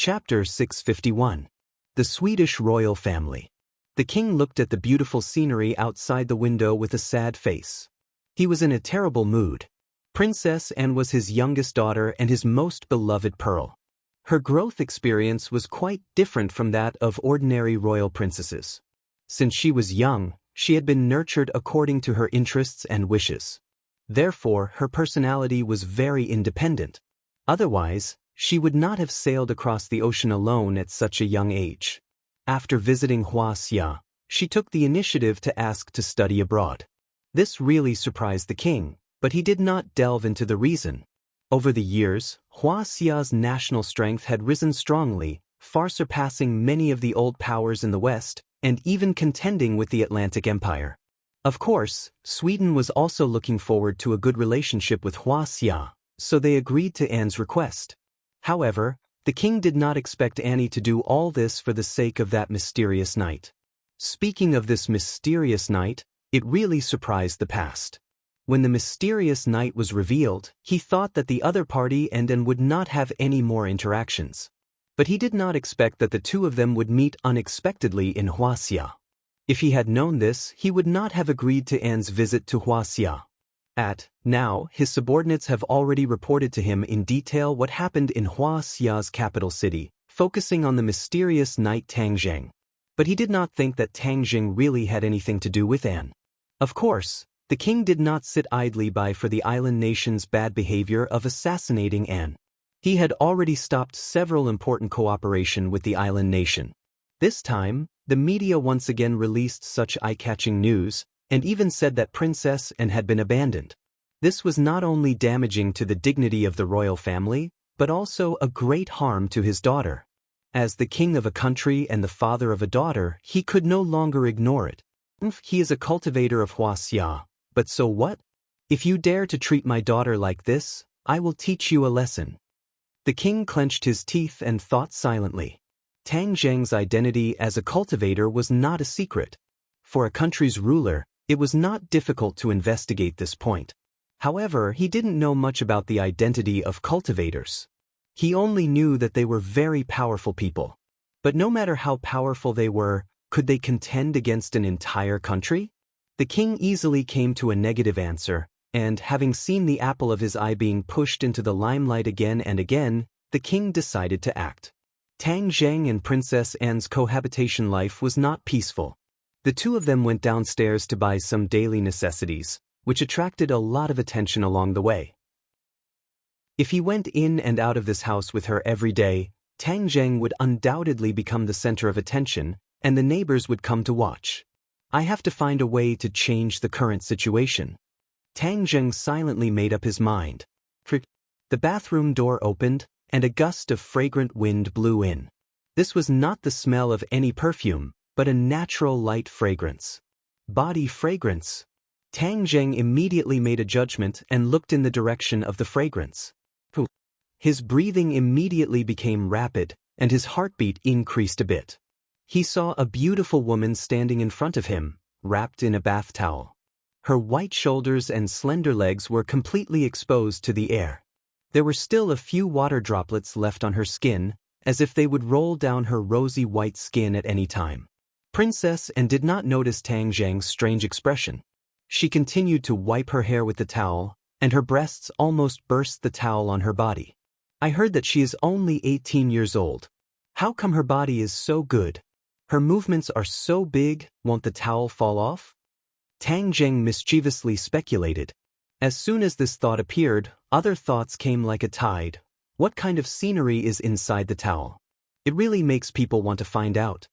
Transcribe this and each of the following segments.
Chapter 651. The Swedish Royal Family. The king looked at the beautiful scenery outside the window with a sad face. He was in a terrible mood. Princess Anne was his youngest daughter and his most beloved pearl. Her growth experience was quite different from that of ordinary royal princesses. Since she was young, she had been nurtured according to her interests and wishes. Therefore, her personality was very independent. Otherwise, she would not have sailed across the ocean alone at such a young age. After visiting Huaxia, she took the initiative to ask to study abroad. This really surprised the king, but he did not delve into the reason. Over the years, Huaxia's national strength had risen strongly, far surpassing many of the old powers in the West, and even contending with the Atlantic Empire. Of course, Sweden was also looking forward to a good relationship with Huaxia, so they agreed to Anne's request. However, the king did not expect Annie to do all this for the sake of that mysterious night. Speaking of this mysterious night, it really surprised the past. When the mysterious night was revealed, he thought that the other party and Anne would not have any more interactions. But he did not expect that the two of them would meet unexpectedly in Huaxia. If he had known this, he would not have agreed to Anne's visit to Huaxia. Now, his subordinates have already reported to him in detail what happened in Huaxia's capital city, focusing on the mysterious knight Tangjing. But he did not think that Tangjing really had anything to do with Anne. Of course, the king did not sit idly by for the island nation's bad behavior of assassinating Anne. He had already stopped several important cooperation with the island nation. This time, the media once again released such eye-catching news, and even said that Princess Anne had been abandoned. This was not only damaging to the dignity of the royal family, but also a great harm to his daughter. As the king of a country and the father of a daughter, he could no longer ignore it. He is a cultivator of Huaxia, but so what? If you dare to treat my daughter like this, I will teach you a lesson. The king clenched his teeth and thought silently. Tangjing's identity as a cultivator was not a secret. For a country's ruler, it was not difficult to investigate this point. However, he didn't know much about the identity of cultivators. He only knew that they were very powerful people. But no matter how powerful they were, could they contend against an entire country? The king easily came to a negative answer, and having seen the apple of his eye being pushed into the limelight again and again, the king decided to act. Tangjing and Princess Anne's cohabitation life was not peaceful. The two of them went downstairs to buy some daily necessities, which attracted a lot of attention along the way. If he went in and out of this house with her every day, Tangjing would undoubtedly become the center of attention, and the neighbors would come to watch. I have to find a way to change the current situation. Tangjing silently made up his mind. The bathroom door opened, and a gust of fragrant wind blew in. This was not the smell of any perfume, but a natural light fragrance. Body fragrance. Tangjing immediately made a judgment and looked in the direction of the fragrance. His breathing immediately became rapid, and his heartbeat increased a bit. He saw a beautiful woman standing in front of him, wrapped in a bath towel. Her white shoulders and slender legs were completely exposed to the air. There were still a few water droplets left on her skin, as if they would roll down her rosy white skin at any time. Princess Anne did not notice Tangjing's strange expression. She continued to wipe her hair with the towel, and her breasts almost burst the towel on her body. I heard that she is only 18 years old. How come her body is so good? Her movements are so big, won't the towel fall off? Tangjing mischievously speculated. As soon as this thought appeared, other thoughts came like a tide. What kind of scenery is inside the towel? It really makes people want to find out.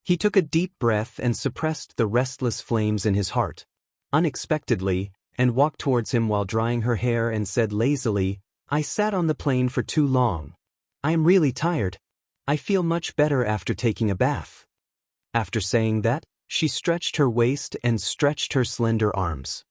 He took a deep breath and suppressed the restless flames in his heart. Unexpectedly, Anne walked towards him while drying her hair and said lazily, "I sat on the plane for too long. I am really tired. I feel much better after taking a bath." After saying that, she stretched her waist and stretched her slender arms.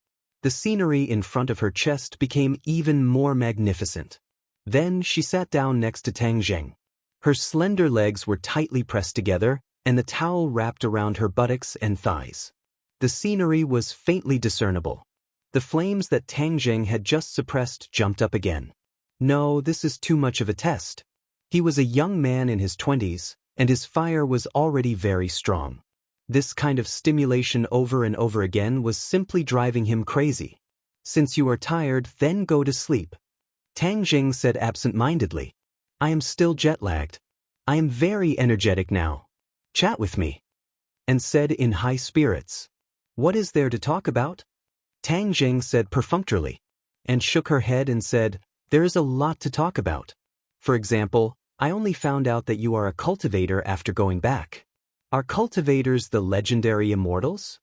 The scenery in front of her chest became even more magnificent. Then she sat down next to Tangjing. Her slender legs were tightly pressed together, and the towel wrapped around her buttocks and thighs. The scenery was faintly discernible. The flames that Tangjing had just suppressed jumped up again. No, this is too much of a test. He was a young man in his 20s, and his fire was already very strong. This kind of stimulation over and over again was simply driving him crazy. Since you are tired, then go to sleep. Tang Jing said absent-mindedly. I am still jet-lagged. I am very energetic now. Chat with me. And said in high spirits. What is there to talk about? Tang Jing said perfunctorily, and shook her head and said, there is a lot to talk about. For example, I only found out that you are a cultivator after going back. Are cultivators the legendary immortals?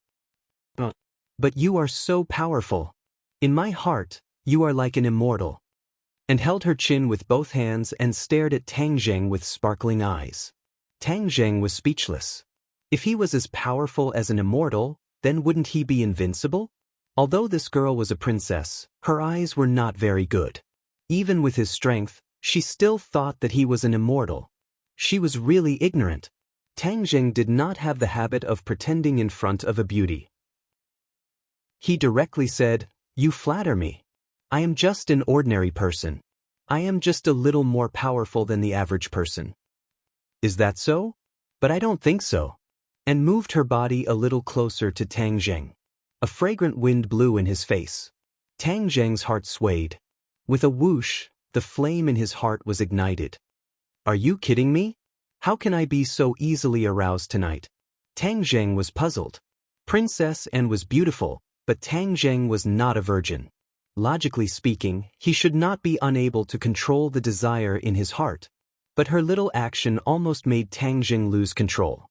But you are so powerful. In my heart, you are like an immortal. And held her chin with both hands and stared at Tang Jing with sparkling eyes. Tang Jing was speechless. If he was as powerful as an immortal, then wouldn't he be invincible? Although this girl was a princess, her eyes were not very good. Even with his strength, she still thought that he was an immortal. She was really ignorant. Tang Jing did not have the habit of pretending in front of a beauty. He directly said, you flatter me. I am just an ordinary person. I am just a little more powerful than the average person. Is that so? But I don't think so. And moved her body a little closer to Tang Jing. A fragrant wind blew in his face. Tang Jing's heart swayed. With a whoosh, the flame in his heart was ignited. Are you kidding me? How can I be so easily aroused tonight? Tang Jing was puzzled. Princess Anne was beautiful, but Tang Jing was not a virgin. Logically speaking, he should not be unable to control the desire in his heart. But her little action almost made Tang Jing lose control.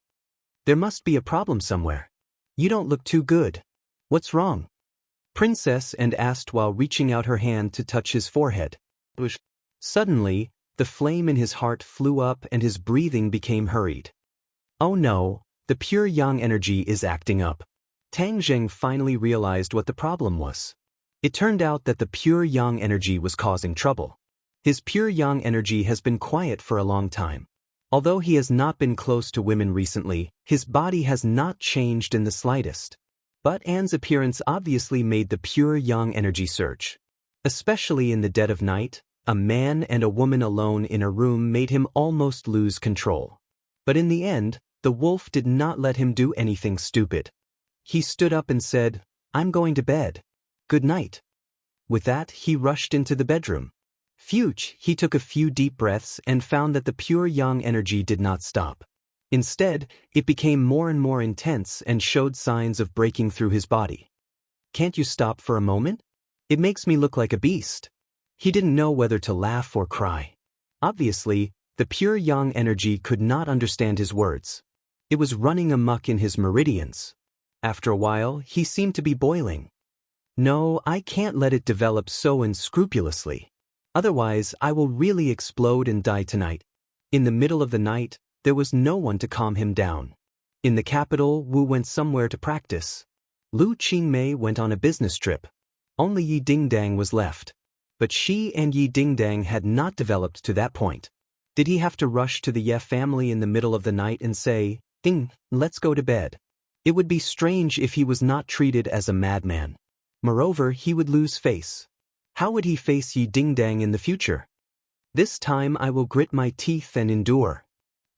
There must be a problem somewhere. You don't look too good. What's wrong? Princess Anne asked while reaching out her hand to touch his forehead. Suddenly, the flame in his heart flew up and his breathing became hurried. Oh no, the pure yang energy is acting up. Tang Jing finally realized what the problem was. It turned out that the pure yang energy was causing trouble. His pure yang energy has been quiet for a long time. Although he has not been close to women recently, his body has not changed in the slightest. But Anne's appearance obviously made the pure yang energy surge. Especially in the dead of night, a man and a woman alone in a room made him almost lose control. But in the end, the wolf did not let him do anything stupid. He stood up and said, I'm going to bed. Good night. With that, he rushed into the bedroom. Phew, he took a few deep breaths and found that the pure yang energy did not stop. Instead, it became more and more intense and showed signs of breaking through his body. Can't you stop for a moment? It makes me look like a beast. He didn't know whether to laugh or cry. Obviously, the pure yang energy could not understand his words. It was running amok in his meridians. After a while, he seemed to be boiling. No, I can't let it develop so unscrupulously. Otherwise, I will really explode and die tonight. In the middle of the night, there was no one to calm him down. In the capital, Wu went somewhere to practice. Lu Qingmei went on a business trip. Only Yi Dingdang was left. But she and Yi Dingdang had not developed to that point. Did he have to rush to the Ye family in the middle of the night and say, Ding, let's go to bed? It would be strange if he was not treated as a madman. Moreover, he would lose face. How would he face Yi Dingdang in the future? This time I will grit my teeth and endure.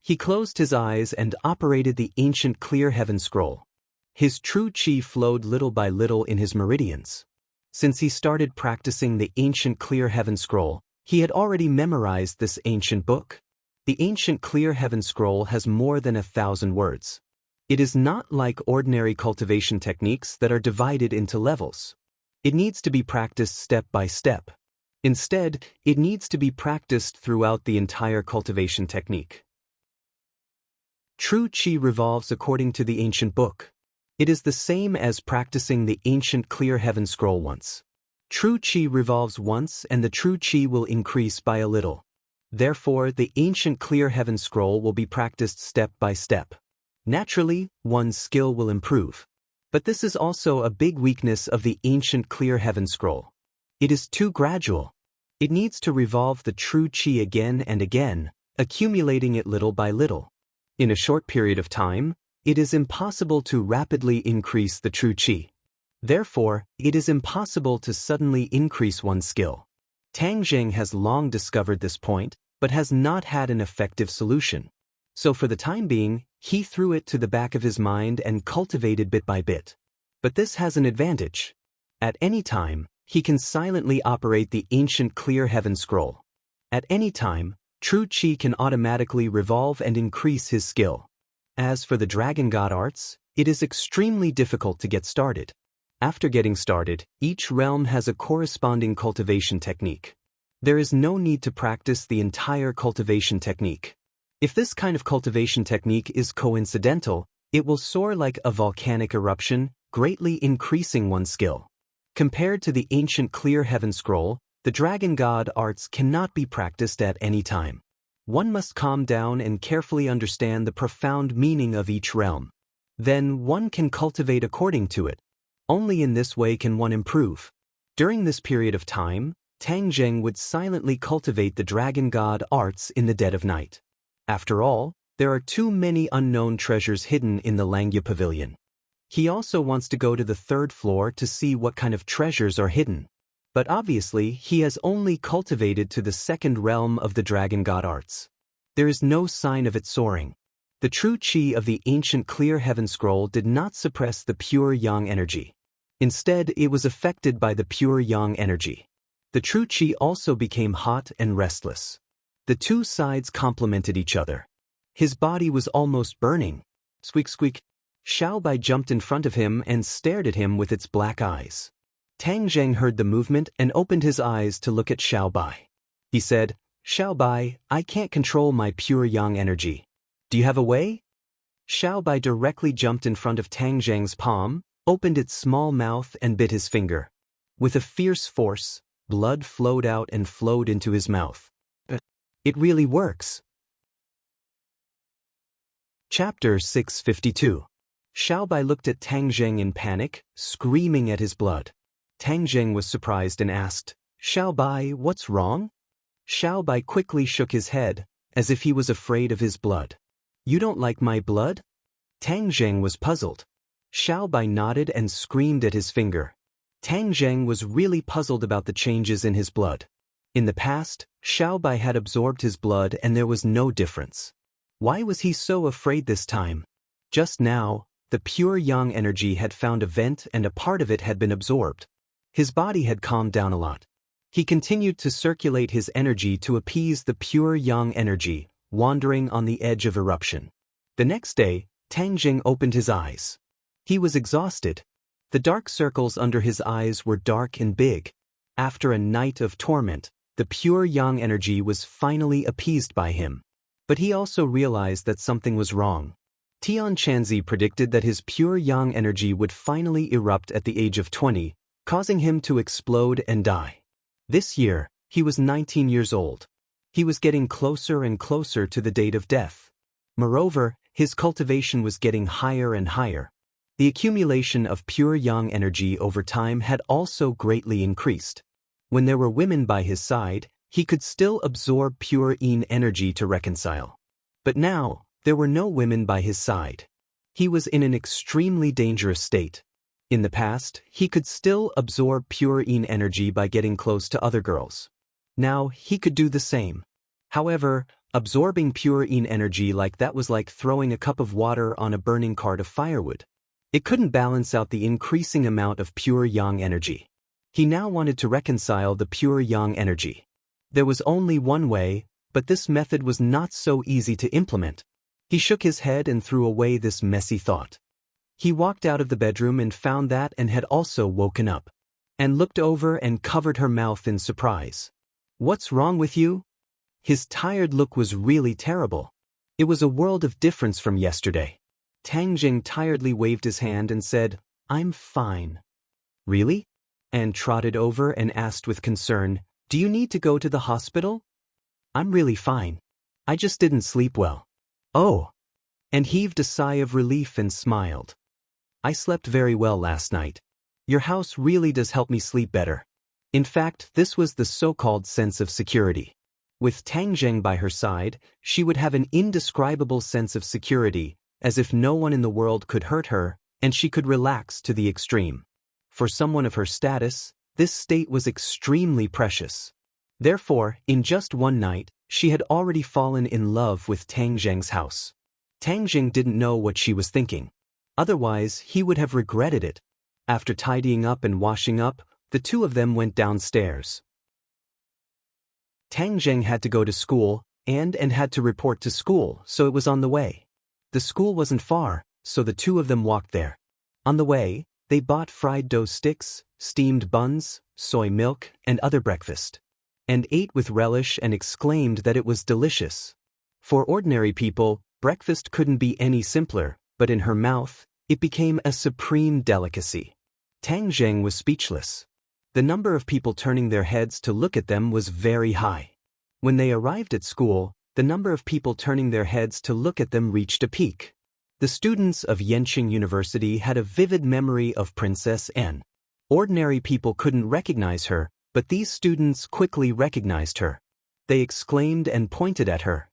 He closed his eyes and operated the ancient clear heaven scroll. His true qi flowed little by little in his meridians. Since he started practicing the ancient clear heaven scroll, he had already memorized this ancient book. The ancient clear heaven scroll has more than 1,000 words. It is not like ordinary cultivation techniques that are divided into levels. It needs to be practiced step by step. Instead, it needs to be practiced throughout the entire cultivation technique. True qi revolves according to the ancient book. It is the same as practicing the ancient clear heaven scroll once. True qi revolves once and the true qi will increase by a little. Therefore, the ancient clear heaven scroll will be practiced step by step. Naturally, one's skill will improve. But this is also a big weakness of the ancient clear heaven scroll. It is too gradual. It needs to revolve the true qi again and again, accumulating it little by little. In a short period of time, it is impossible to rapidly increase the true qi. Therefore, it is impossible to suddenly increase one's skill. Tang Jing has long discovered this point, but has not had an effective solution. So for the time being, he threw it to the back of his mind and cultivated bit by bit. But this has an advantage. At any time, he can silently operate the ancient clear heaven scroll. At any time, true chi can automatically revolve and increase his skill. As for the dragon god arts, it is extremely difficult to get started. After getting started, each realm has a corresponding cultivation technique. There is no need to practice the entire cultivation technique. If this kind of cultivation technique is coincidental, it will soar like a volcanic eruption, greatly increasing one's skill. Compared to the ancient clear heaven scroll, the dragon god arts cannot be practiced at any time. One must calm down and carefully understand the profound meaning of each realm. Then one can cultivate according to it. Only in this way can one improve. During this period of time, Tang Zheng would silently cultivate the dragon god arts in the dead of night. After all, there are too many unknown treasures hidden in the Langya Pavilion. He also wants to go to the 3rd floor to see what kind of treasures are hidden. But obviously, he has only cultivated to the 2nd realm of the dragon god arts. There is no sign of it soaring. The true chi of the ancient clear heaven scroll did not suppress the pure yang energy. Instead, it was affected by the pure yang energy. The true chi also became hot and restless. The two sides complemented each other. His body was almost burning. Squeak squeak. Xiaobai jumped in front of him and stared at him with its black eyes. Tang Zheng heard the movement and opened his eyes to look at Xiaobai. He said, "Xiaobai, I can't control my pure yang energy. Do you have a way?" Xiaobai directly jumped in front of Tang Zheng's palm, opened its small mouth and bit his finger. With a fierce force, blood flowed out and flowed into his mouth. It really works. Chapter 652. Xiaobai looked at Tang Zheng in panic, screaming at his blood. Tang Zheng was surprised and asked, "Xiaobai, what's wrong?" Xiaobai quickly shook his head, as if he was afraid of his blood. "You don't like my blood?" Tang Zheng was puzzled. Xiaobai nodded and screamed at his finger. Tang Zheng was really puzzled about the changes in his blood. In the past, Xiaobai had absorbed his blood and there was no difference. Why was he so afraid this time? Just now, the pure yang energy had found a vent and a part of it had been absorbed. His body had calmed down a lot. He continued to circulate his energy to appease the pure yang energy, wandering on the edge of eruption. The next day, Tang Zheng opened his eyes. He was exhausted. The dark circles under his eyes were dark and big. After a night of torment, the pure yang energy was finally appeased by him. But he also realized that something was wrong. Tian Chanzi predicted that his pure yang energy would finally erupt at the age of 20, causing him to explode and die. This year, he was 19 years old. He was getting closer and closer to the date of death. Moreover, his cultivation was getting higher and higher. The accumulation of pure yang energy over time had also greatly increased. When there were women by his side, he could still absorb pure yin energy to reconcile. But now, there were no women by his side. He was in an extremely dangerous state. In the past, he could still absorb pure yin energy by getting close to other girls. Now, he could do the same. However, absorbing pure yin energy like that was like throwing a cup of water on a burning cart of firewood. It couldn't balance out the increasing amount of pure yang energy. He now wanted to reconcile the pure yang energy. There was only one way, but this method was not so easy to implement. He shook his head and threw away this messy thought. He walked out of the bedroom and found that and had also woken up, and looked over and covered her mouth in surprise. "What's wrong with you?" His tired look was really terrible. It was a world of difference from yesterday. Tang Zheng tiredly waved his hand and said, "I'm fine." "Really?" and trotted over and asked with concern, "Do you need to go to the hospital?" "I'm really fine. I just didn't sleep well." "Oh," and heaved a sigh of relief and smiled. "I slept very well last night. Your house really does help me sleep better." In fact, this was the so-called sense of security. With Tang Zheng by her side, she would have an indescribable sense of security, as if no one in the world could hurt her, and she could relax to the extreme. For someone of her status, this state was extremely precious. Therefore, in just one night, She had already fallen in love with Tang Zheng's house. Tang Zheng didn't know what she was thinking. Otherwise, he would have regretted it. After tidying up and washing up, the two of them went downstairs. Tang Zheng had to go to school, and had to report to school, so it was on the way. The school wasn't far, so the two of them walked there. On the way, they bought fried dough sticks, steamed buns, soy milk, and other breakfast, and ate with relish and exclaimed that it was delicious. For ordinary people, breakfast couldn't be any simpler, but in her mouth, it became a supreme delicacy. Tang Zheng was speechless. The number of people turning their heads to look at them was very high. When they arrived at school, the number of people turning their heads to look at them reached a peak. The students of Yenching University had a vivid memory of Princess N. Ordinary people couldn't recognize her, but these students quickly recognized her. They exclaimed and pointed at her.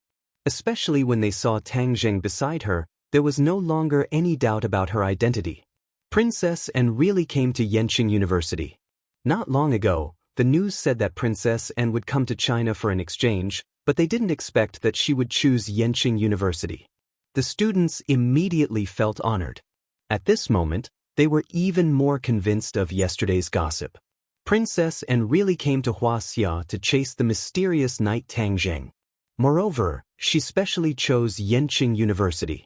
Especially when they saw Tang Zheng beside her, there was no longer any doubt about her identity. Princess N really came to Yenching University. Not long ago, the news said that Princess N would come to China for an exchange, but they didn't expect that she would choose Yenching University. The students immediately felt honored. At this moment, they were even more convinced of yesterday's gossip. Princess N really came to Huaxia to chase the mysterious knight Tang Zheng. Moreover, she specially chose Yenching University.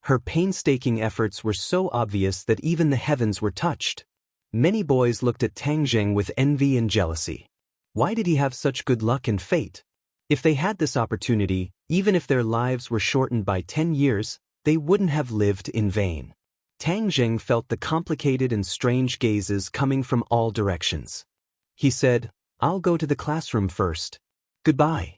Her painstaking efforts were so obvious that even the heavens were touched. Many boys looked at Tang Zheng with envy and jealousy. Why did he have such good luck and fate? If they had this opportunity, even if their lives were shortened by 10 years, they wouldn't have lived in vain. Tang Zheng felt the complicated and strange gazes coming from all directions. He said, "I'll go to the classroom first. Goodbye."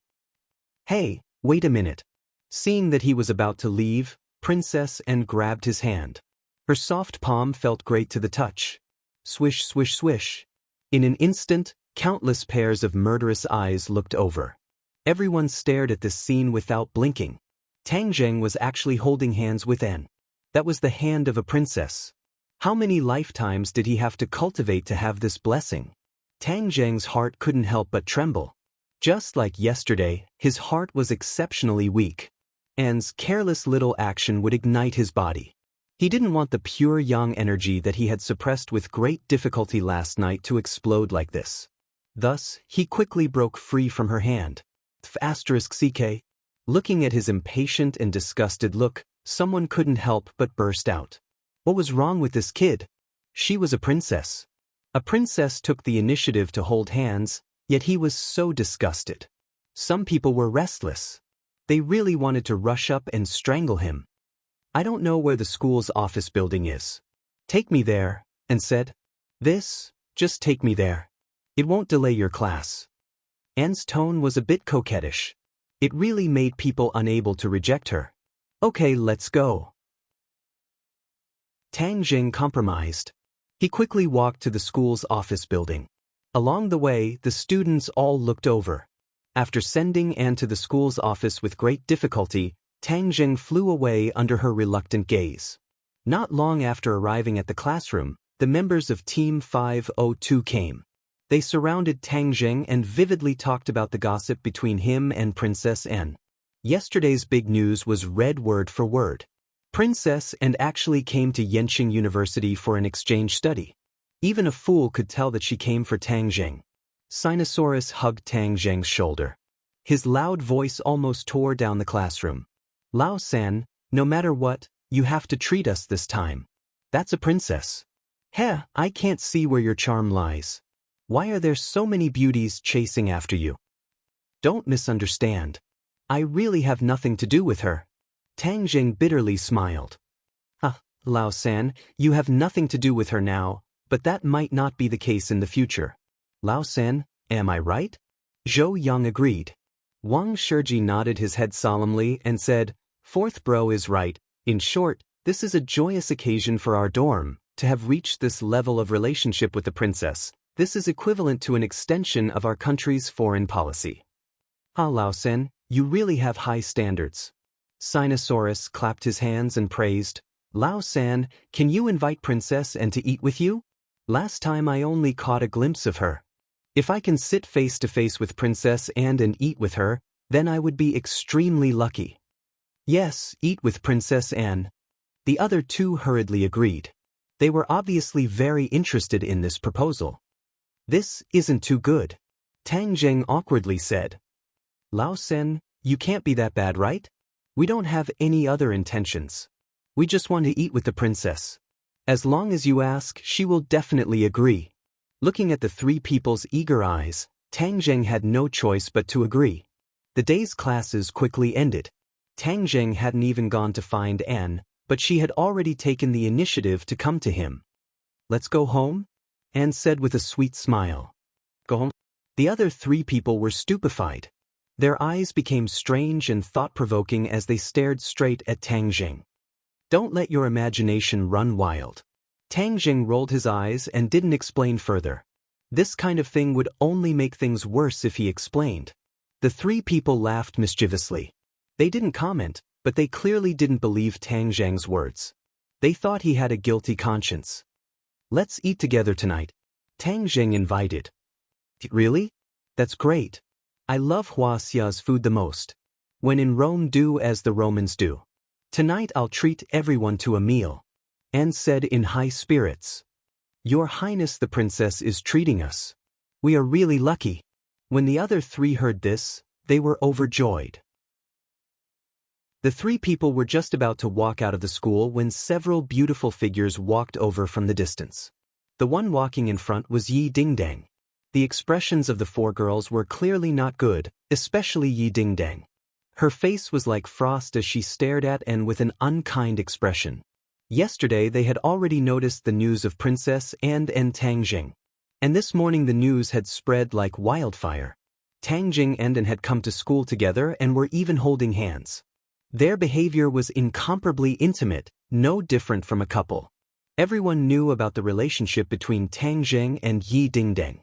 "Hey, wait a minute." Seeing that he was about to leave, Princess N grabbed his hand. Her soft palm felt great to the touch. Swish, swish, swish. In an instant, countless pairs of murderous eyes looked over. Everyone stared at this scene without blinking. Tang Zheng was actually holding hands with N. That was the hand of a princess. How many lifetimes did he have to cultivate to have this blessing? Tang Zheng's heart couldn't help but tremble. Just like yesterday, his heart was exceptionally weak. N's careless little action would ignite his body. He didn't want the pure yang energy that he had suppressed with great difficulty last night to explode like this. Thus, he quickly broke free from her hand. *CK. Looking at his impatient and disgusted look, someone couldn't help but burst out. What was wrong with this kid? She was a princess. A princess took the initiative to hold hands, yet he was so disgusted. Some people were restless. They really wanted to rush up and strangle him. "I don't know where the school's office building is. Take me there," and said. Just take me there. It won't delay your class." Anne's tone was a bit coquettish. It really made people unable to reject her. "Okay, let's go." Tang Zheng compromised. He quickly walked to the school's office building. Along the way, the students all looked over. After sending Anne to the school's office with great difficulty, Tang Zheng flew away under her reluctant gaze. Not long after arriving at the classroom, the members of Team 502 came. They surrounded Tang Zheng and vividly talked about the gossip between him and Princess N. Yesterday's big news was read word for word. Princess N actually came to Yenching University for an exchange study. Even a fool could tell that she came for Tang Zheng. Sinosaurus hugged Tang Zheng's shoulder. His loud voice almost tore down the classroom. "Lao-san, no matter what, you have to treat us this time. That's a princess. Heh, I can't see where your charm lies. Why are there so many beauties chasing after you? Don't misunderstand. I really have nothing to do with her." Tang Zheng bitterly smiled. Lao-san, you have nothing to do with her now, but that might not be the case in the future. Lao-san, am I right? Zhou Yang agreed. Wang Shiji nodded his head solemnly and said, "Fourth bro is right. In short, this is a joyous occasion for our dorm. To have reached this level of relationship with the princess, this is equivalent to an extension of our country's foreign policy." Lao-san, you really have high standards. Sinosaurus clapped his hands and praised. "Lao-san, can you invite Princess N to eat with you? Last time I only caught a glimpse of her. If I can sit face to face with Princess N and eat with her, Then I would be extremely lucky. Yes, eat with Princess Anne. The other two hurriedly agreed. They were obviously very interested in this proposal. This isn't too good, Tang Zheng awkwardly said. Lao Sen, you can't be that bad, right? We don't have any other intentions. We just want to eat with the princess. As long as you ask, she will definitely agree. Looking at the three people's eager eyes, Tang Zheng had no choice but to agree. The day's classes quickly ended. Tang Zheng hadn't even gone to find Anne, but she had already taken the initiative to come to him. Let's go home? Anne said with a sweet smile. Go home? The other three people were stupefied. Their eyes became strange and thought-provoking as they stared straight at Tang Zheng. Don't let your imagination run wild. Tang Zheng rolled his eyes and didn't explain further. This kind of thing would only make things worse if he explained. The three people laughed mischievously. They didn't comment, but they clearly didn't believe Tang Zheng's words. They thought he had a guilty conscience. Let's eat together tonight, Tang Zheng invited. Really? That's great. I love Huaxia's food the most. When in Rome, do as the Romans do. Tonight I'll treat everyone to a meal. Anne said in high spirits. Your Highness the Princess is treating us. We are really lucky. When the other three heard this, they were overjoyed. The three people were just about to walk out of the school when several beautiful figures walked over from the distance. The one walking in front was Yi Dingdang. The expressions of the four girls were clearly not good, especially Yi Dingdang. Her face was like frost as she stared at Anne with an unkind expression. Yesterday they had already noticed the news of Princess Anne and Tang Zheng. And this morning the news had spread like wildfire. Tang Zheng and Anne had come to school together and were even holding hands. Their behavior was incomparably intimate, no different from a couple. Everyone knew about the relationship between Tang Zheng and Yi Dingdang.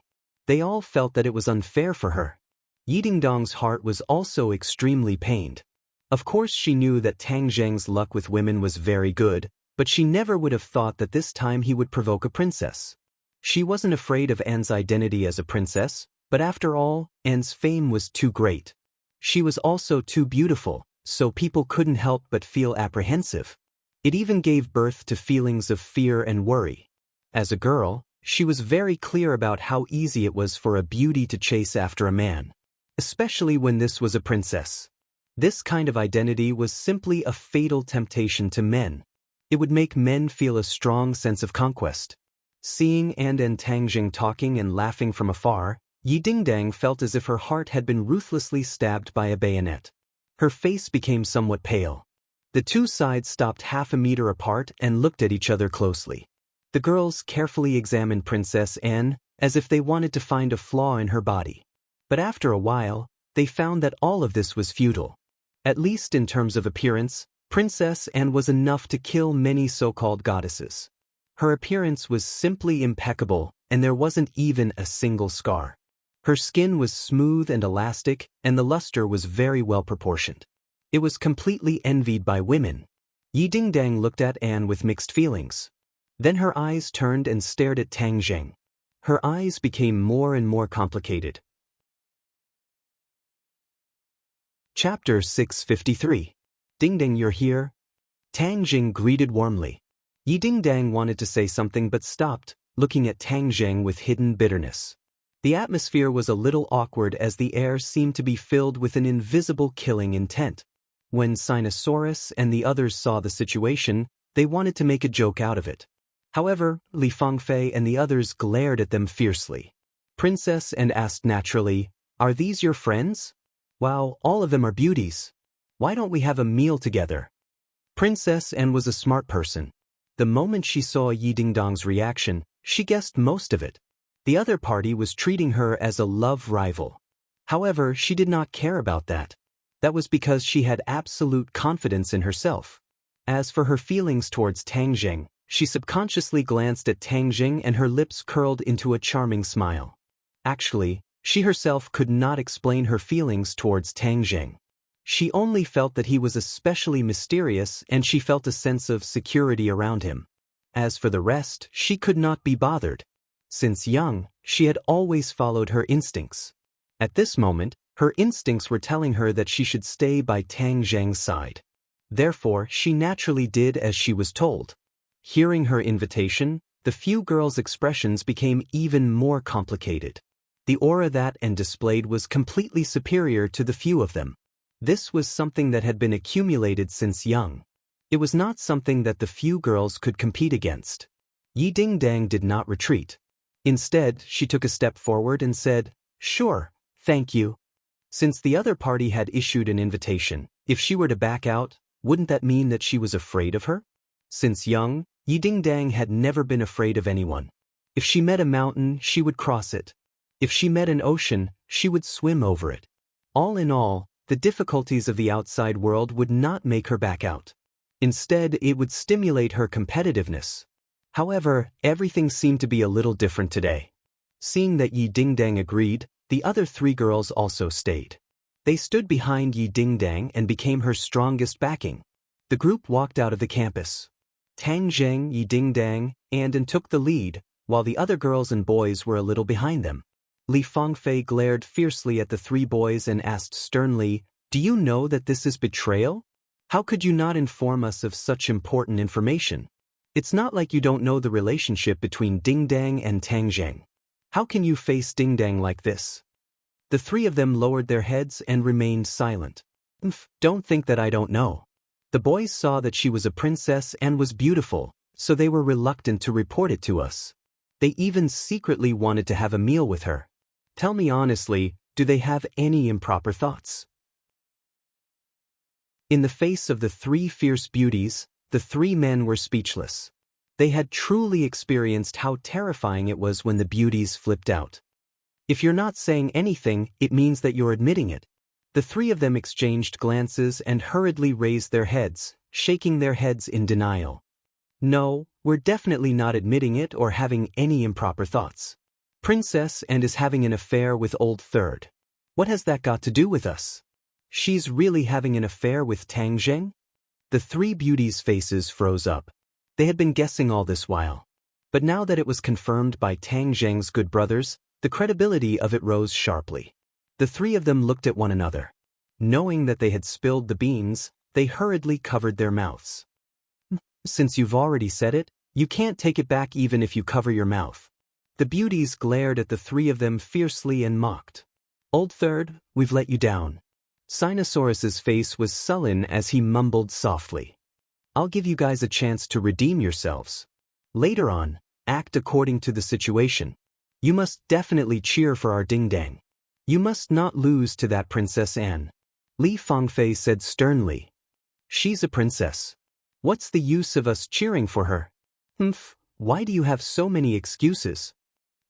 They all felt that it was unfair for her. Yi Dingdang's heart was also extremely pained. Of course she knew that Tang Zheng's luck with women was very good, but she never would have thought that this time he would provoke a princess. She wasn't afraid of Anne's identity as a princess, but after all, Anne's fame was too great. She was also too beautiful, so people couldn't help but feel apprehensive. It even gave birth to feelings of fear and worry. As a girl, she was very clear about how easy it was for a beauty to chase after a man, especially when this was a princess. This kind of identity was simply a fatal temptation to men. It would make men feel a strong sense of conquest. Seeing Anne and Tang Zheng talking and laughing from afar, Yi Dingdang felt as if her heart had been ruthlessly stabbed by a bayonet. Her face became somewhat pale. The two sides stopped half a meter apart and looked at each other closely. The girls carefully examined Princess Anne, as if they wanted to find a flaw in her body. But after a while, they found that all of this was futile. At least in terms of appearance, Princess Anne was enough to kill many so-called goddesses. Her appearance was simply impeccable, and there wasn't even a single scar. Her skin was smooth and elastic, and the luster was very well proportioned. It was completely envied by women. Yi Dingdang looked at Anne with mixed feelings. Then her eyes turned and stared at Tang Zheng. Her eyes became more and more complicated. Chapter 653. Dingdang, you're here? Tang Zheng greeted warmly. Yi Dingdang wanted to say something but stopped, looking at Tang Zheng with hidden bitterness. The atmosphere was a little awkward as the air seemed to be filled with an invisible killing intent. When Sinosaurus and the others saw the situation, they wanted to make a joke out of it. However, Li Fangfei and the others glared at them fiercely. Princess Anne asked naturally, "Are these your friends? Wow, all of them are beauties. Why don't we have a meal together?" Princess Anne was a smart person. The moment she saw Yi Dingdang's reaction, she guessed most of it. The other party was treating her as a love rival. However, she did not care about that. That was because she had absolute confidence in herself. As for her feelings towards Tang Zheng, she subconsciously glanced at Tang Zheng and her lips curled into a charming smile. Actually, she herself could not explain her feelings towards Tang Zheng. She only felt that he was especially mysterious and she felt a sense of security around him. As for the rest, she could not be bothered. Since young, she had always followed her instincts. At this moment, Her instincts were telling her that she should stay by Tang Zheng's side. Therefore, she naturally did as she was told. Hearing her invitation, the few girls' expressions became even more complicated. The aura that and displayed was completely superior to the few of them. This was something that had been accumulated since young. It was not something that the few girls could compete against. Yi Dingdang did not retreat. Instead, she took a step forward and said, "Sure, thank you." Since the other party had issued an invitation, if she were to back out, wouldn't that mean that she was afraid of her? Since young, Yi Dingdang had never been afraid of anyone. If she met a mountain, she would cross it. If she met an ocean, she would swim over it. All in all, the difficulties of the outside world would not make her back out. Instead, it would stimulate her competitiveness. However, everything seemed to be a little different today. Seeing that Yi Dingdang agreed, the other three girls also stayed. They stood behind Yi Dingdang and became her strongest backing. The group walked out of the campus. Tang Zheng, Yi Dingdang, and took the lead, while the other girls and boys were a little behind them. Li Fangfei glared fiercely at the three boys and asked sternly, "Do you know that this is betrayal? How could you not inform us of such important information? It's not like you don't know the relationship between Dingdang and Tang Zheng. How can you face Dingdang like this?" The three of them lowered their heads and remained silent. Don't think that I don't know. The boys saw that she was a princess and was beautiful, so they were reluctant to report it to us. They even secretly wanted to have a meal with her. Tell me honestly, do they have any improper thoughts? In the face of the three fierce beauties, the three men were speechless. They had truly experienced how terrifying it was when the beauties flipped out. If you're not saying anything, it means that you're admitting it. The three of them exchanged glances and hurriedly raised their heads, shaking their heads in denial. No, we're definitely not admitting it or having any improper thoughts. Princess and is having an affair with old third. What has that got to do with us? She's really having an affair with Tang Zheng? The three beauties' faces froze up. They had been guessing all this while. But now that it was confirmed by Tang Zheng's good brothers, the credibility of it rose sharply. The three of them looked at one another. Knowing that they had spilled the beans, they hurriedly covered their mouths. Since you've already said it, you can't take it back even if you cover your mouth. The beauties glared at the three of them fiercely and mocked. Old third, we've let you down. Sinosaurus's face was sullen as he mumbled softly. I'll give you guys a chance to redeem yourselves. Later on, act according to the situation. You must definitely cheer for our Dingdang. You must not lose to that Princess Anne. Li Fangfei said sternly. She's a princess. What's the use of us cheering for her? Why do you have so many excuses?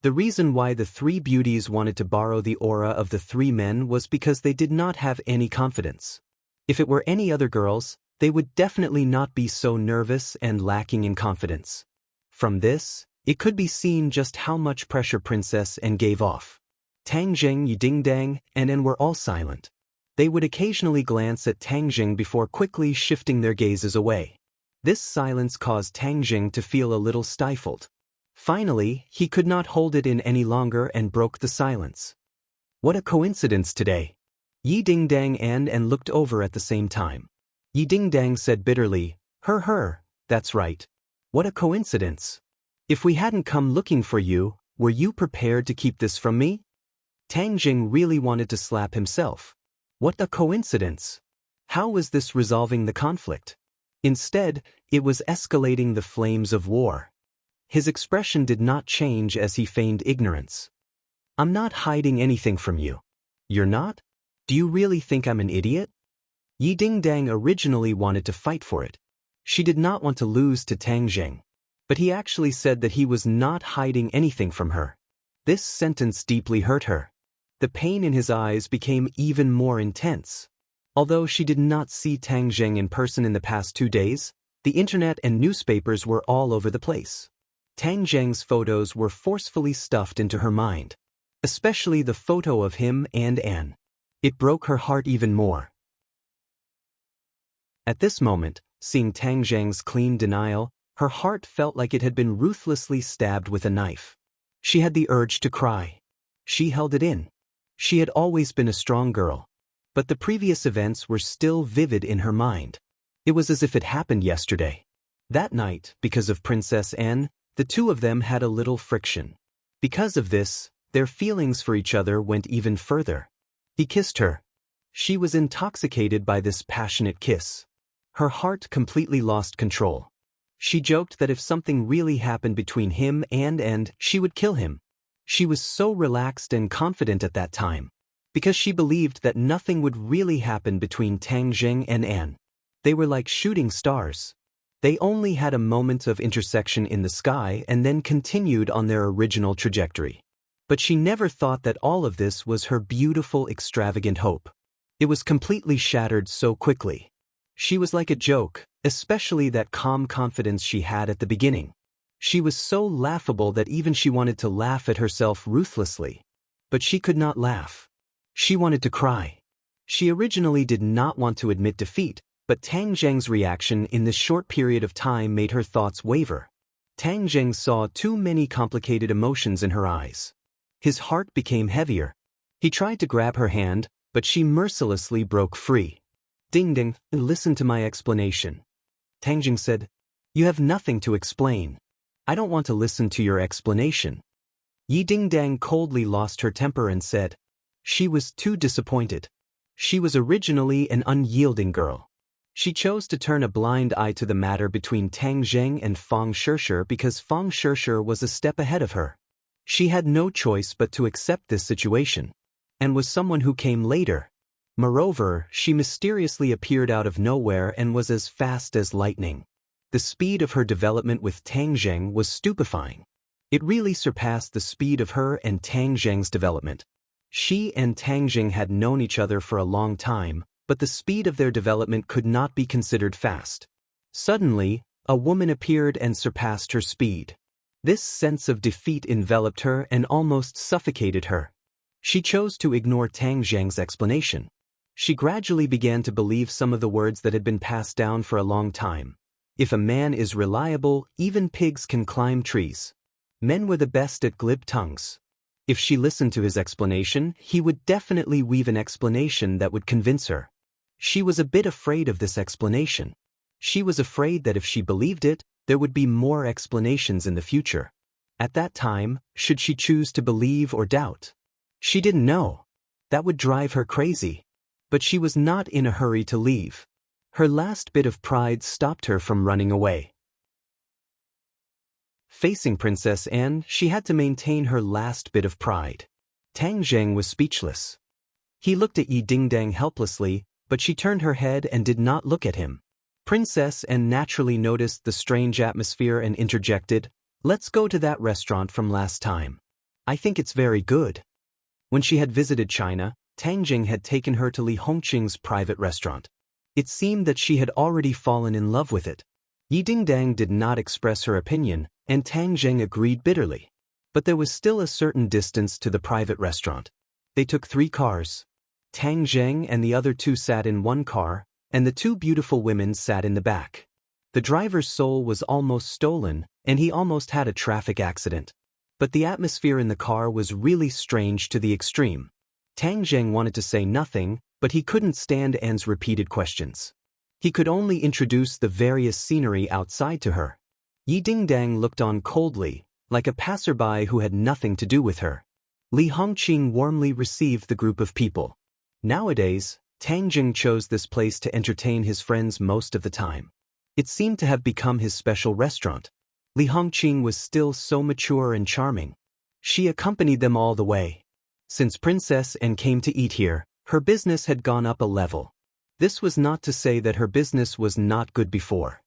The reason why the three beauties wanted to borrow the aura of the three men was because they did not have any confidence. If it were any other girls, they would definitely not be so nervous and lacking in confidence. From this, it could be seen just how much pressure Princess Anne gave off. Tang Zheng, Yi Dingdang, and An were all silent. They would occasionally glance at Tang Zheng before quickly shifting their gazes away. This silence caused Tang Zheng to feel a little stifled. Finally, he could not hold it in any longer and broke the silence. What a coincidence today. Yi Dingdang and An looked over at the same time. Yi Dingdang said bitterly, That's right. What a coincidence. If we hadn't come looking for you, were you prepared to keep this from me? Tang Zheng really wanted to slap himself. What a coincidence. How was this resolving the conflict? Instead, it was escalating the flames of war. His expression did not change as he feigned ignorance. I'm not hiding anything from you. You're not? Do you really think I'm an idiot? Yi Dingdang originally wanted to fight for it. She did not want to lose to Tang Zheng. But he actually said that he was not hiding anything from her. This sentence deeply hurt her. The pain in his eyes became even more intense. Although she did not see Tang Zheng in person in the past 2 days, the internet and newspapers were all over the place. Tang Zheng's photos were forcefully stuffed into her mind. Especially the photo of him and Anne. It broke her heart even more. At this moment, seeing Tang Zheng's clean denial, her heart felt like it had been ruthlessly stabbed with a knife. She had the urge to cry. She held it in. She had always been a strong girl. But the previous events were still vivid in her mind. It was as if it happened yesterday. That night, because of Princess Anne, the two of them had a little friction. Because of this, their feelings for each other went even further. He kissed her. She was intoxicated by this passionate kiss. Her heart completely lost control. She joked that if something really happened between him and she would kill him. She was so relaxed and confident at that time, because she believed that nothing would really happen between Tang Zheng and Anne. They were like shooting stars. They only had a moment of intersection in the sky and then continued on their original trajectory. But she never thought that all of this was her beautiful, extravagant hope. It was completely shattered so quickly. She was like a joke, especially that calm confidence she had at the beginning. She was so laughable that even she wanted to laugh at herself ruthlessly. But she could not laugh. She wanted to cry. She originally did not want to admit defeat, but Tang Zheng's reaction in this short period of time made her thoughts waver. Tang Zheng saw too many complicated emotions in her eyes. His heart became heavier. He tried to grab her hand, but she mercilessly broke free. Ding Ding, listen to my explanation. Tang Zheng said, You have nothing to explain. I don't want to listen to your explanation. Yi Dingdang coldly lost her temper and said, She was too disappointed. She was originally an unyielding girl. She chose to turn a blind eye to the matter between Tang Zheng and Fang Shishir because Fang Shishir was a step ahead of her. She had no choice but to accept this situation, and was someone who came later. Moreover, she mysteriously appeared out of nowhere and was as fast as lightning. The speed of her development with Tang Zheng was stupefying. It really surpassed the speed of her and Tang Zheng's development. She and Tang Zheng had known each other for a long time, but the speed of their development could not be considered fast. Suddenly, a woman appeared and surpassed her speed. This sense of defeat enveloped her and almost suffocated her. She chose to ignore Tang Zheng's explanation. She gradually began to believe some of the words that had been passed down for a long time. If a man is reliable, even pigs can climb trees. Men were the best at glib tongues. If she listened to his explanation, he would definitely weave an explanation that would convince her. She was a bit afraid of this explanation. She was afraid that if she believed it, there would be more explanations in the future. At that time, should she choose to believe or doubt? She didn't know. That would drive her crazy. But she was not in a hurry to leave. Her last bit of pride stopped her from running away. Facing Princess Anne, she had to maintain her last bit of pride. Tang Zheng was speechless. He looked at Yi Dingdang helplessly, but she turned her head and did not look at him. Princess Anne naturally noticed the strange atmosphere and interjected, Let's go to that restaurant from last time. I think it's very good. When she had visited China, Tang Zheng had taken her to Li Hongqing's private restaurant. It seemed that she had already fallen in love with it. Yi Dingdang did not express her opinion, and Tang Zheng agreed bitterly. But there was still a certain distance to the private restaurant. They took 3 cars. Tang Zheng and the other 2 sat in one car, and the 2 beautiful women sat in the back. The driver's soul was almost stolen, and he almost had a traffic accident. But the atmosphere in the car was really strange to the extreme. Tang Zheng wanted to say nothing, but he couldn't stand Anne's repeated questions. He could only introduce the various scenery outside to her. Yi Dingdang looked on coldly, like a passerby who had nothing to do with her. Li Hongqing warmly received the group of people. Nowadays, Tang Zheng chose this place to entertain his friends most of the time. It seemed to have become his special restaurant. Li Hongqing was still so mature and charming. She accompanied them all the way. Since Princess Anne came to eat here, her business had gone up a level. This was not to say that her business was not good before.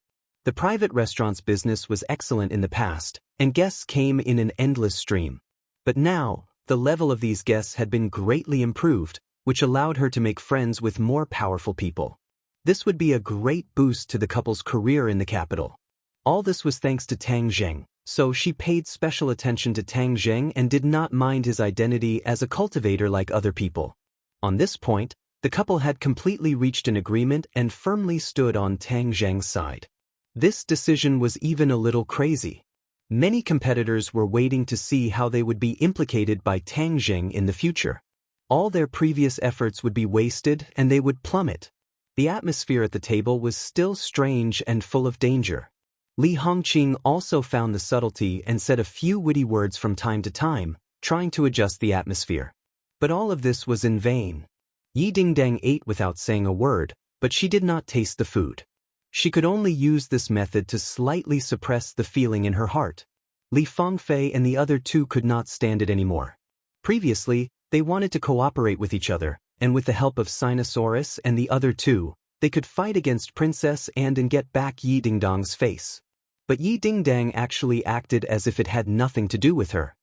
The private restaurant's business was excellent in the past, and guests came in an endless stream. But now, the level of these guests had been greatly improved, which allowed her to make friends with more powerful people. This would be a great boost to the couple's career in the capital. All this was thanks to Tang Zheng, so she paid special attention to Tang Zheng and did not mind his identity as a cultivator like other people. On this point, the couple had completely reached an agreement and firmly stood on Tang Zheng's side. This decision was even a little crazy. Many competitors were waiting to see how they would be implicated by Tang Zheng in the future. All their previous efforts would be wasted and they would plummet. The atmosphere at the table was still strange and full of danger. Li Hongqing also found the subtlety and said a few witty words from time to time, trying to adjust the atmosphere. But all of this was in vain. Yi Dingdang ate without saying a word, but she did not taste the food. She could only use this method to slightly suppress the feeling in her heart. Li Fangfei and the other two could not stand it anymore. Previously, they wanted to cooperate with each other, and with the help of Sinosaurus and the other two, they could fight against Princess and get back Yi Dingdang's face. But Yi Dingdang actually acted as if it had nothing to do with her.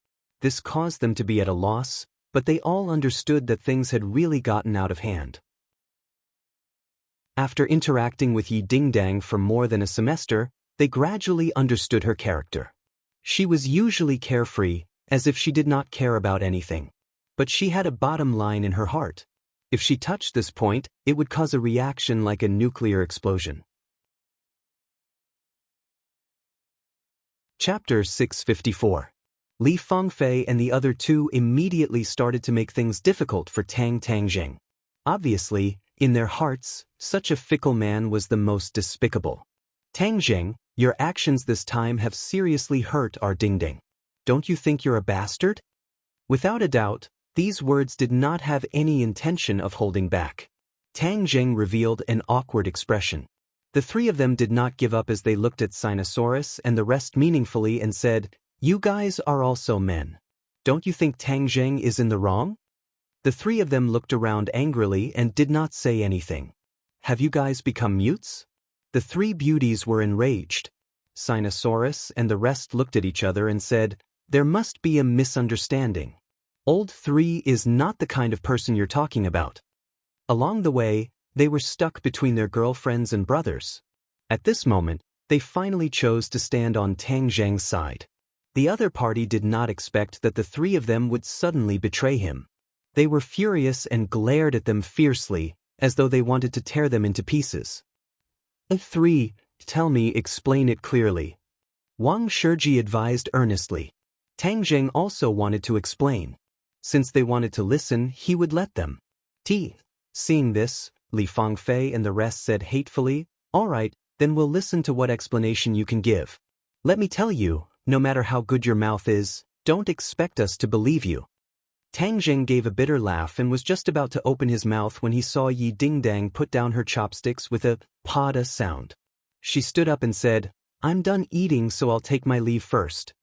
This caused them to be at a loss, but they all understood that things had really gotten out of hand. After interacting with Yi Dingdang for more than a semester, they gradually understood her character. She was usually carefree, as if she did not care about anything. But she had a bottom line in her heart. If she touched this point, it would cause a reaction like a nuclear explosion. Chapter 654. Li Fangfei and the other two immediately started to make things difficult for Tang Tangjing. Obviously, in their hearts, such a fickle man was the most despicable. Tangjing, your actions this time have seriously hurt our Dingding. Don't you think you're a bastard? Without a doubt, these words did not have any intention of holding back. Tangjing revealed an awkward expression. The three of them did not give up as they looked at Sinosaurus and the rest meaningfully and said, "You guys are also men. Don't you think Tangjing is in the wrong?" The three of them looked around angrily and did not say anything. Have you guys become mutes? The three beauties were enraged. Sinosaurus and the rest looked at each other and said, "There must be a misunderstanding. Old 3 is not the kind of person you're talking about." Along the way, they were stuck between their girlfriends and brothers. At this moment, they finally chose to stand on Tangjing's side. The other party did not expect that the three of them would suddenly betray him. They were furious and glared at them fiercely, as though they wanted to tear them into pieces. 3, tell me, explain it clearly. Wang Shiji advised earnestly. Tangjing also wanted to explain. Since they wanted to listen, he would let them. Seeing this, Li Fangfei and the rest said hatefully, "All right, then we'll listen to what explanation you can give. Let me tell you, no matter how good your mouth is, don't expect us to believe you." Tangjing gave a bitter laugh and was just about to open his mouth when he saw Yi Dingdang put down her chopsticks with a pada sound. She stood up and said, "I'm done eating, so I'll take my leave first."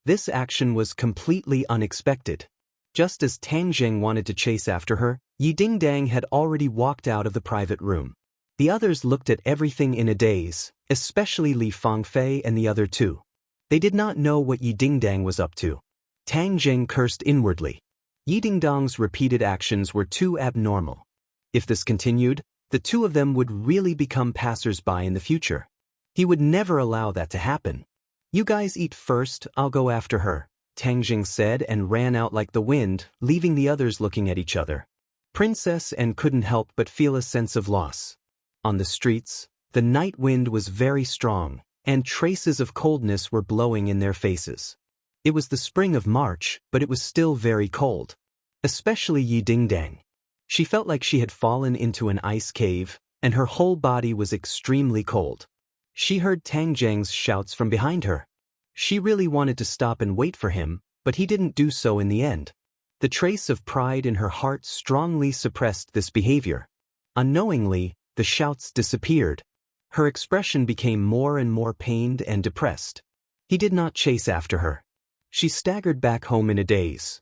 This action was completely unexpected. Just as Tangjing wanted to chase after her, Yi Dingdang had already walked out of the private room. The others looked at everything in a daze, especially Li Fangfei and the other two. They did not know what Yi Dingdang was up to. Tangjing cursed inwardly. Yi Dingdang's repeated actions were too abnormal. If this continued, the two of them would really become passers-by in the future. He would never allow that to happen. "You guys eat first, I'll go after her," Tangjing said and ran out like the wind, leaving the others looking at each other. Princess and couldn't help but feel a sense of loss. On the streets, the night wind was very strong, and traces of coldness were blowing in their faces. It was the spring of March, but it was still very cold. Especially Yi Dingdang. She felt like she had fallen into an ice cave, and her whole body was extremely cold. She heard Tangjing's shouts from behind her. She really wanted to stop and wait for him, but he didn't do so in the end. The trace of pride in her heart strongly suppressed this behavior. Unknowingly, the shouts disappeared. Her expression became more and more pained and depressed. He did not chase after her. She staggered back home in a daze.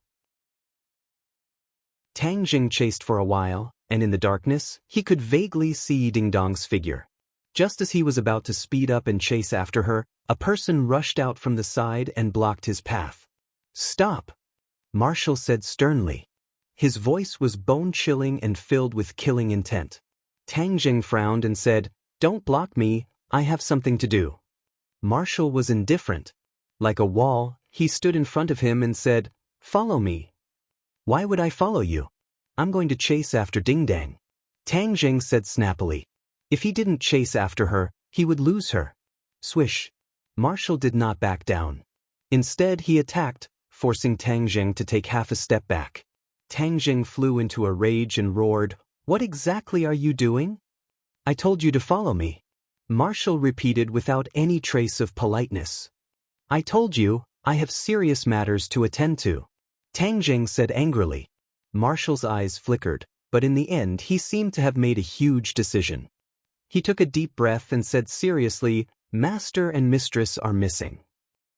Tangjing chased for a while, and in the darkness, he could vaguely see Yi Dingdang's figure. Just as he was about to speed up and chase after her, a person rushed out from the side and blocked his path. "Stop!" Marshall said sternly. His voice was bone-chilling and filled with killing intent. Tangjing frowned and said, "Don't block me, I have something to do." Marshall was indifferent. Like a wall, he stood in front of him and said, "Follow me." "Why would I follow you? I'm going to chase after Dingdang." Tangjing said snappily. If he didn't chase after her, he would lose her. Swish. Marshall did not back down. Instead, he attacked, forcing Tangjing to take half a step back. Tang Jing flew into a rage and roared, "What exactly are you doing?" "I told you to follow me," Marshall repeated without any trace of politeness. "I told you, I have serious matters to attend to," Tang Jing said angrily. Marshall's eyes flickered, but in the end he seemed to have made a huge decision. He took a deep breath and said seriously, "Master and mistress are missing."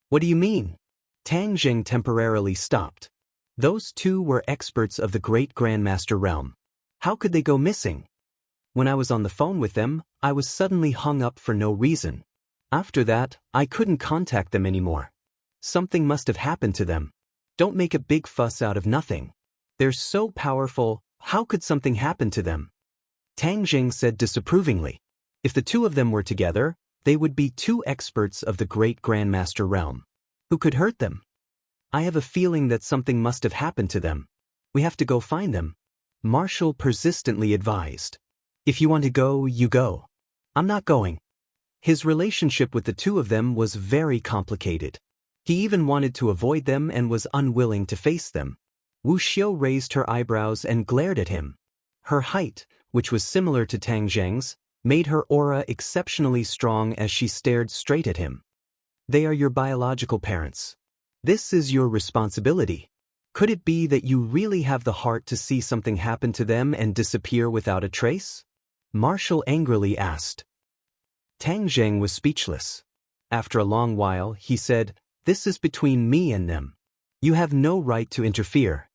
"What do you mean?" Tang Jing temporarily stopped. Those two were experts of the great Grandmaster realm. How could they go missing? When I was on the phone with them, I was suddenly hung up for no reason. After that, I couldn't contact them anymore. Something must have happened to them. Don't make a big fuss out of nothing. They're so powerful, how could something happen to them? Tang Jing said disapprovingly. If the two of them were together, they would be two experts of the great Grandmaster realm. Who could hurt them? I have a feeling that something must have happened to them. We have to go find them, Marshall persistently advised. If you want to go, you go. I'm not going. His relationship with the two of them was very complicated. He even wanted to avoid them and was unwilling to face them. Wu Xiu raised her eyebrows and glared at him. Her height, which was similar to Tang Zheng's, made her aura exceptionally strong as she stared straight at him. They are your biological parents. This is your responsibility. Could it be that you really have the heart to see something happen to them and disappear without a trace? Marshall angrily asked. Tang Zheng was speechless. After a long while, he said, "This is between me and them. You have no right to interfere."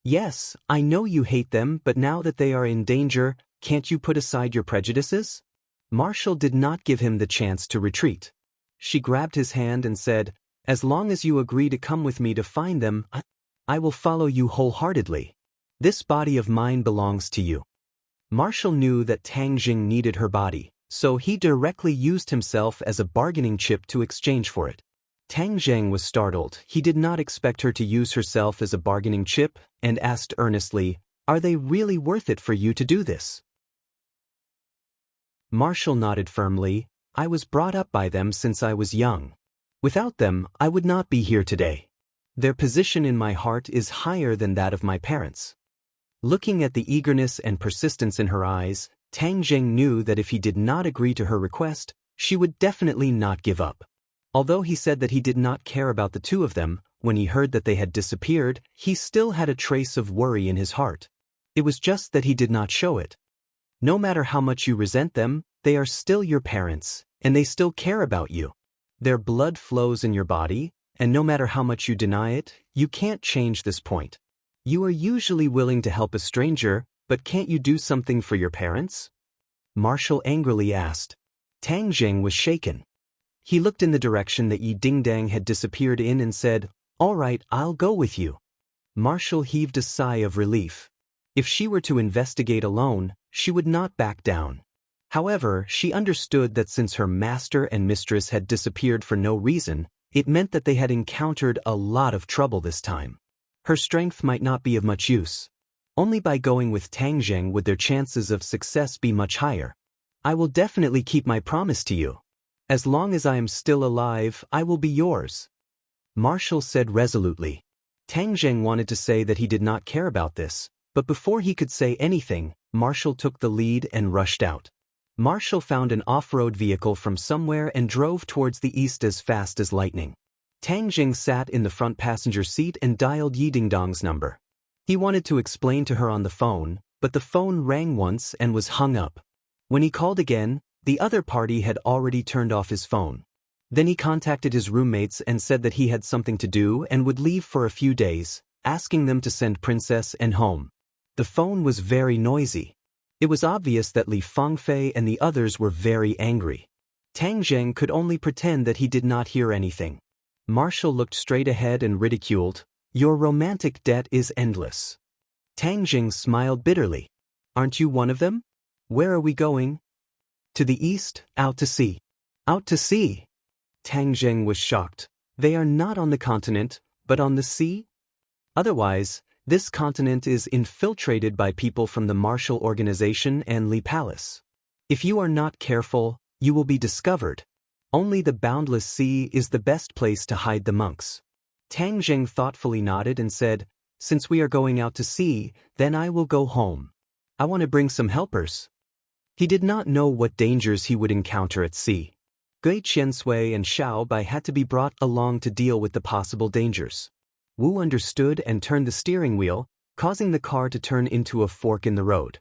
"Yes, I know you hate them, but now that they are in danger, can't you put aside your prejudices?" Marshall did not give him the chance to retreat. She grabbed his hand and said, "As long as you agree to come with me to find them, I will follow you wholeheartedly. This body of mine belongs to you." Marshall knew that Tang Jing needed her body, so he directly used himself as a bargaining chip to exchange for it. Tang Zheng was startled. He did not expect her to use herself as a bargaining chip and asked earnestly, "Are they really worth it for you to do this?" Marshall nodded firmly. "I was brought up by them since I was young. Without them, I would not be here today. Their position in my heart is higher than that of my parents." Looking at the eagerness and persistence in her eyes, Tang Jing knew that if he did not agree to her request, she would definitely not give up. Although he said that he did not care about the two of them, when he heard that they had disappeared, he still had a trace of worry in his heart. It was just that he did not show it. No matter how much you resent them, they are still your parents, and they still care about you. Their blood flows in your body, and no matter how much you deny it, you can't change this point. You are usually willing to help a stranger, but can't you do something for your parents? Marshall angrily asked. Tang Jing was shaken. He looked in the direction that Yi Dingdang had disappeared in and said, "All right, I'll go with you." Marshall heaved a sigh of relief. If she were to investigate alone, she would not back down. However, she understood that since her master and mistress had disappeared for no reason, it meant that they had encountered a lot of trouble this time. Her strength might not be of much use. Only by going with Tang Zheng would their chances of success be much higher. "I will definitely keep my promise to you. As long as I am still alive, I will be yours," Marshall said resolutely. Tang Zheng wanted to say that he did not care about this, but before he could say anything, Marshall took the lead and rushed out. Marshall found an off-road vehicle from somewhere and drove towards the east as fast as lightning. Tang Jing sat in the front passenger seat and dialed Yi Dingdong's number. He wanted to explain to her on the phone, but the phone rang once and was hung up. When he called again, the other party had already turned off his phone. Then he contacted his roommates and said that he had something to do and would leave for a few days, asking them to send Princess and home. The phone was very noisy. It was obvious that Li Fangfei and the others were very angry. Tang Zheng could only pretend that he did not hear anything. Marshall looked straight ahead and ridiculed, "Your romantic debt is endless." Tang Jing smiled bitterly. "Aren't you one of them? Where are we going?" "To the east, out to sea." "Out to sea?" Tang Jing was shocked. "They are not on the continent, but on the sea?" "Otherwise, this continent is infiltrated by people from the Marshall Organization and Li Palace. If you are not careful, you will be discovered. Only the boundless sea is the best place to hide the monks." Tang Jing thoughtfully nodded and said, Since we are going out to sea, then I will go home. I want to bring some helpers. He did not know what dangers he would encounter at sea. Gui Qiansui and Xiao Bai had to be brought along to deal with the possible dangers. Wu understood and turned the steering wheel, causing the car to turn into a fork in the road.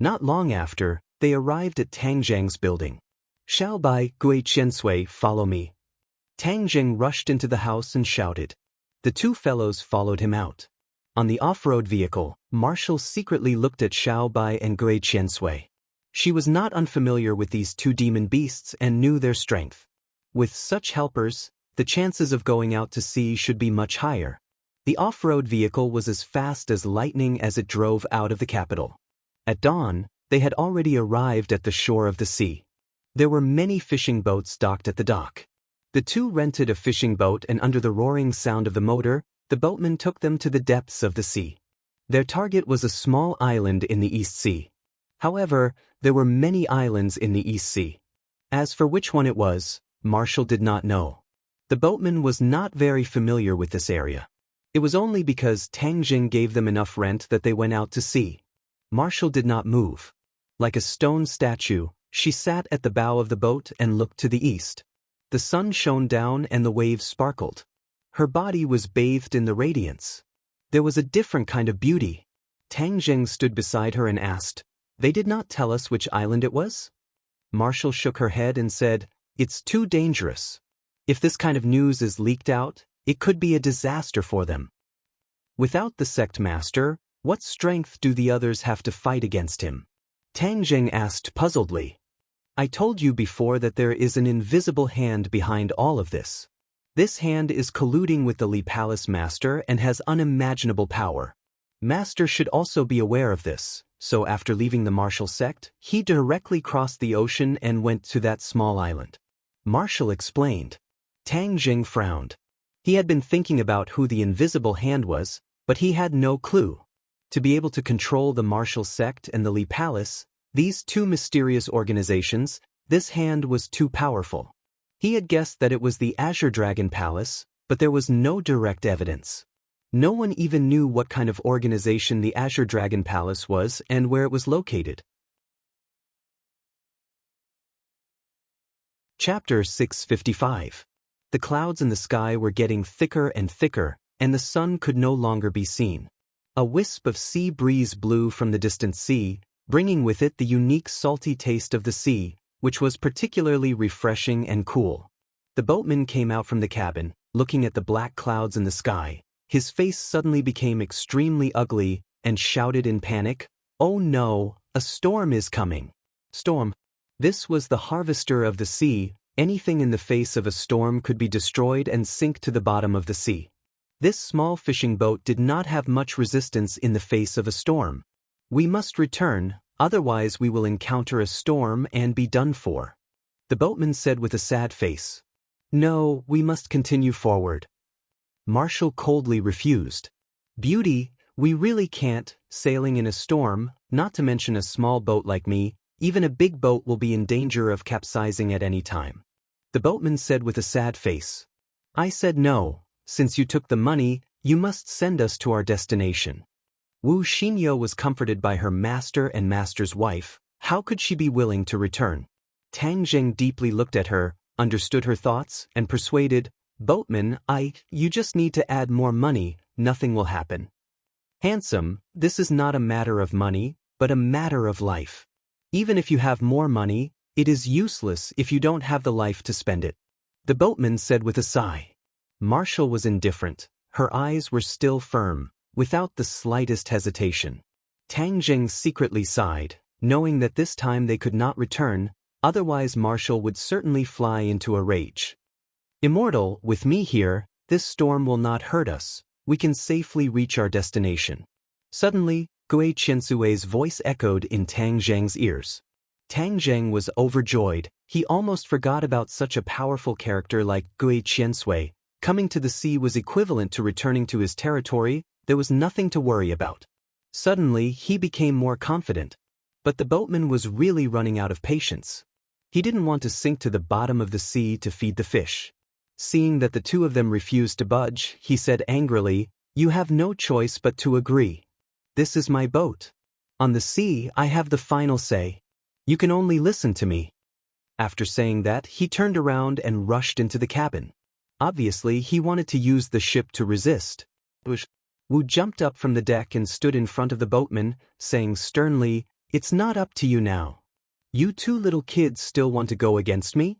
Not long after, they arrived at Tang Zheng's building. Xiao Bai, Gui Qiansui, follow me. Tang Zheng rushed into the house and shouted. The two fellows followed him out. On the off-road vehicle, Marshall secretly looked at Xiao Bai and Gui Qiansui. She was not unfamiliar with these two demon beasts and knew their strength. With such helpers, the chances of going out to sea should be much higher. The off-road vehicle was as fast as lightning as it drove out of the capital. At dawn, they had already arrived at the shore of the sea. There were many fishing boats docked at the dock. The two rented a fishing boat, and under the roaring sound of the motor, the boatman took them to the depths of the sea. Their target was a small island in the East Sea. However, there were many islands in the East Sea. As for which one it was, Marshall did not know. The boatman was not very familiar with this area. It was only because Tang Jing gave them enough rent that they went out to sea. Marshall did not move. Like a stone statue, she sat at the bow of the boat and looked to the east. The sun shone down and the waves sparkled. Her body was bathed in the radiance. There was a different kind of beauty. Tang Zheng stood beside her and asked, "They did not tell us which island it was?" Marshall shook her head and said, "It's too dangerous. If this kind of news is leaked out, it could be a disaster for them. Without the sect master, what strength do the others have to fight against him?" Tang Zheng asked puzzledly. "I told you before that there is an invisible hand behind all of this. This hand is colluding with the Li Palace Master and has unimaginable power. Master should also be aware of this, so after leaving the Marshall sect, he directly crossed the ocean and went to that small island." Marshall explained. Tang Jing frowned. He had been thinking about who the invisible hand was, but he had no clue. To be able to control the Marshall sect and the Li Palace, these two mysterious organizations, this hand was too powerful. He had guessed that it was the Azure Dragon Palace, but there was no direct evidence. No one even knew what kind of organization the Azure Dragon Palace was and where it was located. Chapter 655. The clouds in the sky were getting thicker and thicker, and the sun could no longer be seen. A wisp of sea breeze blew from the distant sea, bringing with it the unique salty taste of the sea, which was particularly refreshing and cool. The boatman came out from the cabin, looking at the black clouds in the sky. His face suddenly became extremely ugly, and shouted in panic, "Oh no, a storm is coming!" Storm. This was the harvester of the sea. Anything in the face of a storm could be destroyed and sink to the bottom of the sea. This small fishing boat did not have much resistance in the face of a storm. "We must return, otherwise we will encounter a storm and be done for," the boatman said with a sad face. "No, we must continue forward." Marshall coldly refused. "Beauty, we really can't, sailing in a storm, not to mention a small boat like me, even a big boat will be in danger of capsizing at any time," the boatman said with a sad face. "I said no, since you took the money, you must send us to our destination." Wu Xinyo was comforted by her master and master's wife. How could she be willing to return? Tang Zheng deeply looked at her, understood her thoughts, and persuaded, "Boatman, you just need to add more money, nothing will happen." "Handsome, this is not a matter of money, but a matter of life. Even if you have more money, it is useless if you don't have the life to spend it," the boatman said with a sigh. Marshall was indifferent. Her eyes were still firm, without the slightest hesitation. Tang Jing secretly sighed, knowing that this time they could not return, otherwise Marshall would certainly fly into a rage. "Immortal, with me here, this storm will not hurt us. We can safely reach our destination." Suddenly, Gui Qiansui's voice echoed in Tang Zheng's ears. Tang Zheng was overjoyed. He almost forgot about such a powerful character like Gui Qiansui. Coming to the sea was equivalent to returning to his territory. There was nothing to worry about. Suddenly, he became more confident. But the boatman was really running out of patience. He didn't want to sink to the bottom of the sea to feed the fish. Seeing that the two of them refused to budge, he said angrily, "You have no choice but to agree. This is my boat. On the sea, I have the final say. You can only listen to me." After saying that, he turned around and rushed into the cabin. Obviously, he wanted to use the ship to resist. Wu jumped up from the deck and stood in front of the boatman, saying sternly, "It's not up to you now. You two little kids still want to go against me?"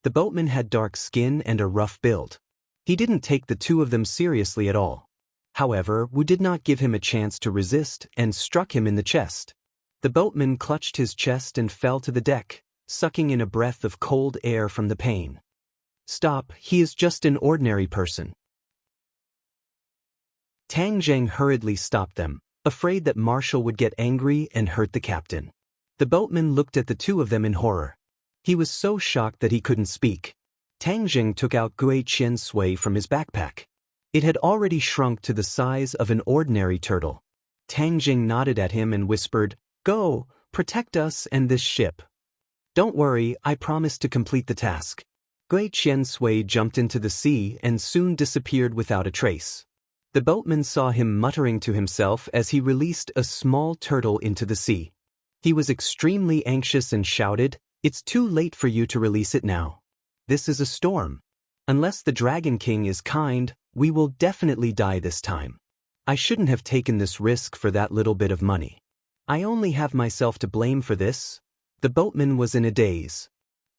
The boatman had dark skin and a rough build. He didn't take the two of them seriously at all. However, Wu did not give him a chance to resist and struck him in the chest. The boatman clutched his chest and fell to the deck, sucking in a breath of cold air from the pain. "Stop, he is just an ordinary person." Tang Zheng hurriedly stopped them, afraid that Marshall would get angry and hurt the captain. The boatman looked at the two of them in horror. He was so shocked that he couldn't speak. Tang Zheng took out Gui Qian Sui from his backpack. It had already shrunk to the size of an ordinary turtle. Tang Zheng nodded at him and whispered, "Go, protect us and this ship. Don't worry, I promise to complete the task." Gui Qian Sui jumped into the sea and soon disappeared without a trace. The boatman saw him muttering to himself as he released a small turtle into the sea. He was extremely anxious and shouted, "It's too late for you to release it now. This is a storm. Unless the Dragon King is kind, we will definitely die this time. I shouldn't have taken this risk for that little bit of money. I only have myself to blame for this." The boatman was in a daze.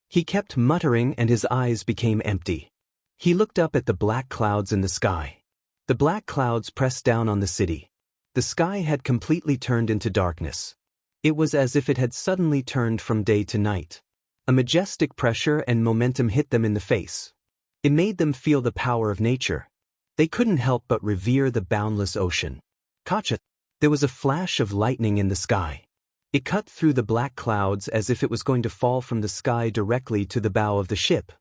He kept muttering and his eyes became empty. He looked up at the black clouds in the sky. The black clouds pressed down on the city. The sky had completely turned into darkness. It was as if it had suddenly turned from day to night. A majestic pressure and momentum hit them in the face. It made them feel the power of nature. They couldn't help but revere the boundless ocean. Kacha! There was a flash of lightning in the sky. It cut through the black clouds as if it was going to fall from the sky directly to the bow of the ship.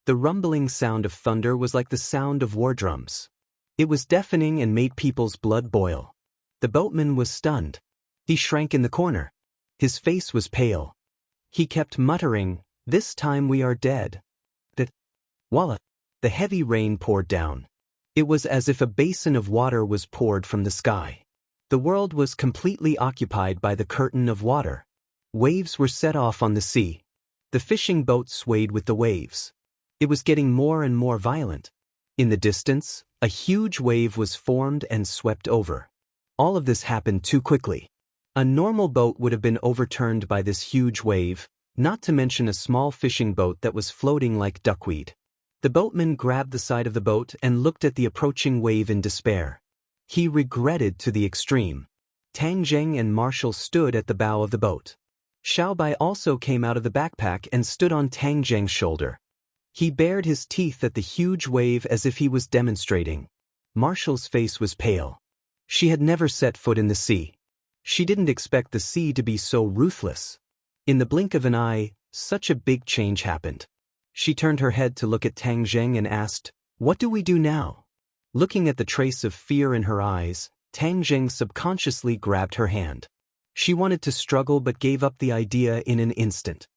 The rumbling sound of thunder was like the sound of war drums. It was deafening and made people's blood boil. The boatman was stunned. He shrank in the corner. His face was pale. He kept muttering, "This time we are dead." Voila! The heavy rain poured down. It was as if a basin of water was poured from the sky. The world was completely occupied by the curtain of water. Waves were set off on the sea. The fishing boat swayed with the waves. It was getting more and more violent. In the distance, a huge wave was formed and swept over. All of this happened too quickly. A normal boat would have been overturned by this huge wave, not to mention a small fishing boat that was floating like duckweed. The boatman grabbed the side of the boat and looked at the approaching wave in despair. He regretted to the extreme. Tang Zheng and Marshall stood at the bow of the boat. Xiaobai also came out of the backpack and stood on Tang Zheng's shoulder. He bared his teeth at the huge wave as if he was demonstrating. Marshall's face was pale. She had never set foot in the sea. She didn't expect the sea to be so ruthless. In the blink of an eye, such a big change happened. She turned her head to look at Tang Zheng and asked, "What do we do now?" Looking at the trace of fear in her eyes, Tang Zheng subconsciously grabbed her hand. She wanted to struggle but gave up the idea in an instant.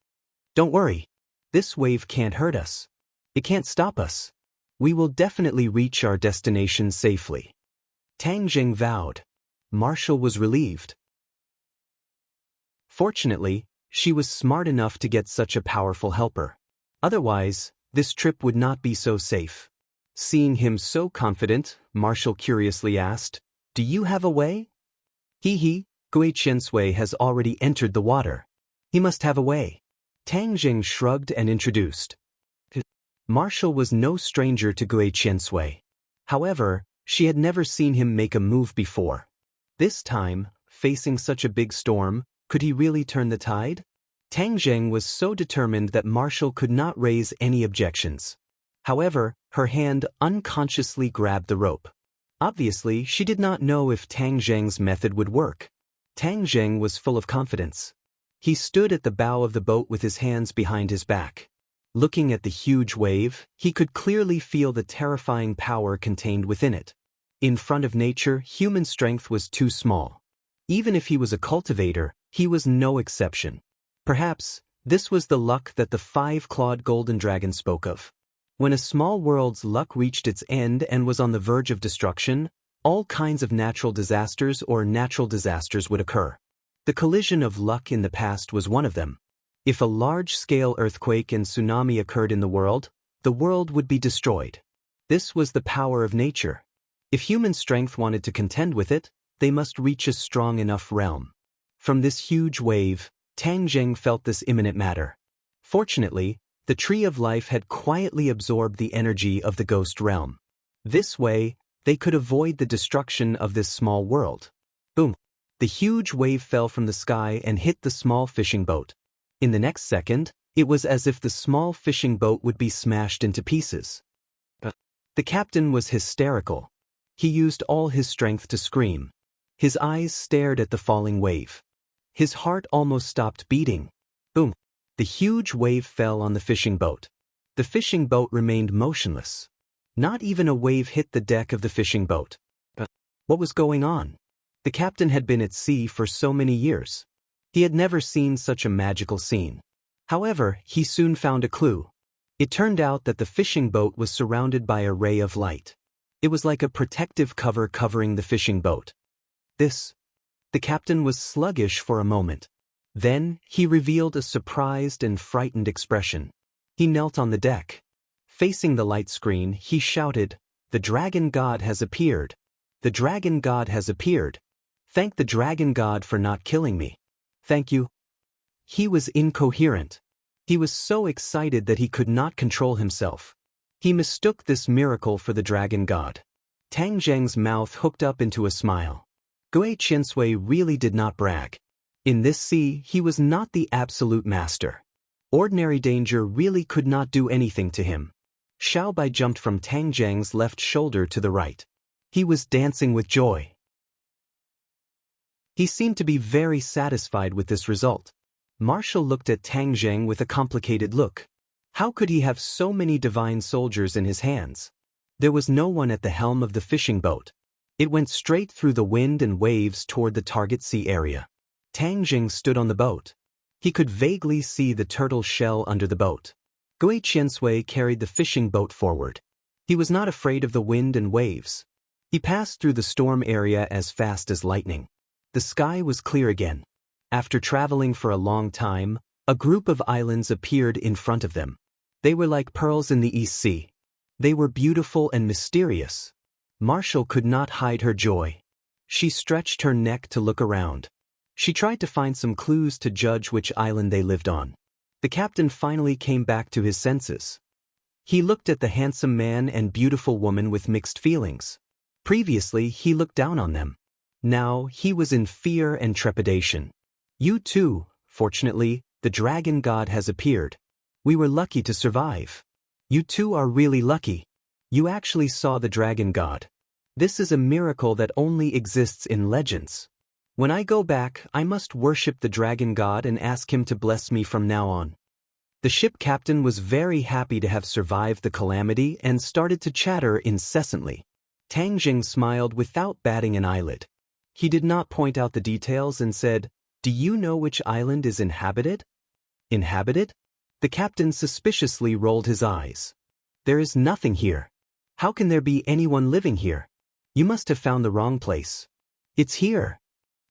"Don't worry. This wave can't hurt us. It can't stop us. We will definitely reach our destination safely." Tang Zheng vowed. Marshall was relieved. Fortunately, she was smart enough to get such a powerful helper. Otherwise, this trip would not be so safe. Seeing him so confident, Marshall curiously asked, "Do you have a way?" He, Gui Qiansui has already entered the water. He must have a way." Tang Zheng shrugged and introduced. Marshall was no stranger to Gui Qiansui. However, she had never seen him make a move before. This time, facing such a big storm, could he really turn the tide? Tang Zheng was so determined that Marshall could not raise any objections. However, her hand unconsciously grabbed the rope. Obviously, she did not know if Tang Zheng's method would work. Tang Zheng was full of confidence. He stood at the bow of the boat with his hands behind his back. Looking at the huge wave, he could clearly feel the terrifying power contained within it. In front of nature, human strength was too small. Even if he was a cultivator, he was no exception. Perhaps, this was the luck that the five-clawed golden dragon spoke of. When a small world's luck reached its end and was on the verge of destruction, all kinds of natural disasters would occur. The collision of luck in the past was one of them. If a large-scale earthquake and tsunami occurred in the world would be destroyed. This was the power of nature. If human strength wanted to contend with it, they must reach a strong enough realm. From this huge wave, Tang Zheng felt this imminent matter. Fortunately, the Tree of Life had quietly absorbed the energy of the ghost realm. This way, they could avoid the destruction of this small world. Boom! The huge wave fell from the sky and hit the small fishing boat. In the next second, it was as if the small fishing boat would be smashed into pieces. The captain was hysterical. He used all his strength to scream. His eyes stared at the falling wave. His heart almost stopped beating. Boom! The huge wave fell on the fishing boat. The fishing boat remained motionless. Not even a wave hit the deck of the fishing boat. What was going on? The captain had been at sea for so many years. He had never seen such a magical scene. However, he soon found a clue. It turned out that the fishing boat was surrounded by a ray of light. It was like a protective cover covering the fishing boat. The captain was sluggish for a moment. Then, he revealed a surprised and frightened expression. He knelt on the deck. Facing the light screen, he shouted, "The dragon god has appeared! The dragon god has appeared! Thank the dragon god for not killing me! Thank you!" He was incoherent. He was so excited that he could not control himself. He mistook this miracle for the dragon god. Tang Zheng's mouth hooked up into a smile. Gui Qiansui really did not brag. In this sea, he was not the absolute master. Ordinary danger really could not do anything to him. Xiao Bai jumped from Tang Zheng's left shoulder to the right. He was dancing with joy. He seemed to be very satisfied with this result. Marshall looked at Tang Zheng with a complicated look. How could he have so many divine soldiers in his hands? There was no one at the helm of the fishing boat. It went straight through the wind and waves toward the target sea area. Tang Zheng stood on the boat. He could vaguely see the turtle shell under the boat. Gui Qiansui carried the fishing boat forward. He was not afraid of the wind and waves. He passed through the storm area as fast as lightning. The sky was clear again. After traveling for a long time, a group of islands appeared in front of them. They were like pearls in the East Sea. They were beautiful and mysterious. Marshall could not hide her joy. She stretched her neck to look around. She tried to find some clues to judge which island they lived on. The captain finally came back to his senses. He looked at the handsome man and beautiful woman with mixed feelings. Previously, he looked down on them. Now, he was in fear and trepidation. You too, fortunately, the dragon god has appeared. We were lucky to survive. You two are really lucky. You actually saw the dragon god. This is a miracle that only exists in legends. When I go back, I must worship the dragon god and ask him to bless me from now on. The ship captain was very happy to have survived the calamity and started to chatter incessantly. Tang Zheng smiled without batting an eyelid. He did not point out the details and said, "Do you know which island is inhabited?" Inhabited? The captain suspiciously rolled his eyes. There is nothing here. How can there be anyone living here? You must have found the wrong place. It's here.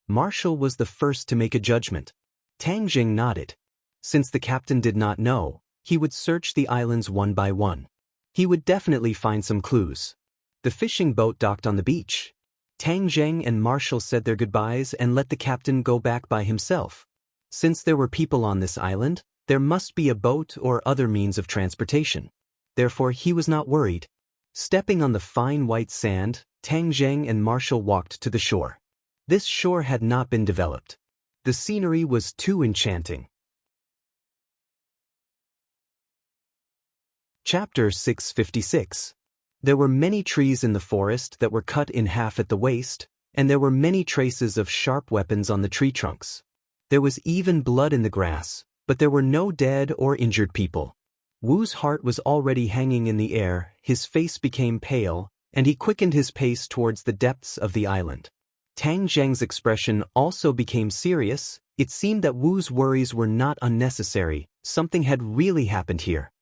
Marshall was the first to make a judgment. Tang Zheng nodded. Since the captain did not know, he would search the islands one by one. He would definitely find some clues. The fishing boat docked on the beach. Tang Zheng and Marshall said their goodbyes and let the captain go back by himself. Since there were people on this island, there must be a boat or other means of transportation. Therefore, he was not worried. Stepping on the fine white sand, Tang Zheng and Marshall walked to the shore. This shore had not been developed. The scenery was too enchanting. Chapter 656. There were many trees in the forest that were cut in half at the waist, and there were many traces of sharp weapons on the tree trunks. There was even blood in the grass, but there were no dead or injured people. Wu's heart was already hanging in the air, his face became pale, and he quickened his pace towards the depths of the island. Tang Zheng's expression also became serious. It seemed that Wu's worries were not unnecessary. Something had really happened here.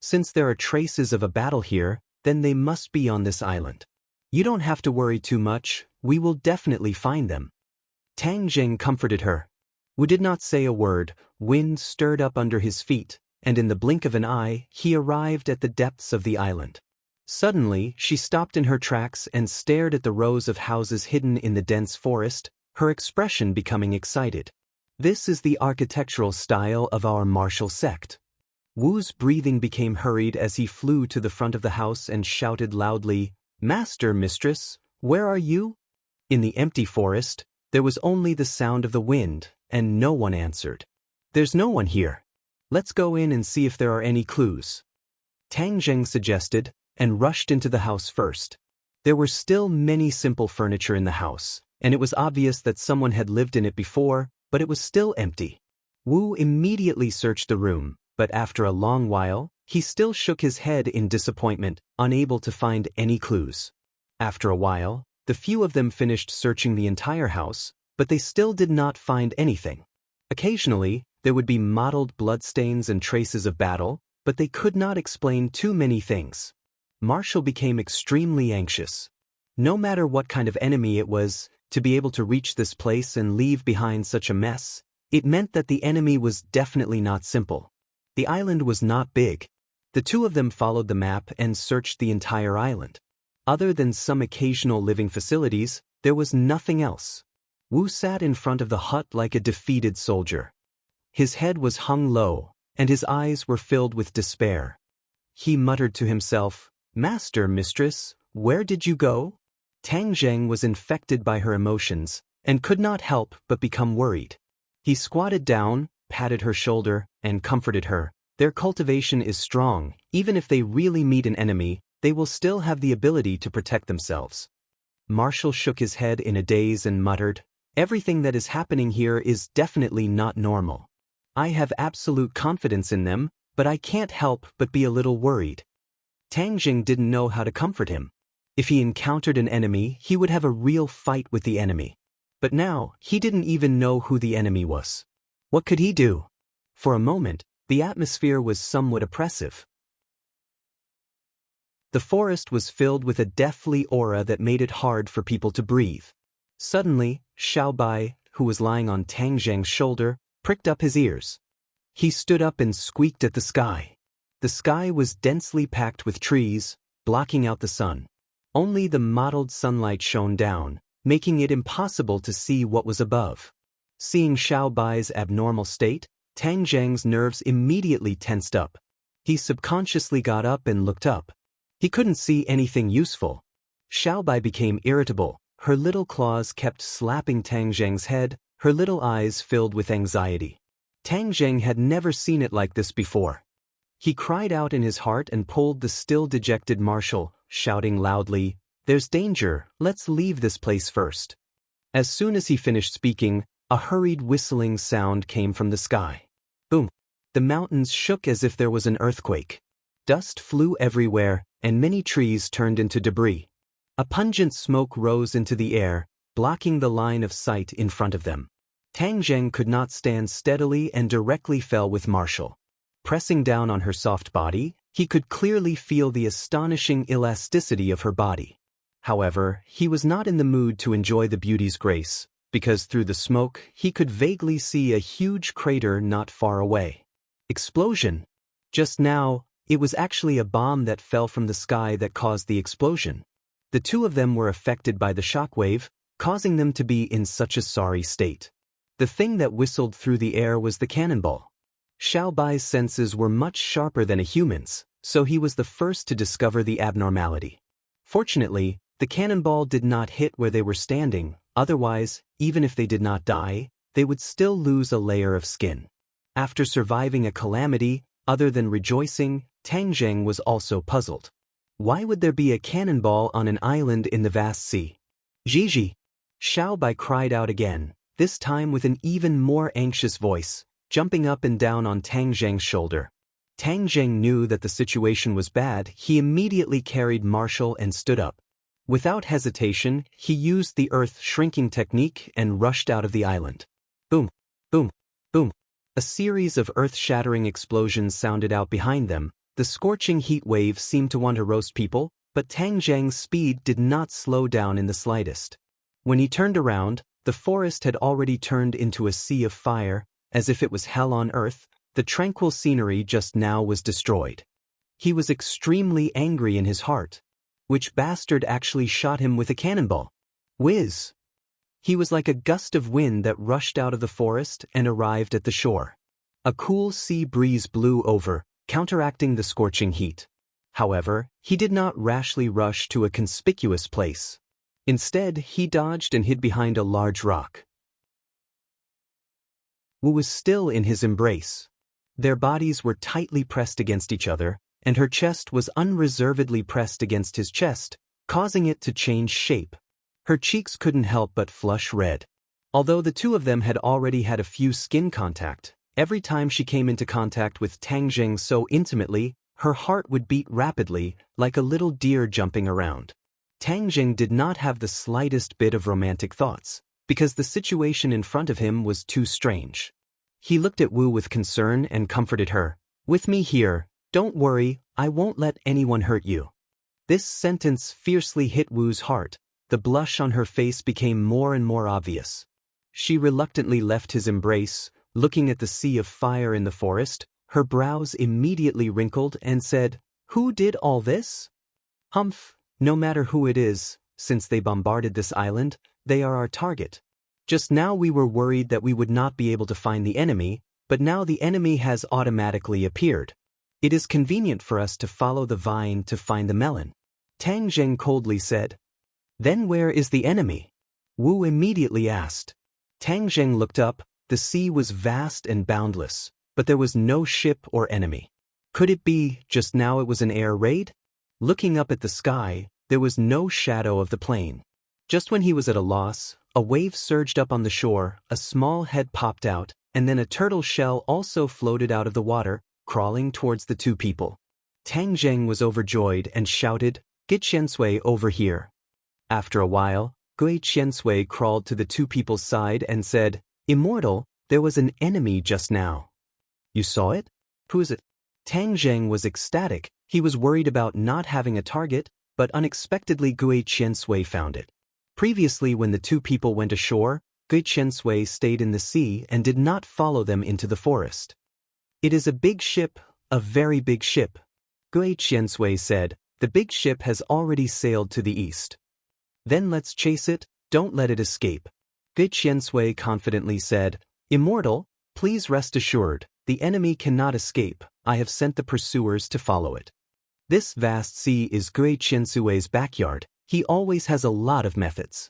Since there are traces of a battle here, then they must be on this island. You don't have to worry too much, we will definitely find them. Tang Jing comforted her. Wu did not say a word, wind stirred up under his feet, and in the blink of an eye, he arrived at the depths of the island. Suddenly, she stopped in her tracks and stared at the rows of houses hidden in the dense forest, her expression becoming excited. This is the architectural style of our martial sect. Wu's breathing became hurried as he flew to the front of the house and shouted loudly, "Master, mistress, where are you?" In the empty forest, there was only the sound of the wind, and no one answered. "There's no one here. Let's go in and see if there are any clues," Tang Jing suggested, and rushed into the house first. There were still many simple furniture in the house, and it was obvious that someone had lived in it before, but it was still empty. Wu immediately searched the room, but after a long while, he still shook his head in disappointment, unable to find any clues. After a while, the few of them finished searching the entire house, but they still did not find anything. Occasionally, there would be mottled bloodstains and traces of battle, but they could not explain too many things. Marshall became extremely anxious. No matter what kind of enemy it was, to be able to reach this place and leave behind such a mess, it meant that the enemy was definitely not simple. The island was not big. The two of them followed the map and searched the entire island. Other than some occasional living facilities, there was nothing else. Wu sat in front of the hut like a defeated soldier. His head was hung low, and his eyes were filled with despair. He muttered to himself, "Master, mistress, where did you go?" Tang Jing was infected by her emotions, and could not help but become worried. He squatted down, patted her shoulder, and comforted her. Their cultivation is strong. Even if they really meet an enemy, they will still have the ability to protect themselves. Marshall shook his head in a daze and muttered, "Everything that is happening here is definitely not normal. I have absolute confidence in them, but I can't help but be a little worried." Tang Jing didn't know how to comfort him. If he encountered an enemy, he would have a real fight with the enemy. But now, he didn't even know who the enemy was. What could he do? For a moment, the atmosphere was somewhat oppressive. The forest was filled with a deathly aura that made it hard for people to breathe. Suddenly, Xiaobai, who was lying on Tang Jing's shoulder, pricked up his ears. He stood up and squeaked at the sky. The sky was densely packed with trees, blocking out the sun. Only the mottled sunlight shone down, making it impossible to see what was above. Seeing Xiaobai's abnormal state, Tang Jing's nerves immediately tensed up. He subconsciously got up and looked up. He couldn't see anything useful. Xiaobai became irritable. Her little claws kept slapping Tang Jing's head, her little eyes filled with anxiety. Tang Jing had never seen it like this before. He cried out in his heart and pulled the still dejected Marshall, shouting loudly, "There's danger, let's leave this place first." As soon as he finished speaking, a hurried whistling sound came from the sky. Boom! The mountains shook as if there was an earthquake. Dust flew everywhere, and many trees turned into debris. A pungent smoke rose into the air, blocking the line of sight in front of them. Tang Jing could not stand steadily and directly fell with Marshall. Pressing down on her soft body, he could clearly feel the astonishing elasticity of her body. However, he was not in the mood to enjoy the beauty's grace, because through the smoke he could vaguely see a huge crater not far away. Explosion! Just now, it was actually a bomb that fell from the sky that caused the explosion. The two of them were affected by the shockwave, causing them to be in such a sorry state. The thing that whistled through the air was the cannonball. Xiaobai's senses were much sharper than a human's, so he was the first to discover the abnormality. Fortunately, the cannonball did not hit where they were standing, otherwise, even if they did not die, they would still lose a layer of skin. After surviving a calamity, other than rejoicing, Tang Jing was also puzzled. Why would there be a cannonball on an island in the vast sea? "Gigi!" Xiaobai cried out again, this time with an even more anxious voice, jumping up and down on Tang Jing's shoulder. Tang Jing knew that the situation was bad. He immediately carried Marshall and stood up. Without hesitation, he used the earth-shrinking technique and rushed out of the island. Boom! Boom! Boom! A series of earth-shattering explosions sounded out behind them, The scorching heat wave seemed to want to roast people, but Tang Zheng's speed did not slow down in the slightest. When he turned around, the forest had already turned into a sea of fire, as if it was hell on earth. The tranquil scenery just now was destroyed. He was extremely angry in his heart. Which bastard actually shot him with a cannonball? Whiz! He was like a gust of wind that rushed out of the forest and arrived at the shore. A cool sea breeze blew over, counteracting the scorching heat. However, he did not rashly rush to a conspicuous place. Instead, he dodged and hid behind a large rock. Wu was still in his embrace. Their bodies were tightly pressed against each other, and her chest was unreservedly pressed against his chest, causing it to change shape. Her cheeks couldn't help but flush red. Although the two of them had already had a few skin contact, every time she came into contact with Tang Zheng so intimately, her heart would beat rapidly, like a little deer jumping around. Tang Zheng did not have the slightest bit of romantic thoughts, because the situation in front of him was too strange. He looked at Wu with concern and comforted her. "With me here, don't worry, I won't let anyone hurt you." This sentence fiercely hit Wu's heart. The blush on her face became more and more obvious. She reluctantly left his embrace, looking at the sea of fire in the forest. Her brows immediately wrinkled and said, "Who did all this?" "Humph, no matter who it is, since they bombarded this island, they are our target. Just now we were worried that we would not be able to find the enemy, but now the enemy has automatically appeared. It is convenient for us to follow the vine to find the melon." Tang Zheng coldly said. "Then where is the enemy?" Wu immediately asked. Tang Zheng looked up. The sea was vast and boundless, but there was no ship or enemy. Could it be, just now it was an air raid? Looking up at the sky, there was no shadow of the plane. Just when he was at a loss, a wave surged up on the shore, a small head popped out, and then a turtle shell also floated out of the water, crawling towards the two people. Tang Zheng was overjoyed and shouted, "Get Qiansui over here." After a while, Gui Qiansui crawled to the two people's side and said, "Immortal, there was an enemy just now." "You saw it? Who is it?" Tang Zheng was ecstatic. He was worried about not having a target, but unexpectedly Gui Qiansui found it. Previously, when the two people went ashore, Gui Qiansui stayed in the sea and did not follow them into the forest. "It is a big ship, a very big ship," Gui Qiansui said. "The big ship has already sailed to the east." "Then let's chase it, don't let it escape," Gui Qiansui confidently said. "Immortal, please rest assured, the enemy cannot escape. I have sent the pursuers to follow it." This vast sea is Gui Qiansui's backyard. He always has a lot of methods.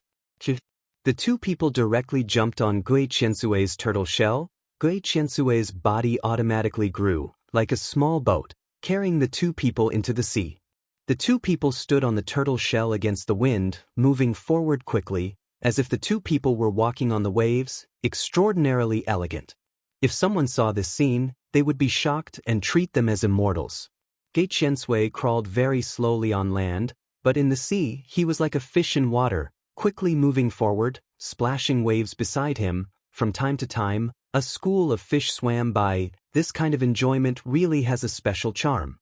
The two people directly jumped on Gui Qiansui's turtle shell. Gui Qiansui's body automatically grew, like a small boat, carrying the two people into the sea. The two people stood on the turtle shell against the wind, moving forward quickly, as if the two people were walking on the waves, extraordinarily elegant. If someone saw this scene, they would be shocked and treat them as immortals. Gui Qiansui crawled very slowly on land, but in the sea he was like a fish in water, quickly moving forward, splashing waves beside him. From time to time, a school of fish swam by. This kind of enjoyment really has a special charm.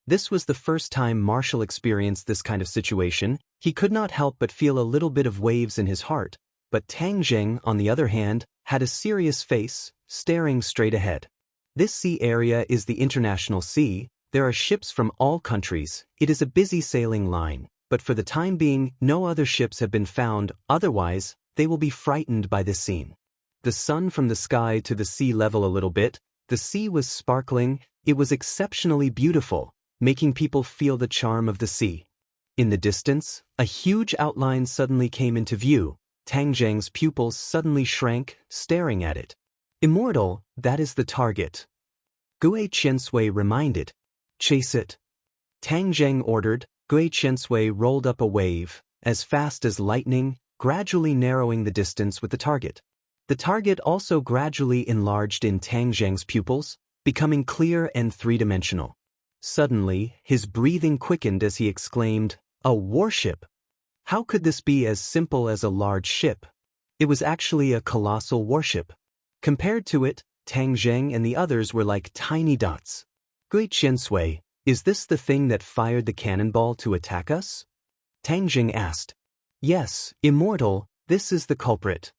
This was the first time Marshall experienced this kind of situation. He could not help but feel a little bit of waves in his heart, but Tang Zheng, on the other hand, had a serious face, staring straight ahead. This sea area is the international sea. There are ships from all countries. It is a busy sailing line, but for the time being, no other ships have been found. Otherwise, they will be frightened by this scene. The sun from the sky to the sea level a little bit. The sea was sparkling. It was exceptionally beautiful, making people feel the charm of the sea. In the distance, a huge outline suddenly came into view. Tang Zheng's pupils suddenly shrank, staring at it. "Immortal, that is the target," Gui Qiansui reminded. "Chase it." Tang Zheng ordered. Gui Qiansui rolled up a wave, as fast as lightning, gradually narrowing the distance with the target. The target also gradually enlarged in Tang Zheng's pupils, becoming clear and three-dimensional. Suddenly, his breathing quickened as he exclaimed, "A warship! How could this be as simple as a large ship?" It was actually a colossal warship. Compared to it, Tang Zheng and the others were like tiny dots. Gui Qiansui, is this the thing that fired the cannonball to attack us? Tang Zheng asked. Yes, immortal, this is the culprit.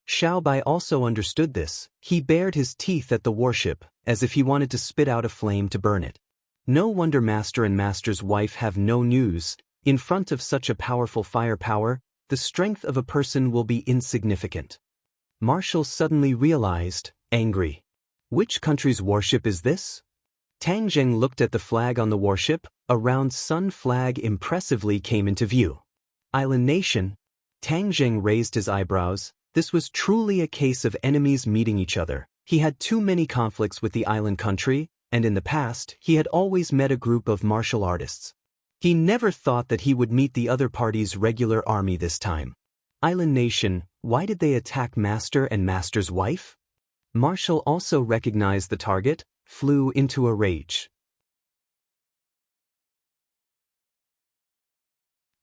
Xiao Bai also understood this. He bared his teeth at the warship, as if he wanted to spit out a flame to burn it. No wonder Master and Master's wife have no news. In front of such a powerful firepower, the strength of a person will be insignificant. Marshall suddenly realized, angry. Which country's warship is this? Tang Zheng looked at the flag on the warship. A round sun flag impressively came into view. Island nation? Tang Zheng raised his eyebrows. This was truly a case of enemies meeting each other. He had too many conflicts with the island country, and in the past, he had always met a group of martial artists. He never thought that he would meet the other party's regular army this time. Island nation, why did they attack Master and Master's wife? Marshall also recognized the target, flew into a rage.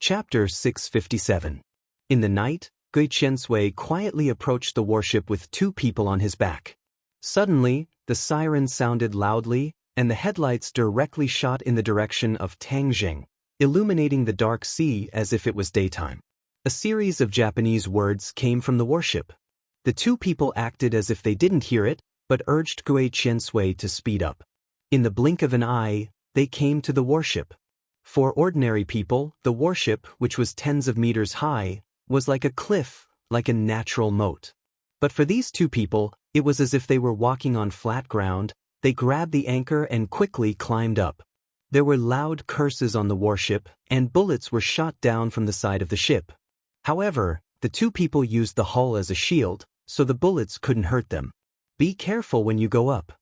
Chapter 657. In the night, Gui Qiansui quietly approached the warship with 2 people on his back. Suddenly, the siren sounded loudly, and the headlights directly shot in the direction of Tang Zheng, illuminating the dark sea as if it was daytime. A series of Japanese words came from the warship. The 2 people acted as if they didn't hear it, but urged Gui Qiansui to speed up. In the blink of an eye, they came to the warship. For ordinary people, the warship, which was tens of meters high, was like a cliff, like a natural moat. But for these 2 people, it was as if they were walking on flat ground. They grabbed the anchor and quickly climbed up. There were loud curses on the warship, and bullets were shot down from the side of the ship. However, the 2 people used the hull as a shield, so the bullets couldn't hurt them. Be careful when you go up.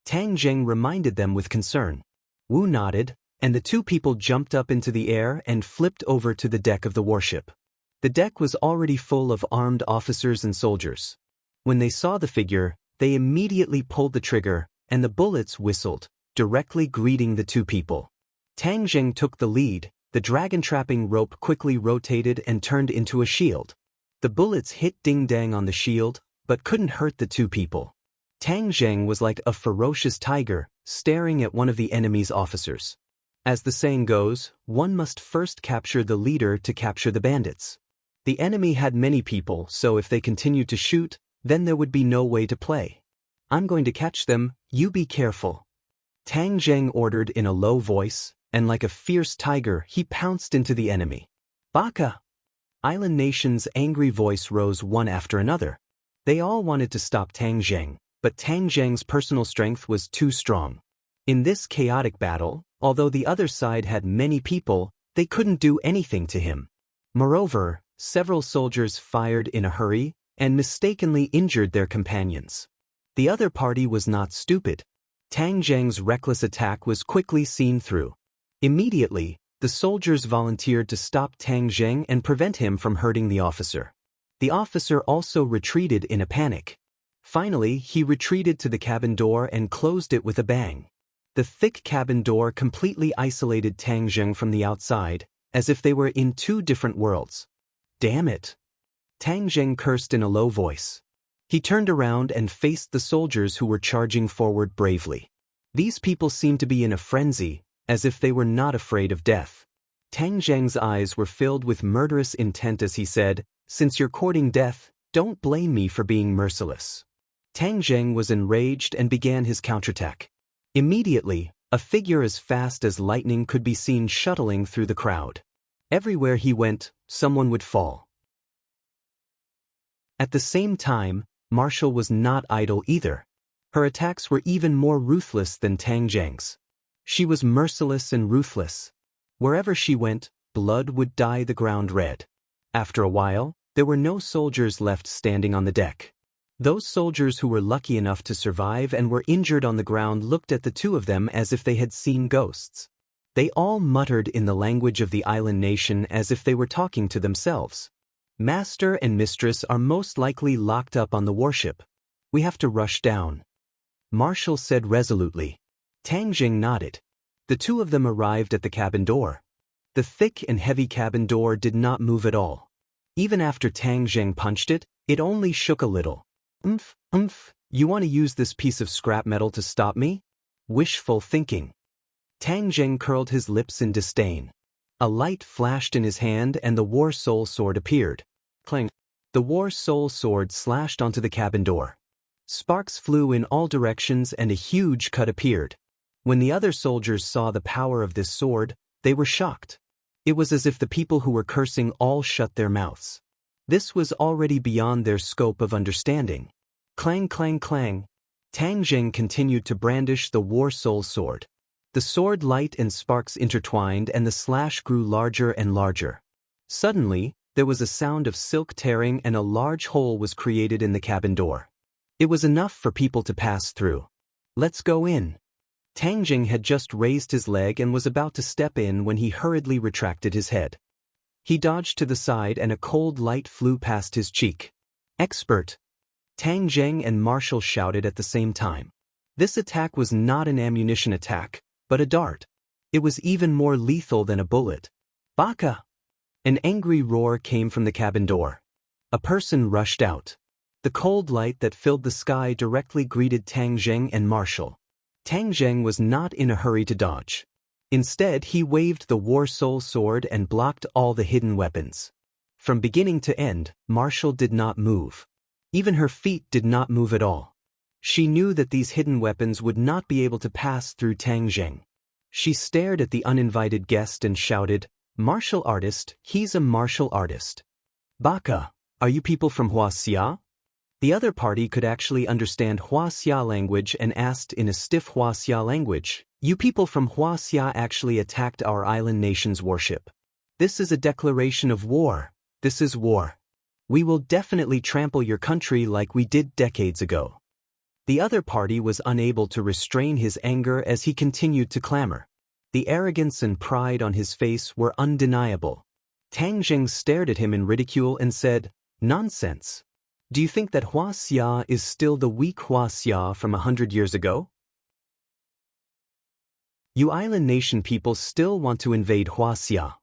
Tang Zheng reminded them with concern. Wu nodded, and the 2 people jumped up into the air and flipped over to the deck of the warship. The deck was already full of armed officers and soldiers. When they saw the figure, they immediately pulled the trigger, and the bullets whistled, directly greeting the 2 people. Tang Zheng took the lead. The dragon-trapping rope quickly rotated and turned into a shield. The bullets hit ding-dang on the shield, but couldn't hurt the 2 people. Tang Zheng was like a ferocious tiger, staring at one of the enemy's officers. As the saying goes, one must first capture the leader to capture the bandits. The enemy had many people, so if they continued to shoot, then there would be no way to play. I'm going to catch them, you be careful. Tang Zheng ordered in a low voice, and like a fierce tiger, he pounced into the enemy. Baka! Island Nation's angry voice rose one after another. They all wanted to stop Tang Zheng, but Tang Zheng's personal strength was too strong. In this chaotic battle, although the other side had many people, they couldn't do anything to him. Moreover, several soldiers fired in a hurry and mistakenly injured their companions. The other party was not stupid. Tang Zheng's reckless attack was quickly seen through. Immediately, the soldiers volunteered to stop Tang Zheng and prevent him from hurting the officer. The officer also retreated in a panic. Finally, he retreated to the cabin door and closed it with a bang. The thick cabin door completely isolated Tang Zheng from the outside, as if they were in 2 different worlds. Damn it! Tang Zheng cursed in a low voice. He turned around and faced the soldiers who were charging forward bravely. These people seemed to be in a frenzy, as if they were not afraid of death. Tang Zheng's eyes were filled with murderous intent as he said, "Since you're courting death, don't blame me for being merciless." Tang Zheng was enraged and began his counterattack. Immediately, a figure as fast as lightning could be seen shuttling through the crowd. Everywhere he went, someone would fall. At the same time, Marshall was not idle either. Her attacks were even more ruthless than Tang Zheng's. She was merciless and ruthless. Wherever she went, blood would dye the ground red. After a while, there were no soldiers left standing on the deck. Those soldiers who were lucky enough to survive and were injured on the ground looked at the 2 of them as if they had seen ghosts. They all muttered in the language of the island nation as if they were talking to themselves. Master and Mistress are most likely locked up on the warship. We have to rush down. Marshall said resolutely. Tang Zheng nodded. The 2 of them arrived at the cabin door. The thick and heavy cabin door did not move at all. Even after Tang Zheng punched it, it only shook a little. Umph, umph, You want to use this piece of scrap metal to stop me? Wishful thinking. Tang Jing curled his lips in disdain. A light flashed in his hand and the War Soul Sword appeared. Clang. The War Soul Sword slashed onto the cabin door. Sparks flew in all directions and a huge cut appeared. When the other soldiers saw the power of this sword, they were shocked. It was as if the people who were cursing all shut their mouths. This was already beyond their scope of understanding. Clang, clang, clang. Tang Jing continued to brandish the War Soul Sword. The sword light and sparks intertwined and the slash grew larger and larger. Suddenly, there was a sound of silk tearing and a large hole was created in the cabin door. It was enough for people to pass through. Let's go in. Tang Jing had just raised his leg and was about to step in when he hurriedly retracted his head. He dodged to the side and a cold light flew past his cheek. Expert! Tang Jing and Marshall shouted at the same time. This attack was not an ammunition attack, but a dart. It was even more lethal than a bullet. Baka! An angry roar came from the cabin door. A person rushed out. The cold light that filled the sky directly greeted Tang Jing and Marshall. Tang Jing was not in a hurry to dodge. Instead, he waved the War Soul Sword and blocked all the hidden weapons. From beginning to end, Marshall did not move. Even her feet did not move at all. She knew that these hidden weapons would not be able to pass through Tang Jing. She stared at the uninvited guest and shouted, "Martial artist, he's a martial artist. Baka, are you people from Huaxia?" The other party could actually understand Huaxia language and asked in a stiff Huaxia language, "You people from Huaxia actually attacked our island nation's warship. This is a declaration of war. This is war. We will definitely trample your country like we did decades ago." The other party was unable to restrain his anger as he continued to clamor. The arrogance and pride on his face were undeniable. Tang Jing stared at him in ridicule and said, "Nonsense. Do you think that Huaxia is still the weak Huaxia from 100 years ago? You island nation people still want to invade Huaxia.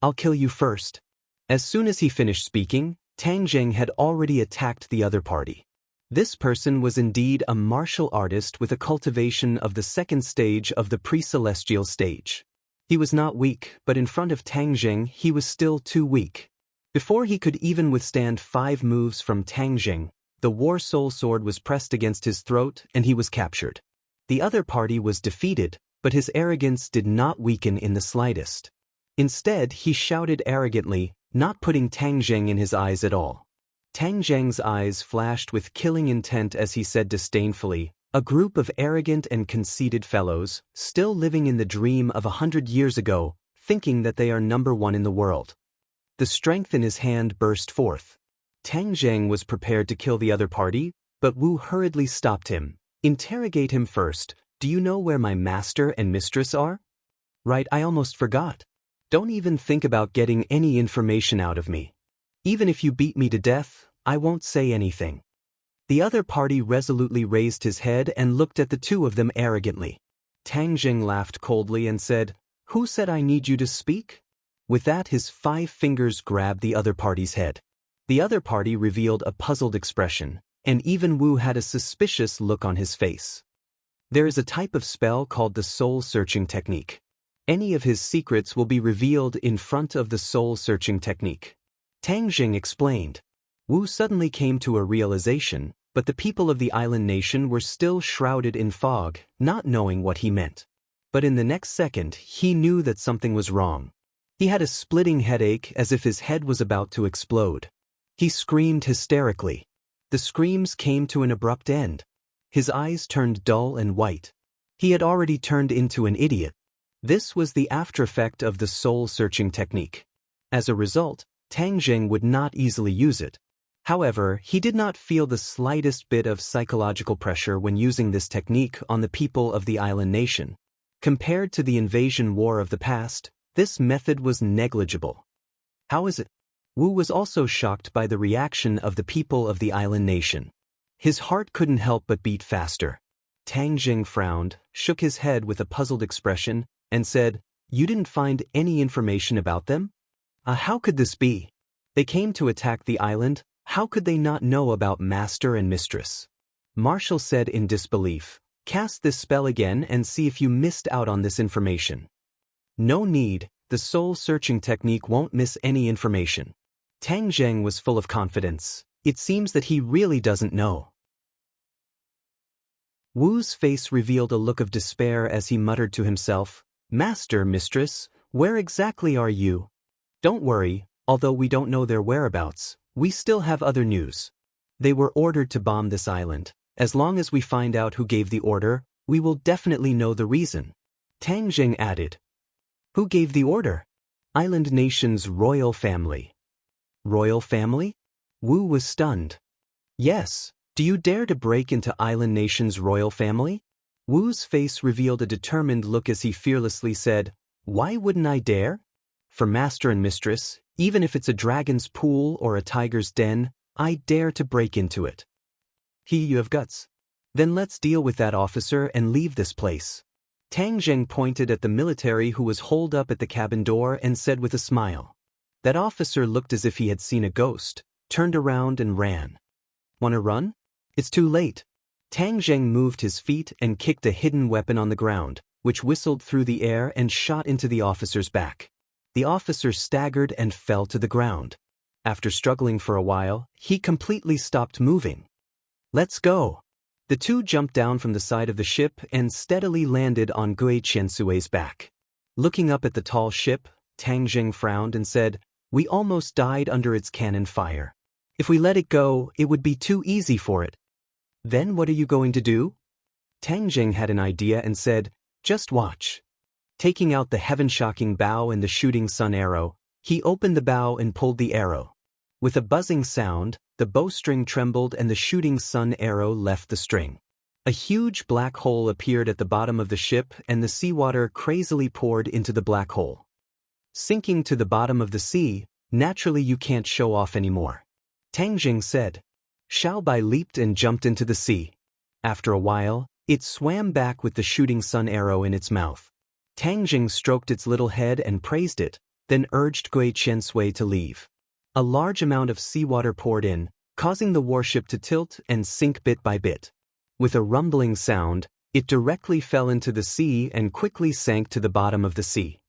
I'll kill you first." As soon as he finished speaking, Tang Jing had already attacked the other party. This person was indeed a martial artist with a cultivation of the second stage of the pre-celestial stage. He was not weak, but in front of Tang Jing he was still too weak. Before he could even withstand 5 moves from Tang Jing, the War Soul Sword was pressed against his throat and he was captured. The other party was defeated, but his arrogance did not weaken in the slightest. Instead, he shouted arrogantly, not putting Tang Jing in his eyes at all. Tang Jing's eyes flashed with killing intent as he said disdainfully, "A group of arrogant and conceited fellows, still living in the dream of 100 years ago, thinking that they are number one in the world." The strength in his hand burst forth. Tang Jing was prepared to kill the other party, but Wu hurriedly stopped him. "Interrogate him first. Do you know where my master and mistress are?" "Right, I almost forgot. Don't even think about getting any information out of me. Even if you beat me to death, I won't say anything." The other party resolutely raised his head and looked at the two of them arrogantly. Tang Jing laughed coldly and said, "Who said I need you to speak?" With that, his 5 fingers grabbed the other party's head. The other party revealed a puzzled expression, and even Wu had a suspicious look on his face. There is a type of spell called the soul-searching technique. Any of his secrets will be revealed in front of the soul-searching technique. Tang Jing explained. Wu suddenly came to a realization, but the people of the island nation were still shrouded in fog, not knowing what he meant. But in the next second, he knew that something was wrong. He had a splitting headache as if his head was about to explode. He screamed hysterically. The screams came to an abrupt end. His eyes turned dull and white. He had already turned into an idiot. This was the aftereffect of the soul-searching technique. As a result, Tang Jing would not easily use it. However, he did not feel the slightest bit of psychological pressure when using this technique on the people of the island nation. Compared to the invasion war of the past, this method was negligible. How is it? Wu was also shocked by the reaction of the people of the island nation. His heart couldn't help but beat faster. Tang Jing frowned, shook his head with a puzzled expression, and said, "You didn't find any information about them? How could this be? They came to attack the island. How could they not know about master and mistress?" Marshall said in disbelief. Cast this spell again and see if you missed out on this information. No need, the soul-searching technique won't miss any information. Tang Zheng was full of confidence. It seems that he really doesn't know. Wu's face revealed a look of despair as he muttered to himself, Master, Mistress, where exactly are you? Don't worry, although we don't know their whereabouts, we still have other news. They were ordered to bomb this island. As long as we find out who gave the order, we will definitely know the reason. Tang Zheng added. Who gave the order? Island Nation's royal family. Royal family? Wu was stunned. Yes. Do you dare to break into Island Nation's royal family? Wu's face revealed a determined look as he fearlessly said, Why wouldn't I dare? For Master and Mistress, even if it's a dragon's pool or a tiger's den, I dare to break into it. You have guts. Then let's deal with that officer and leave this place. Tang Zheng pointed at the military who was holed up at the cabin door and said with a smile. That officer looked as if he had seen a ghost, turned around and ran. Wanna run? It's too late. Tang Zheng moved his feet and kicked a hidden weapon on the ground, which whistled through the air and shot into the officer's back. The officer staggered and fell to the ground. After struggling for a while, he completely stopped moving. Let's go. The two jumped down from the side of the ship and steadily landed on Gui Qiansui's back. Looking up at the tall ship, Tang Zheng frowned and said, We almost died under its cannon fire. If we let it go, it would be too easy for it. Then what are you going to do? Tang Zheng had an idea and said, Just watch. Taking out the heaven-shocking bow and the shooting sun arrow, he opened the bow and pulled the arrow. With a buzzing sound, the bowstring trembled and the shooting sun arrow left the string. A huge black hole appeared at the bottom of the ship and the seawater crazily poured into the black hole. Sinking to the bottom of the sea, naturally you can't show off anymore. Tang Zheng said. Xiaobai leaped and jumped into the sea. After a while, it swam back with the shooting sun arrow in its mouth. Tang Zheng stroked its little head and praised it, then urged Gui Qiansui to leave. A large amount of seawater poured in, causing the warship to tilt and sink bit by bit. With a rumbling sound, it directly fell into the sea and quickly sank to the bottom of the sea.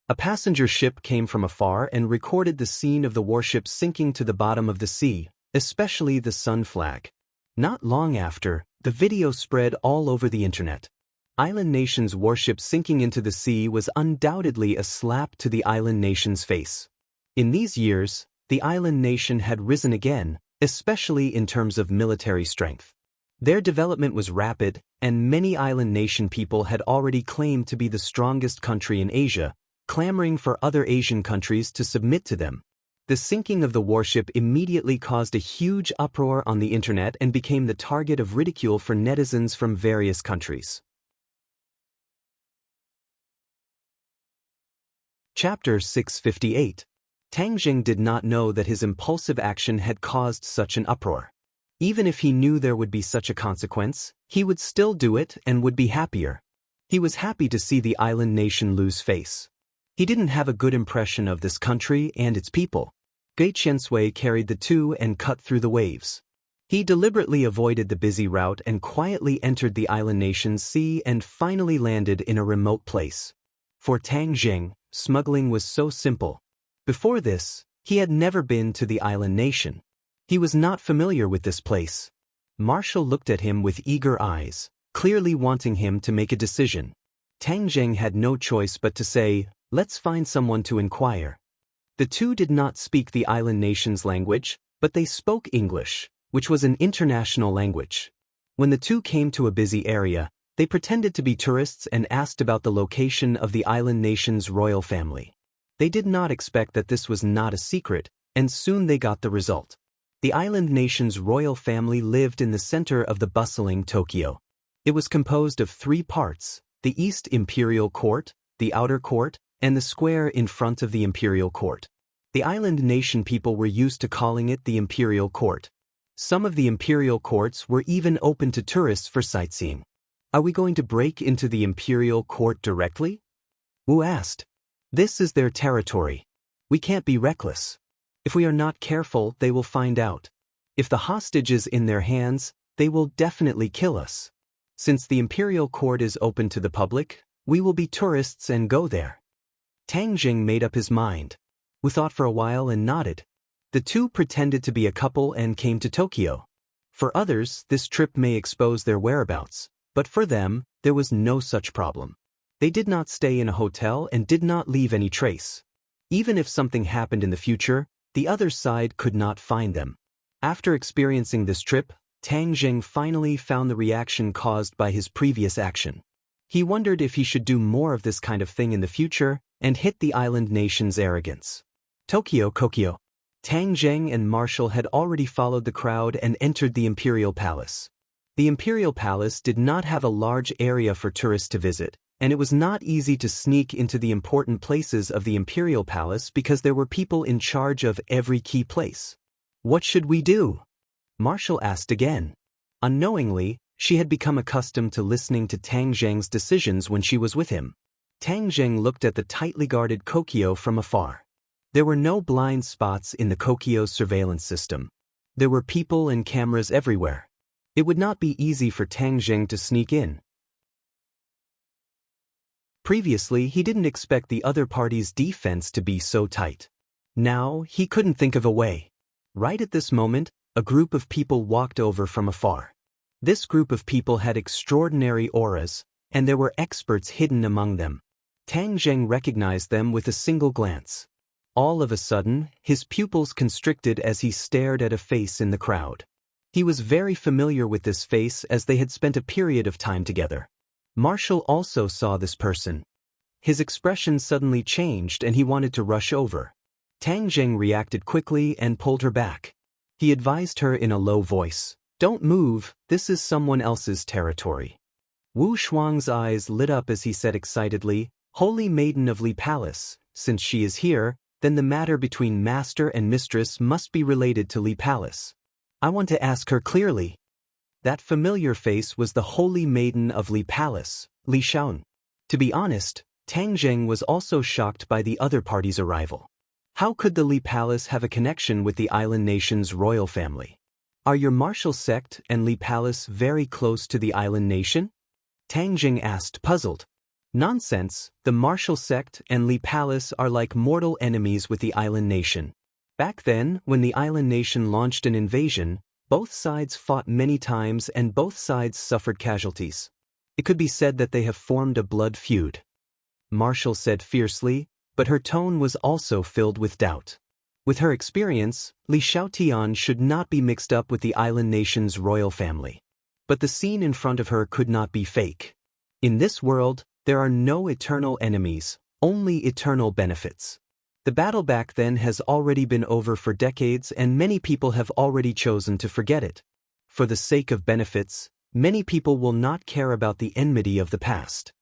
A passenger ship came from afar and recorded the scene of the warship sinking to the bottom of the sea, especially the sun flag. Not long after, the video spread all over the internet. Island Nation's warship sinking into the sea was undoubtedly a slap to the Island Nation's face. In these years, the Island Nation had risen again, especially in terms of military strength. Their development was rapid, and many Island Nation people had already claimed to be the strongest country in Asia, clamoring for other Asian countries to submit to them. The sinking of the warship immediately caused a huge uproar on the internet and became the target of ridicule for netizens from various countries. Chapter 658. Tang Zheng did not know that his impulsive action had caused such an uproar. Even if he knew there would be such a consequence, he would still do it and would be happier. He was happy to see the Island Nation lose face. He didn't have a good impression of this country and its people. Gui Qiansui carried the two and cut through the waves. He deliberately avoided the busy route and quietly entered the Island Nation's sea and finally landed in a remote place. For Tang Zheng, smuggling was so simple. Before this, he had never been to the Island Nation. He was not familiar with this place. Marshall looked at him with eager eyes, clearly wanting him to make a decision. Tang Zheng had no choice but to say, Let's find someone to inquire. The two did not speak the Island Nation's language, but they spoke English, which was an international language. When the two came to a busy area, they pretended to be tourists and asked about the location of the Island Nation's royal family. They did not expect that this was not a secret, and soon they got the result. The Island Nation's royal family lived in the center of the bustling Tokyo. It was composed of 3 parts: the East Imperial Court, the Outer Court, and the square in front of the Imperial Court. The Island Nation people were used to calling it the Imperial Court. Some of the Imperial Courts were even open to tourists for sightseeing. Are we going to break into the Imperial Court directly? Wu asked. This is their territory. We can't be reckless. If we are not careful, they will find out. If the hostage is in their hands, they will definitely kill us. Since the imperial court is open to the public, we will be tourists and go there. Tang Jing made up his mind. Wu thought for a while and nodded. The two pretended to be a couple and came to Tokyo. For others, this trip may expose their whereabouts, but for them, there was no such problem. They did not stay in a hotel and did not leave any trace. Even if something happened in the future, the other side could not find them. After experiencing this trip, Tang Jing finally found the reaction caused by his previous action. He wondered if he should do more of this kind of thing in the future and hit the island nation's arrogance. Tokyo. Tang Jing and Marshall had already followed the crowd and entered the Imperial Palace. The Imperial Palace did not have a large area for tourists to visit, and it was not easy to sneak into the important places of the Imperial Palace because there were people in charge of every key place. What should we do? Marshall asked again. Unknowingly, she had become accustomed to listening to Tang Jing's decisions when she was with him. Tang Jing looked at the tightly guarded Kokyo from afar. There were no blind spots in the Kokyo's surveillance system. There were people and cameras everywhere. It would not be easy for Tang Jing to sneak in. Previously, he didn't expect the other party's defense to be so tight. Now, he couldn't think of a way. Right at this moment, a group of people walked over from afar. This group of people had extraordinary auras, and there were experts hidden among them. Tang Jing recognized them with a single glance. All of a sudden, his pupils constricted as he stared at a face in the crowd. He was very familiar with this face as they had spent a period of time together. Marshall also saw this person. His expression suddenly changed and he wanted to rush over. Tang Jing reacted quickly and pulled her back. He advised her in a low voice, "Don't move, this is someone else's territory." Wu Shuang's eyes lit up as he said excitedly, "Holy Maiden of Li Palace, since she is here, then the matter between master and mistress must be related to Li Palace. I want to ask her clearly." That familiar face was the Holy Maiden of Li Palace, Li Shaun. To be honest, Tang Jing was also shocked by the other party's arrival. How could the Li Palace have a connection with the island nation's royal family? Are your martial sect and Li Palace very close to the island nation? Tang Jing asked, puzzled. Nonsense, the martial sect and Li Palace are like mortal enemies with the island nation. Back then, when the island nation launched an invasion, both sides fought many times and both sides suffered casualties. It could be said that they have formed a blood feud. Marshall said fiercely, but her tone was also filled with doubt. With her experience, Li Xiaotian should not be mixed up with the island nation's royal family. But the scene in front of her could not be fake. In this world, there are no eternal enemies, only eternal benefits. The battle back then has already been over for decades and many people have already chosen to forget it. For the sake of benefits, many people will not care about the enmity of the past.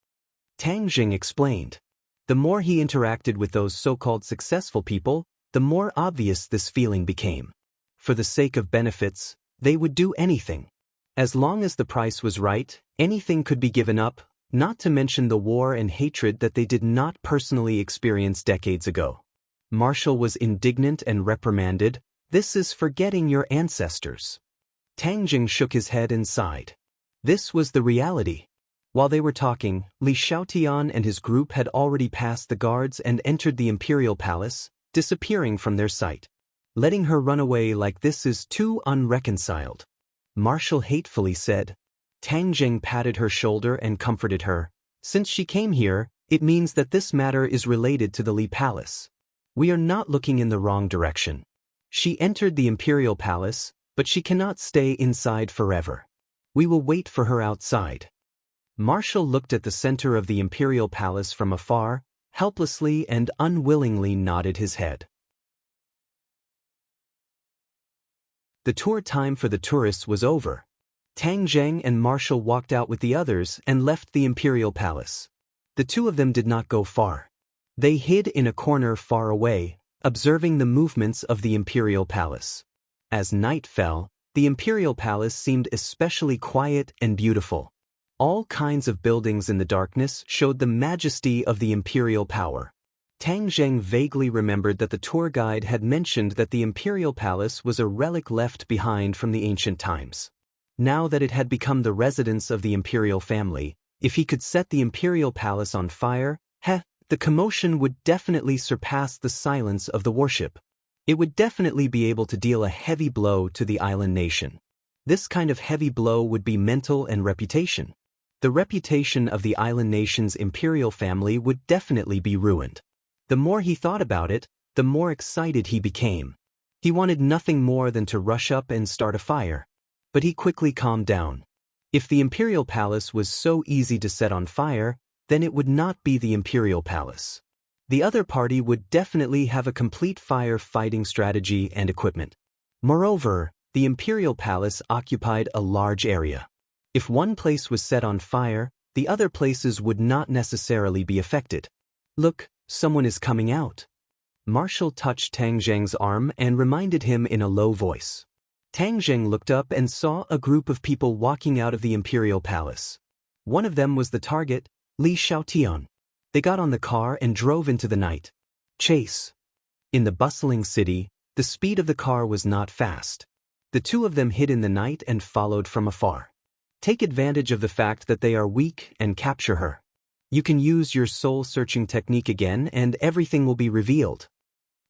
Tang Jing explained. The more he interacted with those so-called successful people, the more obvious this feeling became. For the sake of benefits, they would do anything. As long as the price was right, anything could be given up, not to mention the war and hatred that they did not personally experience decades ago. Marshall was indignant and reprimanded, "This is forgetting your ancestors." Tang Jing shook his head and sighed. This was the reality. While they were talking, Li Xiaotian and his group had already passed the guards and entered the Imperial Palace, disappearing from their sight. Letting her run away like this is too unreconciled. Marshall hatefully said. Tang Jing patted her shoulder and comforted her. Since she came here, it means that this matter is related to the Li Palace. We are not looking in the wrong direction. She entered the Imperial Palace, but she cannot stay inside forever. We will wait for her outside. Marshall looked at the center of the Imperial Palace from afar, helplessly and unwillingly nodded his head. The tour time for the tourists was over. Tang Jing and Marshall walked out with the others and left the Imperial Palace. The two of them did not go far. They hid in a corner far away, observing the movements of the Imperial Palace. As night fell, the Imperial Palace seemed especially quiet and beautiful. All kinds of buildings in the darkness showed the majesty of the imperial power. Tang Jing vaguely remembered that the tour guide had mentioned that the Imperial Palace was a relic left behind from the ancient times. Now that it had become the residence of the imperial family, if he could set the imperial palace on fire, the commotion would definitely surpass the silence of the worship. It would definitely be able to deal a heavy blow to the island nation. This kind of heavy blow would be mental and reputation. The reputation of the island nation's imperial family would definitely be ruined. The more he thought about it, the more excited he became. He wanted nothing more than to rush up and start a fire. But he quickly calmed down. If the imperial palace was so easy to set on fire, then it would not be the imperial palace. The other party would definitely have a complete fire-fighting strategy and equipment. Moreover, the imperial palace occupied a large area. If one place was set on fire, the other places would not necessarily be affected. Look, someone is coming out. Marshal touched Tang Zheng's arm and reminded him in a low voice. Tang Zheng looked up and saw a group of people walking out of the imperial palace. One of them was the target, Li Xiaotian. They got on the car and drove into the night. Chase. In the bustling city, the speed of the car was not fast. The two of them hid in the night and followed from afar. Take advantage of the fact that they are weak and capture her. You can use your soul-searching technique again and everything will be revealed.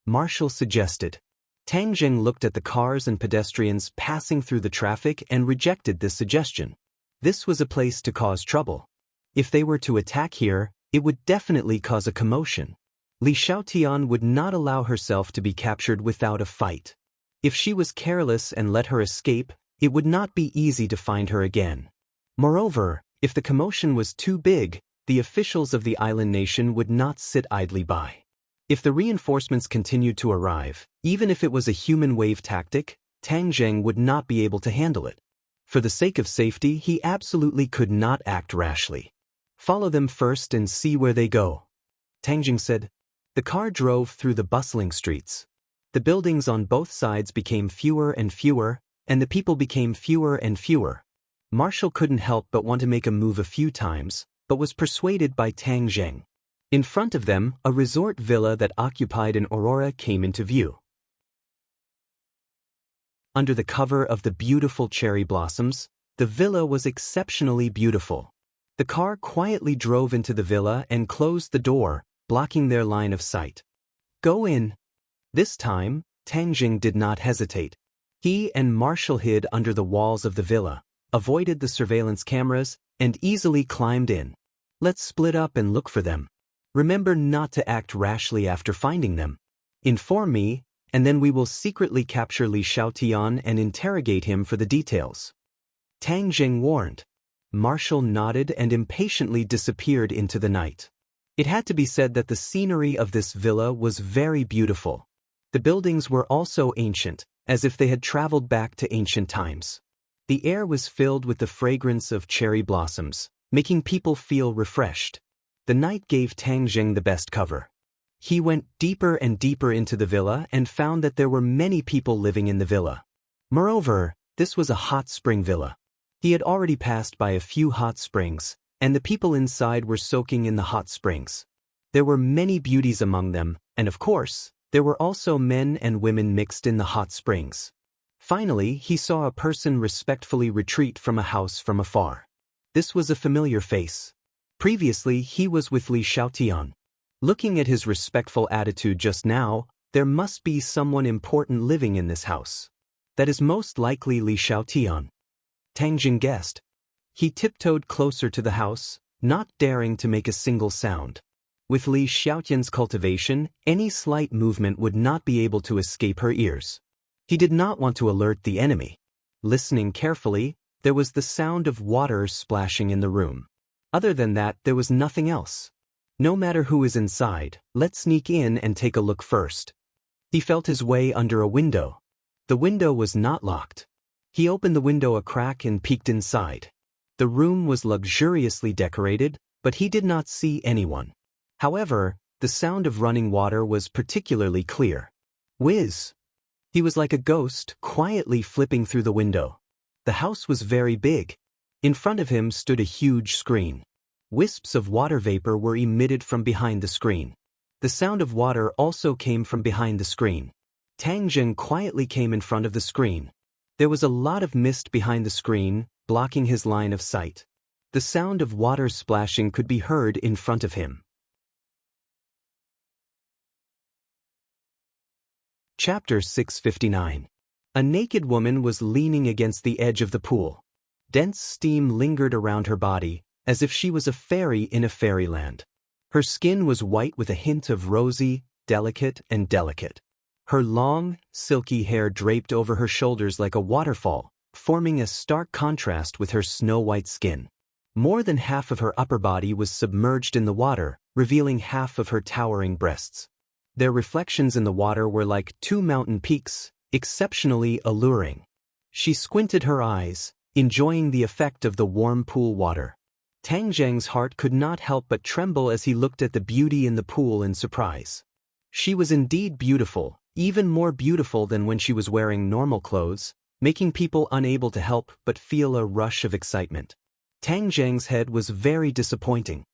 Marshal suggested. Tang Zheng looked at the cars and pedestrians passing through the traffic and rejected this suggestion. This was a place to cause trouble. If they were to attack here, it would definitely cause a commotion. Li Xiaotian would not allow herself to be captured without a fight. If she was careless and let her escape, it would not be easy to find her again. Moreover, if the commotion was too big, the officials of the island nation would not sit idly by. If the reinforcements continued to arrive, even if it was a human wave tactic, Tang Zheng would not be able to handle it. For the sake of safety, he absolutely could not act rashly. Follow them first and see where they go. Tang Zheng said. The car drove through the bustling streets. The buildings on both sides became fewer and fewer, and the people became fewer and fewer. Marshal couldn't help but want to make a move a few times, but was persuaded by Tang Zheng. In front of them, a resort villa that occupied an aurora came into view. Under the cover of the beautiful cherry blossoms, the villa was exceptionally beautiful. The car quietly drove into the villa and closed the door, blocking their line of sight. Go in. This time, Tang Zheng did not hesitate. He and Marshal hid under the walls of the villa, avoided the surveillance cameras, and easily climbed in. Let's split up and look for them. Remember not to act rashly after finding them. Inform me, and then we will secretly capture Li Xiaotian and interrogate him for the details. Tang Zheng warned. Marshal nodded and impatiently disappeared into the night. It had to be said that the scenery of this villa was very beautiful. The buildings were also ancient, as if they had traveled back to ancient times. The air was filled with the fragrance of cherry blossoms, making people feel refreshed. The night gave Tang Zheng the best cover. He went deeper and deeper into the villa and found that there were many people living in the villa. Moreover, this was a hot spring villa. He had already passed by a few hot springs, and the people inside were soaking in the hot springs. There were many beauties among them, and of course, there were also men and women mixed in the hot springs. Finally, he saw a person respectfully retreat from a house from afar. This was a familiar face. Previously, he was with Li Xiaotian. Looking at his respectful attitude just now, there must be someone important living in this house. That is most likely Li Xiaotian. Tang Zheng guessed. He tiptoed closer to the house, not daring to make a single sound. With Li Xiaotian's cultivation, any slight movement would not be able to escape her ears. He did not want to alert the enemy. Listening carefully, there was the sound of water splashing in the room. Other than that, there was nothing else. No matter who is inside, let's sneak in and take a look first. He felt his way under a window. The window was not locked. He opened the window a crack and peeked inside. The room was luxuriously decorated, but he did not see anyone. However, the sound of running water was particularly clear. Whiz! He was like a ghost, quietly flipping through the window. The house was very big. In front of him stood a huge screen. Wisps of water vapor were emitted from behind the screen. The sound of water also came from behind the screen. Tang Zheng quietly came in front of the screen. There was a lot of mist behind the screen, blocking his line of sight. The sound of water splashing could be heard in front of him. Chapter 659. A naked woman was leaning against the edge of the pool. Dense steam lingered around her body, as if she was a fairy in a fairyland. Her skin was white with a hint of rosy, delicate. Her long, silky hair draped over her shoulders like a waterfall, forming a stark contrast with her snow-white skin. More than half of her upper body was submerged in the water, revealing half of her towering breasts. Their reflections in the water were like two mountain peaks, exceptionally alluring. She squinted her eyes, enjoying the effect of the warm pool water. Tang Zheng's heart could not help but tremble as he looked at the beauty in the pool in surprise. She was indeed beautiful, even more beautiful than when she was wearing normal clothes, making people unable to help but feel a rush of excitement. Tang Zheng's head was very disappointing.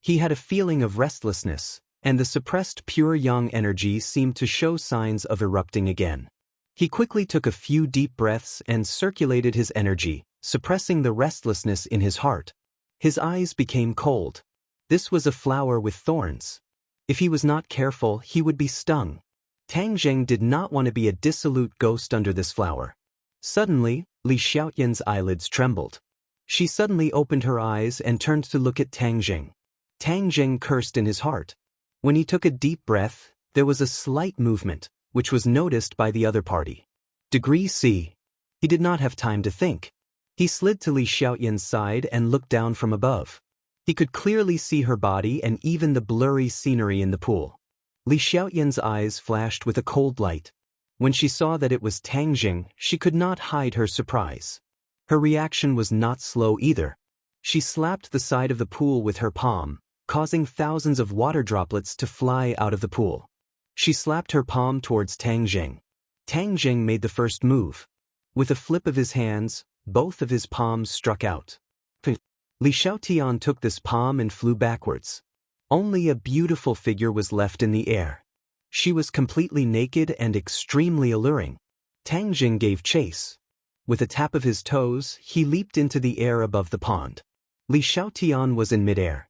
He had a feeling of restlessness, and the suppressed pure yang energy seemed to show signs of erupting again. He quickly took a few deep breaths and circulated his energy, suppressing the restlessness in his heart. His eyes became cold. This was a flower with thorns. If he was not careful, he would be stung. Tang Zheng did not want to be a dissolute ghost under this flower. Suddenly, Li Xiaoyan's eyelids trembled. She suddenly opened her eyes and turned to look at Tang Zheng. Tang Zheng cursed in his heart. When he took a deep breath, there was a slight movement, which was noticed by the other party. Degree C. He did not have time to think. He slid to Li Xiaoyan's side and looked down from above. He could clearly see her body and even the blurry scenery in the pool. Li Xiaoyan's eyes flashed with a cold light. When she saw that it was Tang Zheng, she could not hide her surprise. Her reaction was not slow either. She slapped the side of the pool with her palm, causing thousands of water droplets to fly out of the pool. She slapped her palm towards Tang Zheng. Tang Zheng made the first move. With a flip of his hands, both of his palms struck out. Li Xiaotian took this palm and flew backwards. Only a beautiful figure was left in the air. She was completely naked and extremely alluring. Tang Zheng gave chase. With a tap of his toes, he leaped into the air above the pond. Li Xiaotian was in midair.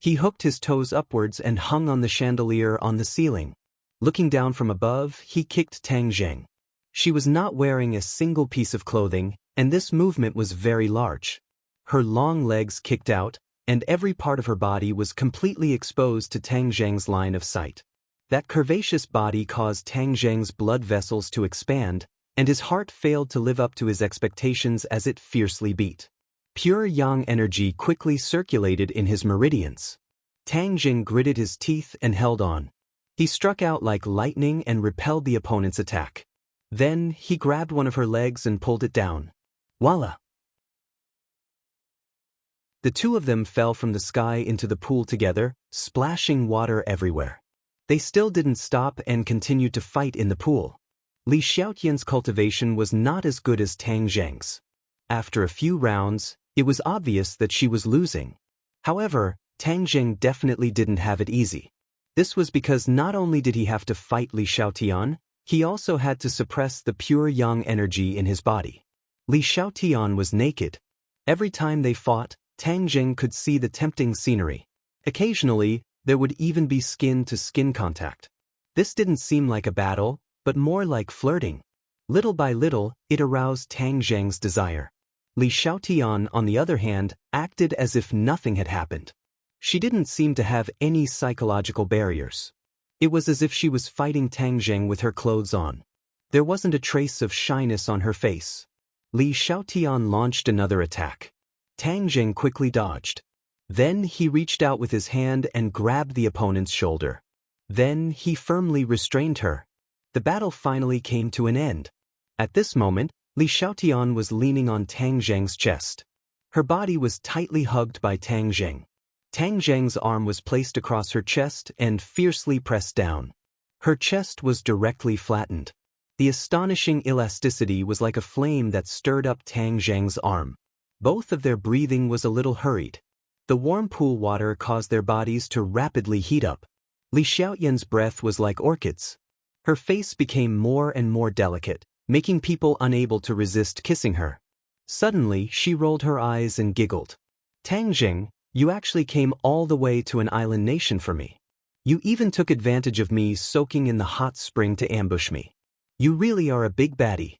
He hooked his toes upwards and hung on the chandelier on the ceiling. Looking down from above, he kicked Tang Zheng. She was not wearing a single piece of clothing, and this movement was very large. Her long legs kicked out, and every part of her body was completely exposed to Tang Zheng's line of sight. That curvaceous body caused Tang Zheng's blood vessels to expand, and his heart failed to live up to his expectations as it fiercely beat. Pure yang energy quickly circulated in his meridians. Tang Zheng gritted his teeth and held on. He struck out like lightning and repelled the opponent's attack. Then, he grabbed one of her legs and pulled it down. Voila! The two of them fell from the sky into the pool together, splashing water everywhere. They still didn't stop and continued to fight in the pool. Li Xiaotian's cultivation was not as good as Tang Zheng's. After a few rounds, it was obvious that she was losing. However, Tang Zheng definitely didn't have it easy. This was because not only did he have to fight Li Xiaotian, he also had to suppress the pure yang energy in his body. Li Xiaotian was naked. Every time they fought, Tang Zheng could see the tempting scenery. Occasionally, there would even be skin-to-skin contact. This didn't seem like a battle, but more like flirting. Little by little, it aroused Tang Zheng's desire. Li Xiaotian, on the other hand, acted as if nothing had happened. She didn't seem to have any psychological barriers. It was as if she was fighting Tang Zheng with her clothes on. There wasn't a trace of shyness on her face. Li Xiaotian launched another attack. Tang Zheng quickly dodged. Then he reached out with his hand and grabbed the opponent's shoulder. Then he firmly restrained her. The battle finally came to an end. At this moment, Li Xiaotian was leaning on Tang Zheng's chest. Her body was tightly hugged by Tang Zheng. Tang Zheng's arm was placed across her chest and fiercely pressed down. Her chest was directly flattened. The astonishing elasticity was like a flame that stirred up Tang Zheng's arm. Both of their breathing was a little hurried. The warm pool water caused their bodies to rapidly heat up. Li Xiaoyan's breath was like orchids. Her face became more and more delicate, making people unable to resist kissing her. Suddenly, she rolled her eyes and giggled. Tang Jing, you actually came all the way to an island nation for me. You even took advantage of me soaking in the hot spring to ambush me. You really are a big baddie.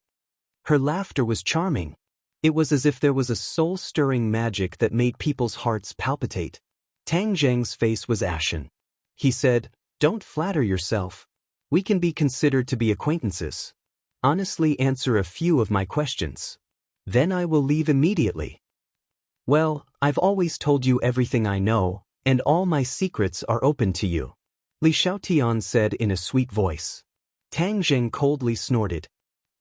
Her laughter was charming. It was as if there was a soul-stirring magic that made people's hearts palpitate. Tang Zheng's face was ashen. He said, "Don't flatter yourself. We can be considered to be acquaintances. Honestly, answer a few of my questions. Then I will leave immediately." "Well, I've always told you everything I know, and all my secrets are open to you," Li Xiaotian said in a sweet voice. Tang Zheng coldly snorted.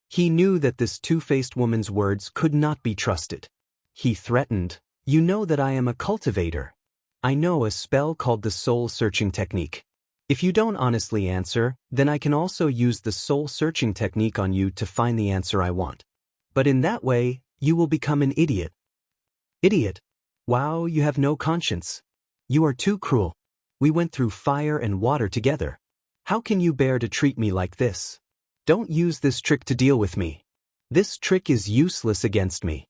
He knew that this two-faced woman's words could not be trusted. He threatened, "You know that I am a cultivator. I know a spell called the soul-searching technique. If you don't honestly answer, then I can also use the soul-searching technique on you to find the answer I want. But in that way, you will become an idiot." "Idiot? Wow, you have no conscience. You are too cruel. We went through fire and water together. How can you bear to treat me like this? Don't use this trick to deal with me. This trick is useless against me."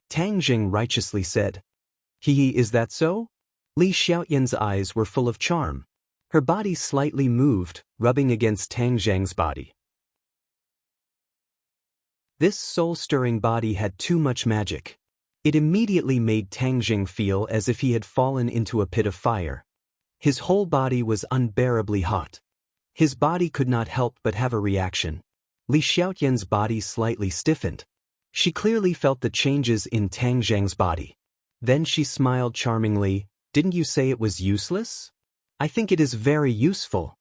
Tang Jing righteously said. Is that so?" Li Xiaoyan's eyes were full of charm. Her body slightly moved, rubbing against Tang Zheng's body. This soul-stirring body had too much magic. It immediately made Tang Jing feel as if he had fallen into a pit of fire. His whole body was unbearably hot. His body could not help but have a reaction. Li Xiaoyan's body slightly stiffened. She clearly felt the changes in Tang Zheng's body. Then she smiled charmingly. "Didn't you say it was useless? I think it is very useful."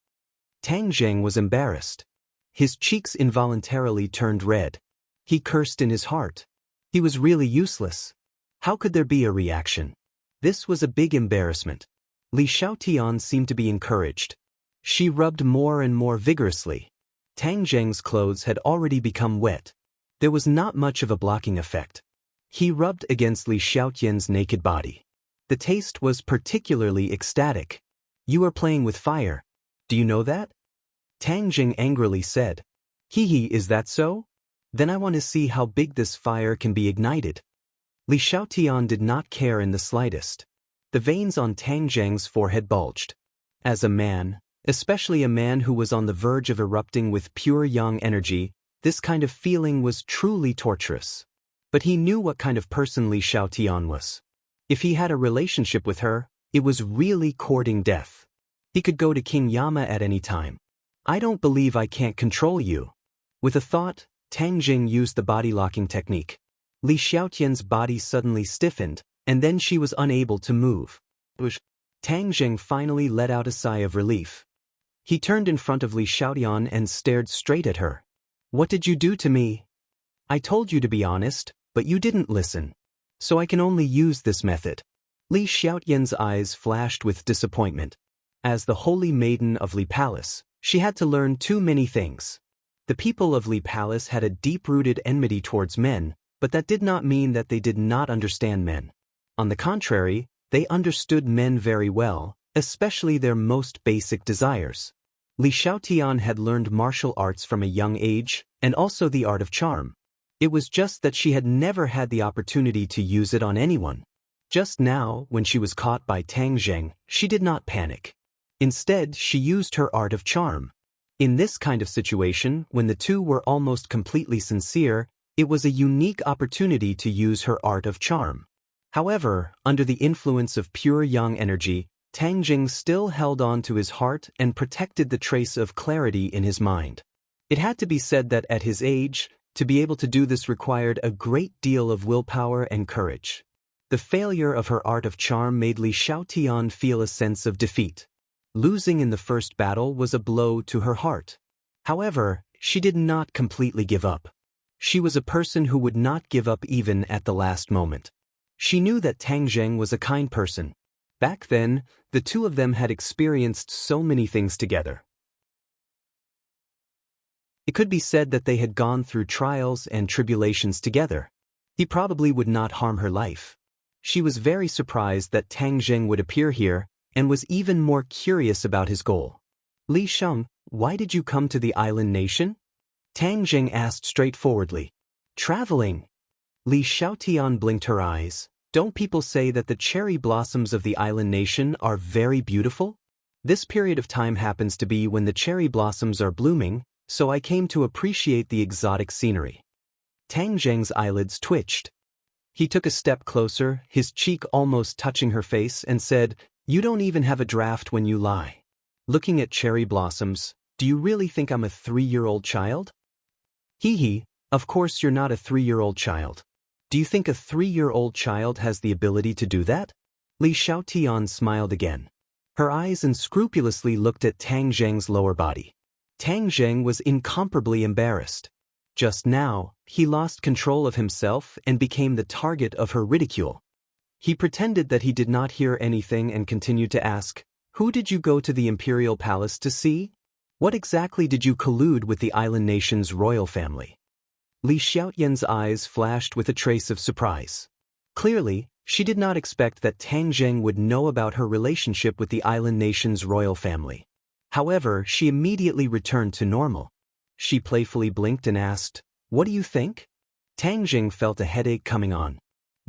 Tang Zheng was embarrassed. His cheeks involuntarily turned red. He cursed in his heart. He was really useless. How could there be a reaction? This was a big embarrassment. Li Xiaotian seemed to be encouraged. She rubbed more and more vigorously. Tang Zheng's clothes had already become wet. There was not much of a blocking effect. He rubbed against Li Xiaotian's naked body. The taste was particularly ecstatic. "You are playing with fire. Do you know that?" Tang Jing angrily said. Is that so? Then I want to see how big this fire can be ignited." Li Xiaotian did not care in the slightest. The veins on Tang Zheng's forehead bulged. As a man, especially a man who was on the verge of erupting with pure yang energy, this kind of feeling was truly torturous. But he knew what kind of person Li Xiaotian was. If he had a relationship with her, it was really courting death. He could go to King Yama at any time. "I don't believe I can't control you." With a thought, Tang Jing used the body-locking technique. Li Xiaotian's body suddenly stiffened, and then she was unable to move. Tang Jing finally let out a sigh of relief. He turned in front of Li Xiaotian and stared straight at her. "What did you do to me? I told you to be honest, but you didn't listen. So I can only use this method." Li Xiaotian's eyes flashed with disappointment. As the holy maiden of Li Palace, she had to learn too many things. The people of Li Palace had a deep-rooted enmity towards men, but that did not mean that they did not understand men. On the contrary, they understood men very well, especially their most basic desires. Li Xiaotian had learned martial arts from a young age, and also the art of charm. It was just that she had never had the opportunity to use it on anyone. Just now, when she was caught by Tang Zheng, she did not panic. Instead, she used her art of charm. In this kind of situation, when the two were almost completely sincere, it was a unique opportunity to use her art of charm. However, under the influence of pure yang energy, Tang Jing still held on to his heart and protected the trace of clarity in his mind. It had to be said that at his age, to be able to do this required a great deal of willpower and courage. The failure of her art of charm made Li Xiaotian feel a sense of defeat. Losing in the first battle was a blow to her heart. However, she did not completely give up. She was a person who would not give up even at the last moment. She knew that Tang Zheng was a kind person. Back then, the two of them had experienced so many things together. It could be said that they had gone through trials and tribulations together. He probably would not harm her life. She was very surprised that Tang Zheng would appear here, and was even more curious about his goal. "Li Sheng, why did you come to the island nation?" Tang Jing asked straightforwardly. Traveling. Li Xiaotian blinked her eyes. Don't people say that the cherry blossoms of the island nation are very beautiful? This period of time happens to be when the cherry blossoms are blooming, so I came to appreciate the exotic scenery. Tang Zheng's eyelids twitched. He took a step closer, his cheek almost touching her face, and said, You don't even have a draft when you lie. Looking at cherry blossoms, do you really think I'm a 3-year-old child? Hee hee, of course you're not a 3-year-old child. Do you think a 3-year-old child has the ability to do that? Li Xiaotian smiled again. Her eyes unscrupulously looked at Tang Zheng's lower body. Tang Zheng was incomparably embarrassed. Just now, he lost control of himself and became the target of her ridicule. He pretended that he did not hear anything and continued to ask, Who did you go to the imperial palace to see? What exactly did you collude with the island nation's royal family? Li Xiaotian's eyes flashed with a trace of surprise. Clearly, she did not expect that Tang Zheng would know about her relationship with the island nation's royal family. However, she immediately returned to normal. She playfully blinked and asked, What do you think? Tang Zheng felt a headache coming on.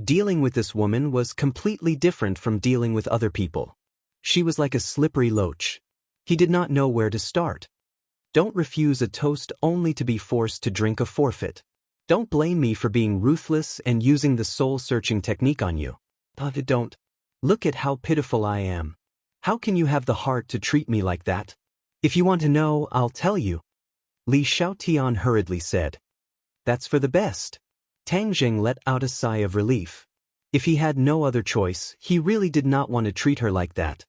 Dealing with this woman was completely different from dealing with other people. She was like a slippery loach. He did not know where to start. Don't refuse a toast only to be forced to drink a forfeit. Don't blame me for being ruthless and using the soul-searching technique on you. Don't. Look at how pitiful I am. How can you have the heart to treat me like that? If you want to know, I'll tell you. Li Xiaotian hurriedly said. That's for the best. Tang Zheng let out a sigh of relief. If he had no other choice, he really did not want to treat her like that.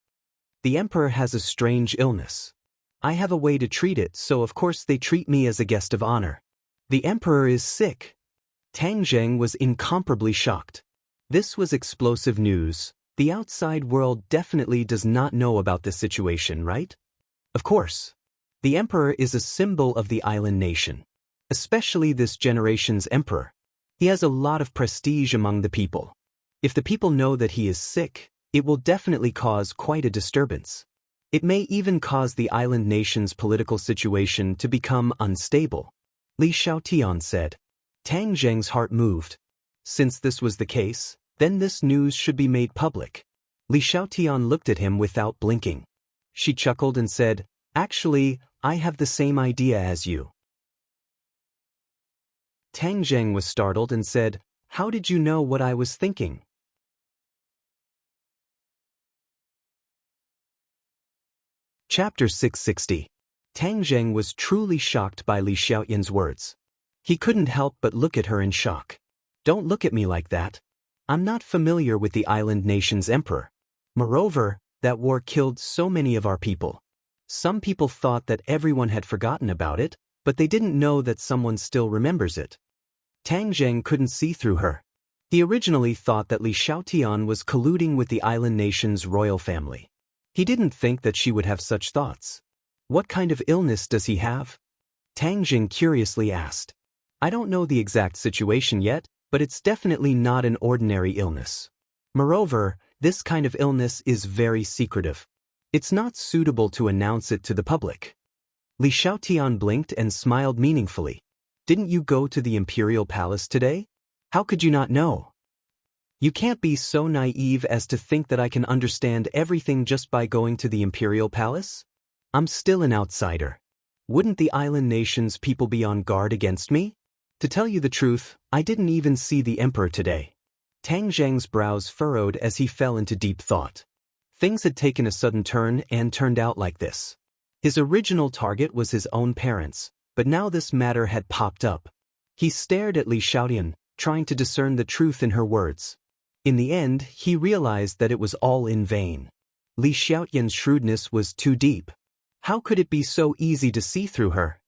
The emperor has a strange illness. I have a way to treat it, so of course they treat me as a guest of honor. The emperor is sick. Tang Zheng was incomparably shocked. This was explosive news. The outside world definitely does not know about this situation, right? Of course. The emperor is a symbol of the island nation. Especially this generation's emperor. He has a lot of prestige among the people. If the people know that he is sick, it will definitely cause quite a disturbance. It may even cause the island nation's political situation to become unstable. Li Xiaotian said. Tang Zheng's heart moved. Since this was the case, then this news should be made public. Li Xiaotian looked at him without blinking. She chuckled and said, Actually, I have the same idea as you. Tang Zheng was startled and said, How did you know what I was thinking? Chapter 660. Tang Zheng was truly shocked by Li Xiaotian's words. He couldn't help but look at her in shock. Don't look at me like that. I'm not familiar with the island nation's emperor. Moreover, that war killed so many of our people. Some people thought that everyone had forgotten about it, but they didn't know that someone still remembers it. Tang Zheng couldn't see through her. He originally thought that Li Xiaotian was colluding with the island nation's royal family. He didn't think that she would have such thoughts. What kind of illness does he have? Tang Zheng curiously asked. I don't know the exact situation yet, but it's definitely not an ordinary illness. Moreover, this kind of illness is very secretive. It's not suitable to announce it to the public. Li Xiaotian blinked and smiled meaningfully. Didn't you go to the imperial palace today? How could you not know? You can't be so naive as to think that I can understand everything just by going to the imperial palace? I'm still an outsider. Wouldn't the island nation's people be on guard against me? To tell you the truth, I didn't even see the emperor today. Tang Zheng's brows furrowed as he fell into deep thought. Things had taken a sudden turn and turned out like this. His original target was his own parents, but now this matter had popped up. He stared at Li Xiaotian, trying to discern the truth in her words. In the end, he realized that it was all in vain. Li Xiaotian's shrewdness was too deep. How could it be so easy to see through her?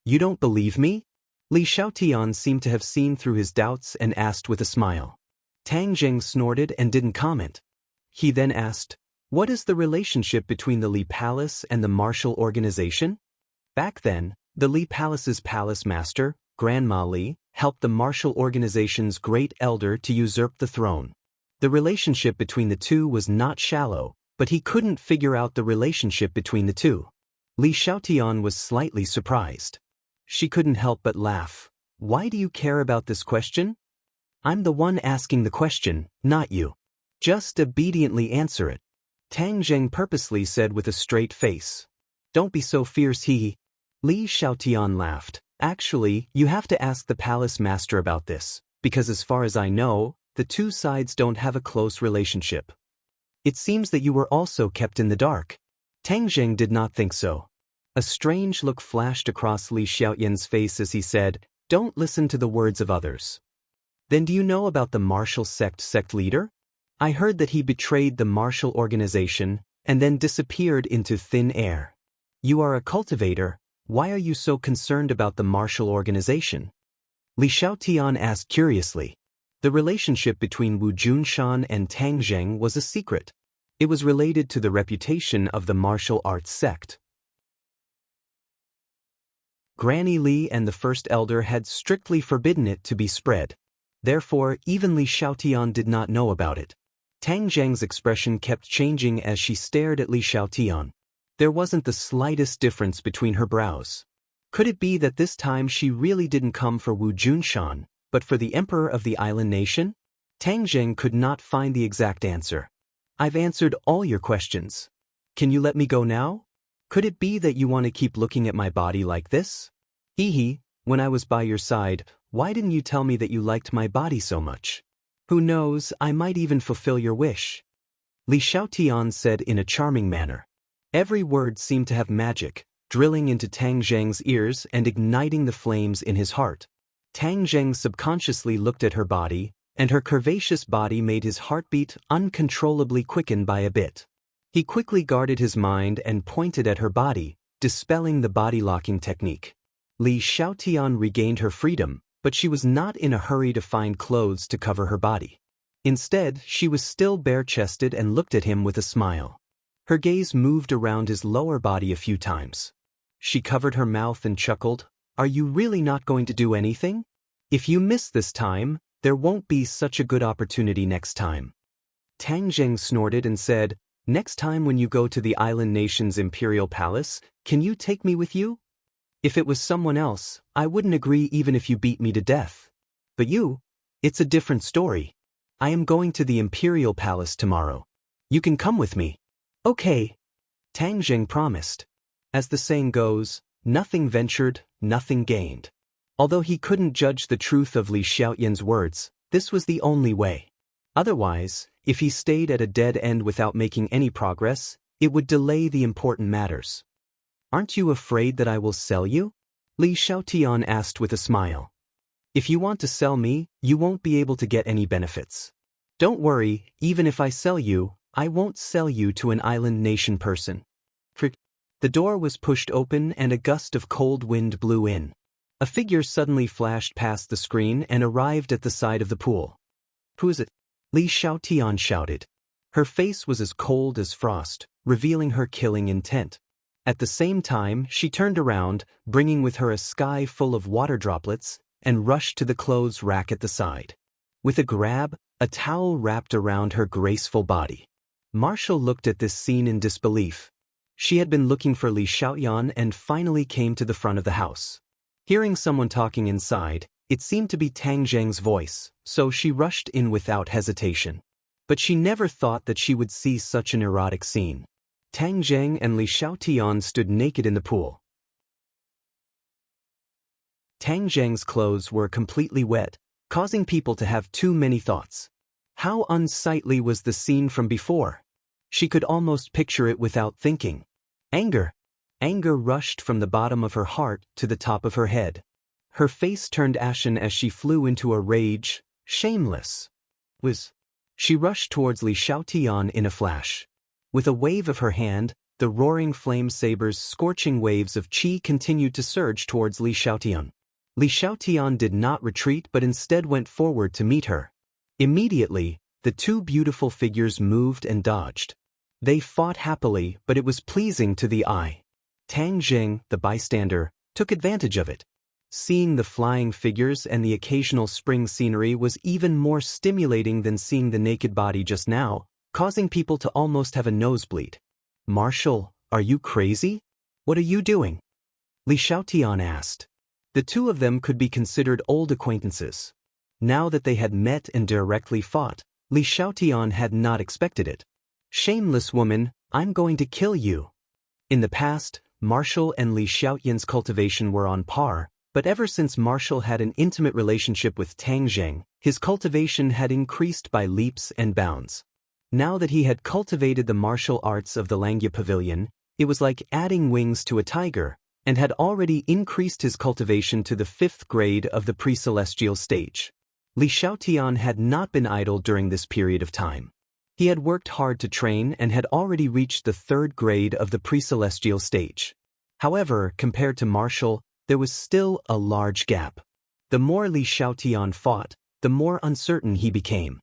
You don't believe me? Li Xiaotian seemed to have seen through his doubts and asked with a smile. Tang Zheng snorted and didn't comment. He then asked, What is the relationship between the Li Palace and the martial organization? Back then, the Li Palace's palace master, Grandma Li, helped the martial organization's great elder to usurp the throne. The relationship between the two was not shallow, but he couldn't figure out the relationship between the two. Li Xiaotian was slightly surprised. She couldn't help but laugh. Why do you care about this question? I'm the one asking the question, not you. Just obediently answer it. Tang Zheng purposely said with a straight face. Don't be so fierce, he. Li Xiaotian laughed. Actually, you have to ask the palace master about this, because as far as I know, the two sides don't have a close relationship. It seems that you were also kept in the dark. Tang Zheng did not think so. A strange look flashed across Li Xiaotian's face as he said, Don't listen to the words of others. Then do you know about the martial sect leader? I heard that he betrayed the martial organization and then disappeared into thin air. You are a cultivator. Why are you so concerned about the martial organization? Li Xiaotian asked curiously. The relationship between Wu Junshan and Tang Zheng was a secret. It was related to the reputation of the martial arts sect. Granny Li and the first elder had strictly forbidden it to be spread. Therefore, even Li Xiaotian did not know about it. Tang Zheng's expression kept changing as she stared at Li Xiaotian. There wasn't the slightest difference between her brows. Could it be that this time she really didn't come for Wu Junshan, but for the emperor of the island nation? Tang Zheng could not find the exact answer. I've answered all your questions. Can you let me go now? Could it be that you want to keep looking at my body like this? Hee, when I was by your side, why didn't you tell me that you liked my body so much? Who knows, I might even fulfill your wish. Li Xiaotian said in a charming manner. Every word seemed to have magic, drilling into Tang Zheng's ears and igniting the flames in his heart. Tang Zheng subconsciously looked at her body, and her curvaceous body made his heartbeat uncontrollably quicken by a bit. He quickly guarded his mind and pointed at her body, dispelling the body-locking technique. Li Xiaotian regained her freedom, but she was not in a hurry to find clothes to cover her body. Instead, she was still bare-chested and looked at him with a smile. Her gaze moved around his lower body a few times. She covered her mouth and chuckled, Are you really not going to do anything? If you miss this time, there won't be such a good opportunity next time. Tang Zheng snorted and said, Next time when you go to the island nation's imperial palace, can you take me with you? If it was someone else, I wouldn't agree even if you beat me to death. But you, it's a different story. I am going to the imperial palace tomorrow. You can come with me. Okay. Tang Zheng promised. As the saying goes, nothing ventured, nothing gained. Although he couldn't judge the truth of Li Xiaotian's words, this was the only way. Otherwise, if he stayed at a dead end without making any progress, it would delay the important matters. Aren't you afraid that I will sell you? Li Xiaotian asked with a smile. If you want to sell me, you won't be able to get any benefits. Don't worry, even if I sell you, I won't sell you to an island nation person. The door was pushed open and a gust of cold wind blew in. A figure suddenly flashed past the screen and arrived at the side of the pool. Who is it? Li Xiaotian shouted. Her face was as cold as frost, revealing her killing intent. At the same time, she turned around, bringing with her a sky full of water droplets, and rushed to the clothes rack at the side. With a grab, a towel wrapped around her graceful body. Marshall looked at this scene in disbelief. She had been looking for Li Xiaotian and finally came to the front of the house. Hearing someone talking inside, it seemed to be Tang Zheng's voice, so she rushed in without hesitation. But she never thought that she would see such an erotic scene. Tang Zheng and Li Xiaotian stood naked in the pool. Tang Zheng's clothes were completely wet, causing people to have too many thoughts. How unsightly was the scene from before? She could almost picture it without thinking. Anger. Anger rushed from the bottom of her heart to the top of her head. Her face turned ashen as she flew into a rage. Shameless. She rushed towards Li Xiaotian in a flash. With a wave of her hand, the roaring flame saber's scorching waves of qi continued to surge towards Li Xiaotian. Li Xiaotian did not retreat but instead went forward to meet her. Immediately, the two beautiful figures moved and dodged. They fought happily, but it was pleasing to the eye. Tang Zheng, the bystander, took advantage of it. Seeing the flying figures and the occasional spring scenery was even more stimulating than seeing the naked body just now, causing people to almost have a nosebleed. Marshall, are you crazy? What are you doing? Li Xiaotian asked. The two of them could be considered old acquaintances. Now that they had met and directly fought, Li Xiaotian had not expected it. "Shameless woman, I'm going to kill you." In the past, Marshall and Li Xiaotian's cultivation were on par, but ever since Marshall had an intimate relationship with Tang Zheng, his cultivation had increased by leaps and bounds. Now that he had cultivated the martial arts of the Langya Pavilion, it was like adding wings to a tiger, and had already increased his cultivation to the 5th grade of the pre-celestial stage. Li Xiaotian had not been idle during this period of time. He had worked hard to train and had already reached the 3rd grade of the pre-celestial stage. However, compared to Marshall, there was still a large gap. The more Li Xiaotian fought, the more uncertain he became.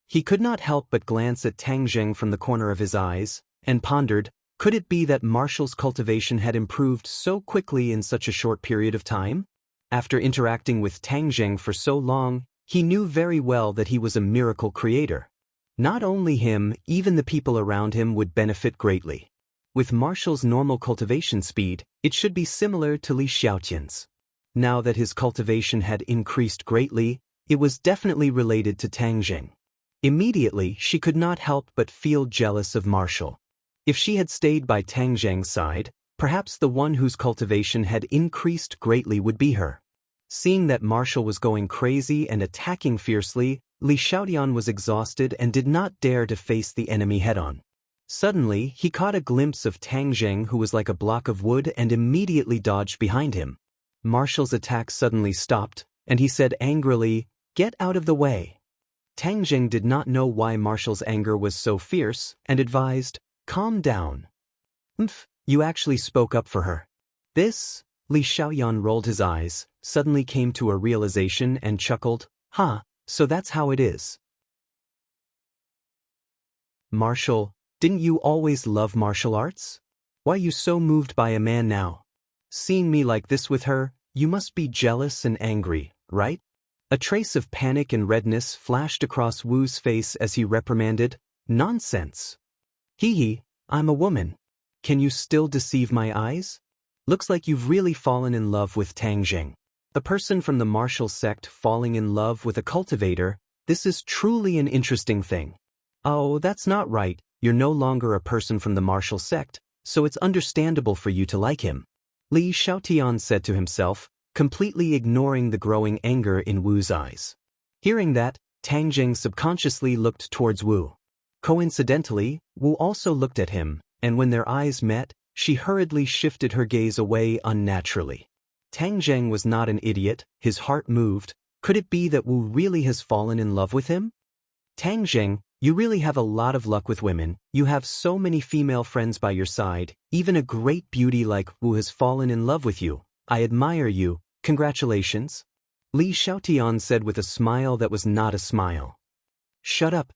He could not help but glance at Tang Zheng from the corner of his eyes, and pondered, could it be that Marshall's cultivation had improved so quickly in such a short period of time? After interacting with Tang Zheng for so long, he knew very well that he was a miracle creator. Not only him, even the people around him would benefit greatly. With Marshall's normal cultivation speed, it should be similar to Li Xiaotian's. Now that his cultivation had increased greatly, it was definitely related to Tang Zheng. Immediately, she could not help but feel jealous of Marshall. If she had stayed by Tang Zheng's side, perhaps the one whose cultivation had increased greatly would be her. Seeing that Marshall was going crazy and attacking fiercely, Li Xiaotian was exhausted and did not dare to face the enemy head-on. Suddenly, he caught a glimpse of Tang Zheng, who was like a block of wood, and immediately dodged behind him. Marshall's attack suddenly stopped, and he said angrily, "Get out of the way." Tang Zheng did not know why Marshall's anger was so fierce, and advised, "Calm down." You actually spoke up for her." This, Li Xiaoyan rolled his eyes, suddenly came to a realization and chuckled, so that's how it is. "Marshall, didn't you always love martial arts? Why are you so moved by a man now? Seeing me like this with her, you must be jealous and angry, right?" A trace of panic and redness flashed across Wu's face as he reprimanded, "Nonsense. Hee, I'm a woman. Can you still deceive my eyes? Looks like you've really fallen in love with Tang Zheng. A person from the martial sect falling in love with a cultivator, this is truly an interesting thing." "Oh, that's not right, you're no longer a person from the martial sect, so it's understandable for you to like him," Li Xiaotian said to himself, completely ignoring the growing anger in Wu's eyes. Hearing that, Tang Zheng subconsciously looked towards Wu. Coincidentally, Wu also looked at him, and when their eyes met, she hurriedly shifted her gaze away unnaturally. Tang Zheng was not an idiot, his heart moved. Could it be that Wu really has fallen in love with him? "Tang Zheng, you really have a lot of luck with women, you have so many female friends by your side, even a great beauty like Wu has fallen in love with you. I admire you, congratulations," Li Xiaotian said with a smile that was not a smile. "Shut up,"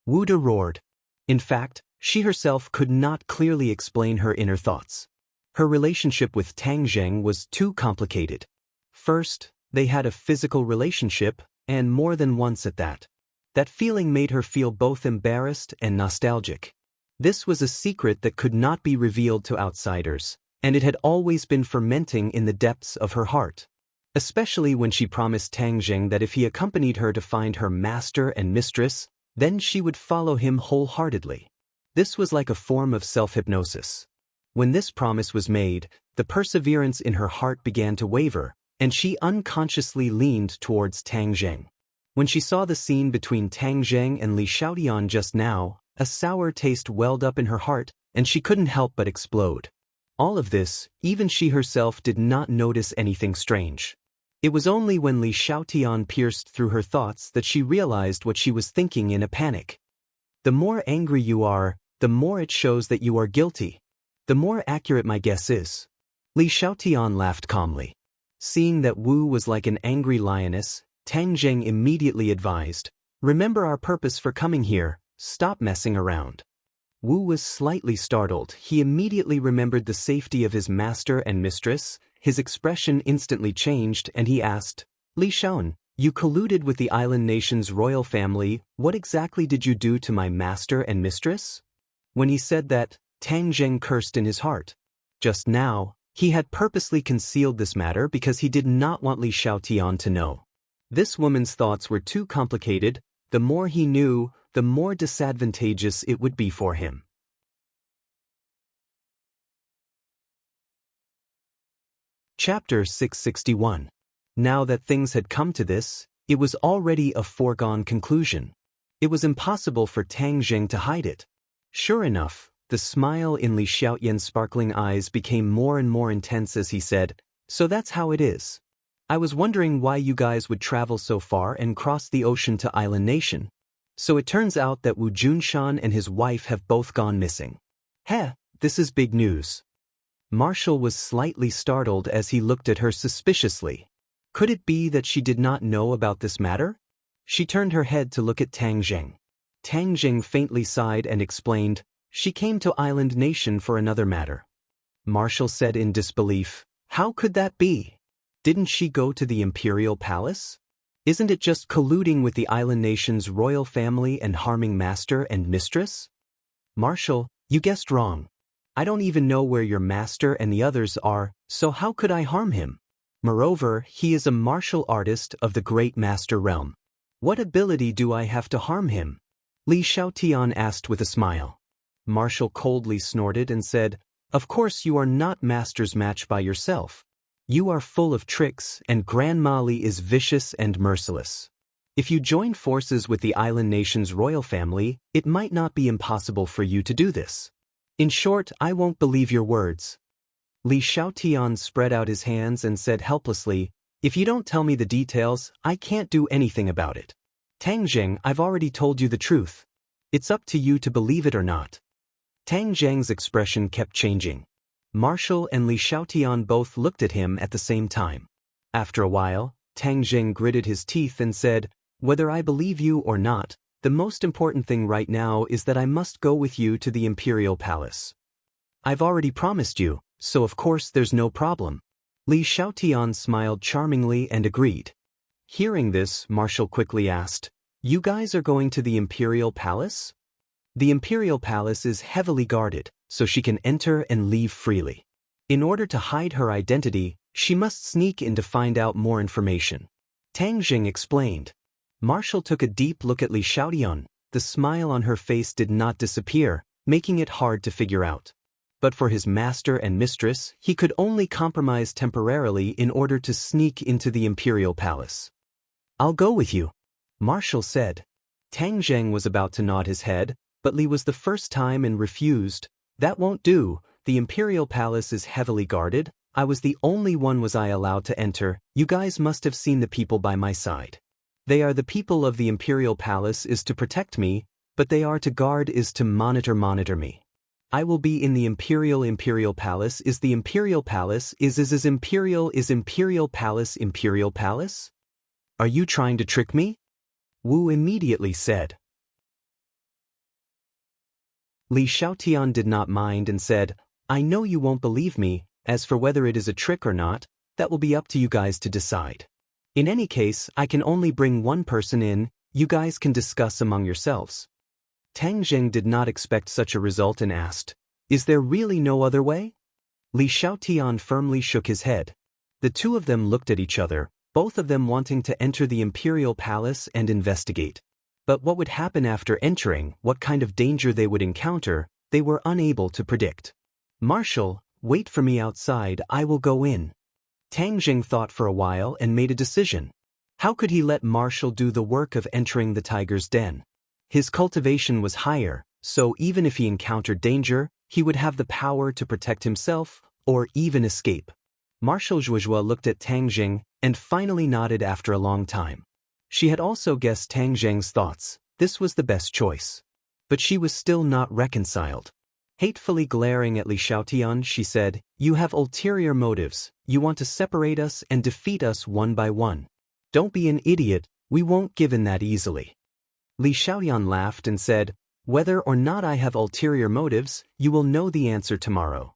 Wu De roared. In fact, she herself could not clearly explain her inner thoughts. Her relationship with Tang Zheng was too complicated. First, they had a physical relationship, and more than once at that. That feeling made her feel both embarrassed and nostalgic. This was a secret that could not be revealed to outsiders, and it had always been fermenting in the depths of her heart. Especially when she promised Tang Zheng that if he accompanied her to find her master and mistress, then she would follow him wholeheartedly. This was like a form of self-hypnosis. When this promise was made, the perseverance in her heart began to waver, and she unconsciously leaned towards Tang Zheng. When she saw the scene between Tang Zheng and Li Xiaotian just now, a sour taste welled up in her heart, and she couldn't help but explode. All of this, even she herself did not notice anything strange. It was only when Li Xiaotian pierced through her thoughts that she realized what she was thinking in a panic. "The more angry you are, the more it shows that you are guilty. The more accurate my guess is." Li Xiaotian laughed calmly. Seeing that Wu was like an angry lioness, Tang Zheng immediately advised, "Remember our purpose for coming here, stop messing around." Wu was slightly startled. He immediately remembered the safety of his master and mistress. His expression instantly changed, and he asked, "Li Xiaoan, you colluded with the island nation's royal family. What exactly did you do to my master and mistress?" When he said that, Tang Zheng cursed in his heart. Just now, He had purposely concealed this matter because he did not want Li Xiaotian to know. This woman's thoughts were too complicated. The more he knew, the more disadvantageous it would be for him. Chapter 661. Now that things had come to this, it was already a foregone conclusion. It was impossible for Tang Jing to hide it. Sure enough, the smile in Li Xiaotian's sparkling eyes became more and more intense as he said, "So that's how it is. I was wondering why you guys would travel so far and cross the ocean to Island Nation. So it turns out that Wu Junshan and his wife have both gone missing. Heh, this is big news." Marshall was slightly startled as he looked at her suspiciously. Could it be that she did not know about this matter? She turned her head to look at Tang Jing. Tang Jing faintly sighed and explained, "She came to Island Nation for another matter." Marshall said in disbelief, "How could that be? Didn't she go to the Imperial Palace? Isn't it just colluding with the Island Nation's royal family and harming master and mistress?" "Marshall, you guessed wrong. I don't even know where your master and the others are, so how could I harm him? Moreover, he is a martial artist of the great master realm. What ability do I have to harm him?" Li Xiaotian asked with a smile. Marshall coldly snorted and said, "Of course you are not master's match by yourself. You are full of tricks, and Grandma Li is vicious and merciless. If you join forces with the Island Nation's royal family, it might not be impossible for you to do this. In short, I won't believe your words." Li Xiaotian spread out his hands and said helplessly, "If you don't tell me the details, I can't do anything about it. Tang Jing, I've already told you the truth. It's up to you to believe it or not." Tang Jing's expression kept changing. Marshall and Li Xiaotian both looked at him at the same time. After a while, Tang Jing gritted his teeth and said, "Whether I believe you or not, the most important thing right now is that I must go with you to the Imperial Palace. I've already promised you, so of course there's no problem." Li Xiaotian smiled charmingly and agreed. Hearing this, Marshall quickly asked, "You guys are going to the Imperial Palace?" "The Imperial Palace is heavily guarded, so she can enter and leave freely. In order to hide her identity, she must sneak in to find out more information," Tang Jing explained. Marshall took a deep look at Li Xiaotian. The smile on her face did not disappear, making it hard to figure out. But for his master and mistress, he could only compromise temporarily in order to sneak into the Imperial Palace. "I'll go with you," Marshall said. Tang Jing was about to nod his head, but Li was the first time and refused. "That won't do. The Imperial Palace is heavily guarded. I was the only one was I allowed to enter. You guys must have seen the people by my side. They are the people of the Imperial Palace is to protect me, but they are to guard is to monitor me. I will be in the Imperial Palace is the Imperial Palace is Imperial Palace? Are you trying to trick me?" Wu immediately said. Li Xiaotian did not mind and said, "I know you won't believe me. As for whether it is a trick or not, that will be up to you guys to decide. In any case, I can only bring one person in. You guys can discuss among yourselves." Tang Jing did not expect such a result and asked, "Is there really no other way?" Li Xiaotian firmly shook his head. The two of them looked at each other, both of them wanting to enter the Imperial Palace and investigate. But what would happen after entering, what kind of danger they would encounter, they were unable to predict. "Marshall, wait for me outside, I will go in." Tang Jing thought for a while and made a decision. How could he let Marshall do the work of entering the tiger's den? His cultivation was higher, so even if he encountered danger, he would have the power to protect himself or even escape. Marshall Zhuozhua looked at Tang Jing and finally nodded after a long time. She had also guessed Tang Jing's thoughts. This was the best choice. But she was still not reconciled. Hatefully glaring at Li Xiaotian, she said, "You have ulterior motives. You want to separate us and defeat us one by one. Don't be an idiot, we won't give in that easily." Li Xiaotian laughed and said, "Whether or not I have ulterior motives, you will know the answer tomorrow.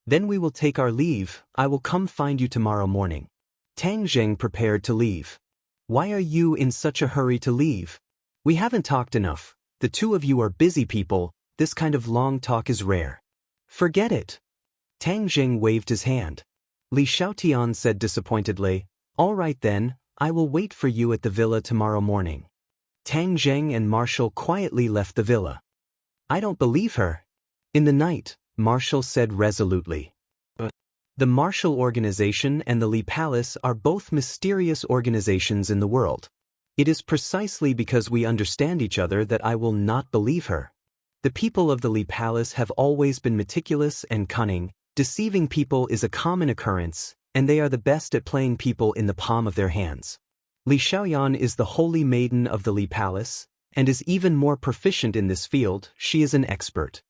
Then we will take our leave. I will come find you tomorrow morning." Tang Jing prepared to leave. "Why are you in such a hurry to leave? We haven't talked enough. The two of you are busy people. This kind of long talk is rare." "Forget it." Tang Jing waved his hand. Li Xiaotian said disappointedly, "All right then, I will wait for you at the villa tomorrow morning." Tang Jing and Marshall quietly left the villa. "I don't believe her." In the night, Marshall said resolutely. The Marshall Organization and the Li Palace are both mysterious organizations in the world. It is precisely because we understand each other that I will not believe her. The people of the Li Palace have always been meticulous and cunning. Deceiving people is a common occurrence, and they are the best at playing people in the palm of their hands. Li Xiaoyan is the holy maiden of the Li Palace, and is even more proficient in this field. She is an expert.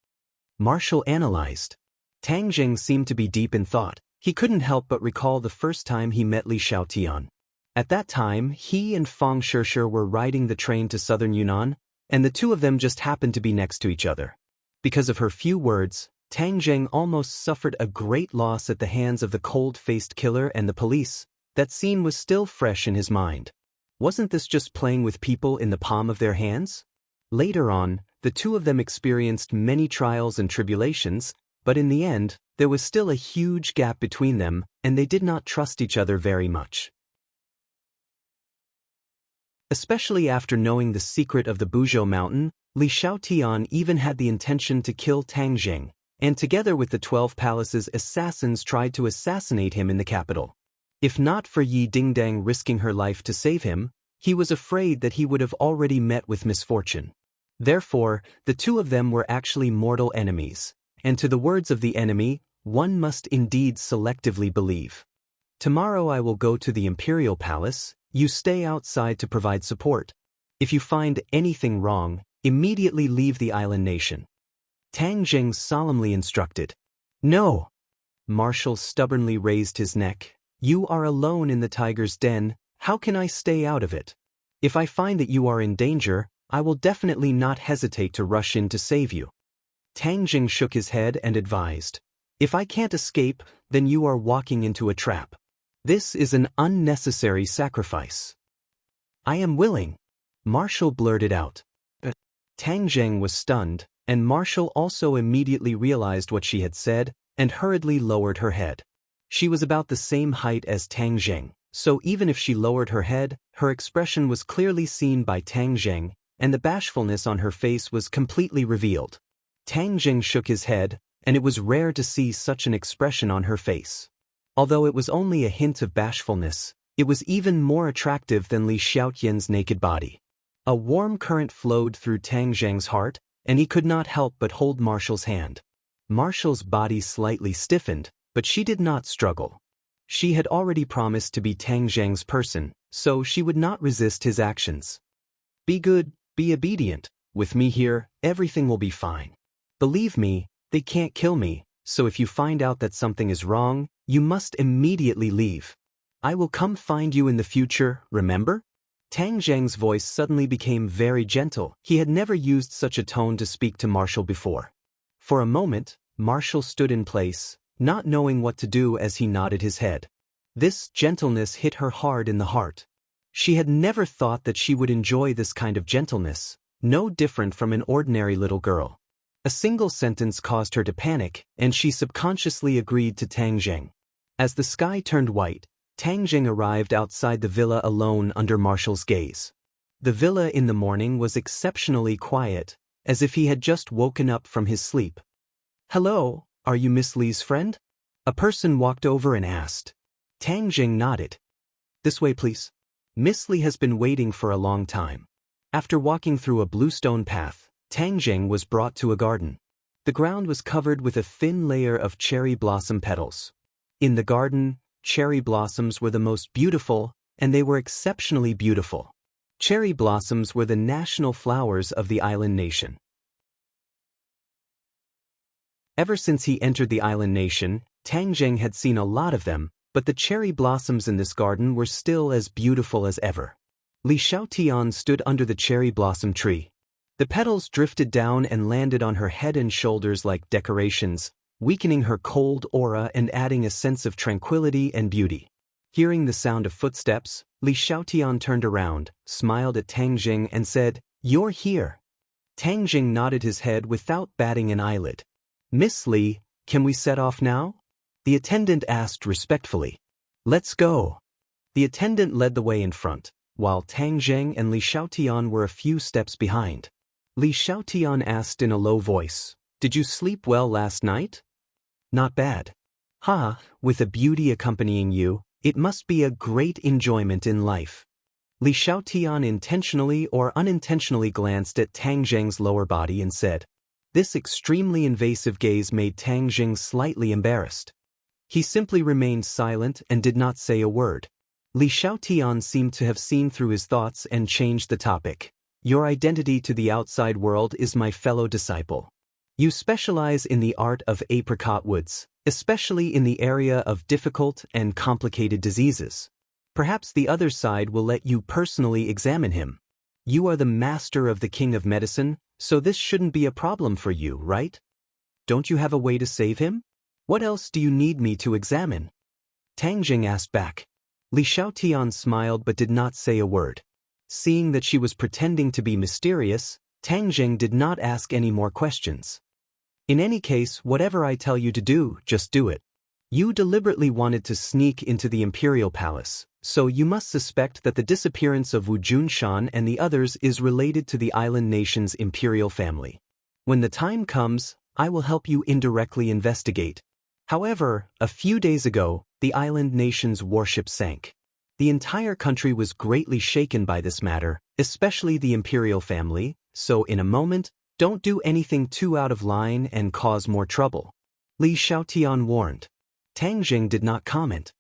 Marshall analyzed. Tang Jing seemed to be deep in thought. He couldn't help but recall the first time he met Li Xiaotian. At that time, he and Fang Shishir were riding the train to southern Yunnan, and the two of them just happened to be next to each other. Because of her few words, Tang Jing almost suffered a great loss at the hands of the cold-faced killer and the police. That scene was still fresh in his mind. Wasn't this just playing with people in the palm of their hands? Later on, the two of them experienced many trials and tribulations, but in the end, there was still a huge gap between them, and they did not trust each other very much. Especially after knowing the secret of the Buzhou mountain, Li Xiaotian even had the intention to kill Tang Jing, and together with the 12 Palaces assassins tried to assassinate him in the capital. If not for Yi Dingdang risking her life to save him, he was afraid that he would have already met with misfortune. Therefore, the two of them were actually mortal enemies, and to the words of the enemy, one must indeed selectively believe. Tomorrow I will go to the Imperial Palace. You stay outside to provide support. If you find anything wrong, immediately leave the island nation. Tang Jing solemnly instructed. No. Marshall stubbornly raised his neck. You are alone in the tiger's den. How can I stay out of it? If I find that you are in danger, I will definitely not hesitate to rush in to save you. Tang Jing shook his head and advised. If I can't escape, then you are walking into a trap. This is an unnecessary sacrifice. I am willing. Marshall blurted out. Tang Jing was stunned, and Marshall also immediately realized what she had said, and hurriedly lowered her head. She was about the same height as Tang Jing, so even if she lowered her head, her expression was clearly seen by Tang Jing, and the bashfulness on her face was completely revealed. Tang Jing shook his head, and it was rare to see such an expression on her face. Although it was only a hint of bashfulness, it was even more attractive than Li Xiaotian's naked body. A warm current flowed through Tang Jing's heart, and he could not help but hold Marshall's hand. Marshall's body slightly stiffened, but she did not struggle. She had already promised to be Tang Jing's person, so she would not resist his actions. Be good, be obedient. With me here, everything will be fine. Believe me, they can't kill me, so if you find out that something is wrong, you must immediately leave. I will come find you in the future, remember? Tang Jing's voice suddenly became very gentle. He had never used such a tone to speak to Marshall before. For a moment, Marshall stood in place, not knowing what to do as he nodded his head. This gentleness hit her hard in the heart. She had never thought that she would enjoy this kind of gentleness, no different from an ordinary little girl. A single sentence caused her to panic, and she subconsciously agreed to Tang Jing. As the sky turned white, Tang Jing arrived outside the villa alone under Marshall's gaze. The villa in the morning was exceptionally quiet, as if he had just woken up from his sleep. Hello, are you Miss Li's friend? A person walked over and asked. Tang Jing nodded. This way, please. Miss Li has been waiting for a long time. After walking through a bluestone path, Tang Jing was brought to a garden. The ground was covered with a thin layer of cherry blossom petals. In the garden, cherry blossoms were the most beautiful, and they were exceptionally beautiful. Cherry blossoms were the national flowers of the island nation. Ever since he entered the island nation, Tang Jing had seen a lot of them, but the cherry blossoms in this garden were still as beautiful as ever. Li Xiaotian stood under the cherry blossom tree. The petals drifted down and landed on her head and shoulders like decorations, weakening her cold aura and adding a sense of tranquility and beauty. Hearing the sound of footsteps, Li Xiaotian turned around, smiled at Tang Jing and said, "You're here." Tang Jing nodded his head without batting an eyelid. "Miss Li, can we set off now?" The attendant asked respectfully. Let's go. The attendant led the way in front, while Tang Zheng and Li Xiaotian were a few steps behind. Li Xiaotian asked in a low voice, "Did you sleep well last night?" "Not bad." "Ha, with a beauty accompanying you, it must be a great enjoyment in life." Li Xiaotian intentionally or unintentionally glanced at Tang Zheng's lower body and said. This extremely invasive gaze made Tang Zheng slightly embarrassed. He simply remained silent and did not say a word. Li Xiaotian seemed to have seen through his thoughts and changed the topic. "Your identity to the outside world is my fellow disciple. You specialize in the art of apricot woods, especially in the area of difficult and complicated diseases. Perhaps the other side will let you personally examine him. You are the master of the king of medicine, so this shouldn't be a problem for you, right? Don't you have a way to save him? What else do you need me to examine?" Tang Jing asked back. Li Xiaotian smiled but did not say a word. Seeing that she was pretending to be mysterious, Tang Jing did not ask any more questions. "In any case, whatever I tell you to do, just do it. You deliberately wanted to sneak into the imperial palace, so you must suspect that the disappearance of Wu Junshan and the others is related to the island nation's imperial family. When the time comes, I will help you indirectly investigate. However, a few days ago, the island nation's warship sank. The entire country was greatly shaken by this matter, especially the imperial family, so in a moment, don't do anything too out of line and cause more trouble." Li Xiaotian warned. Tang Jing did not comment.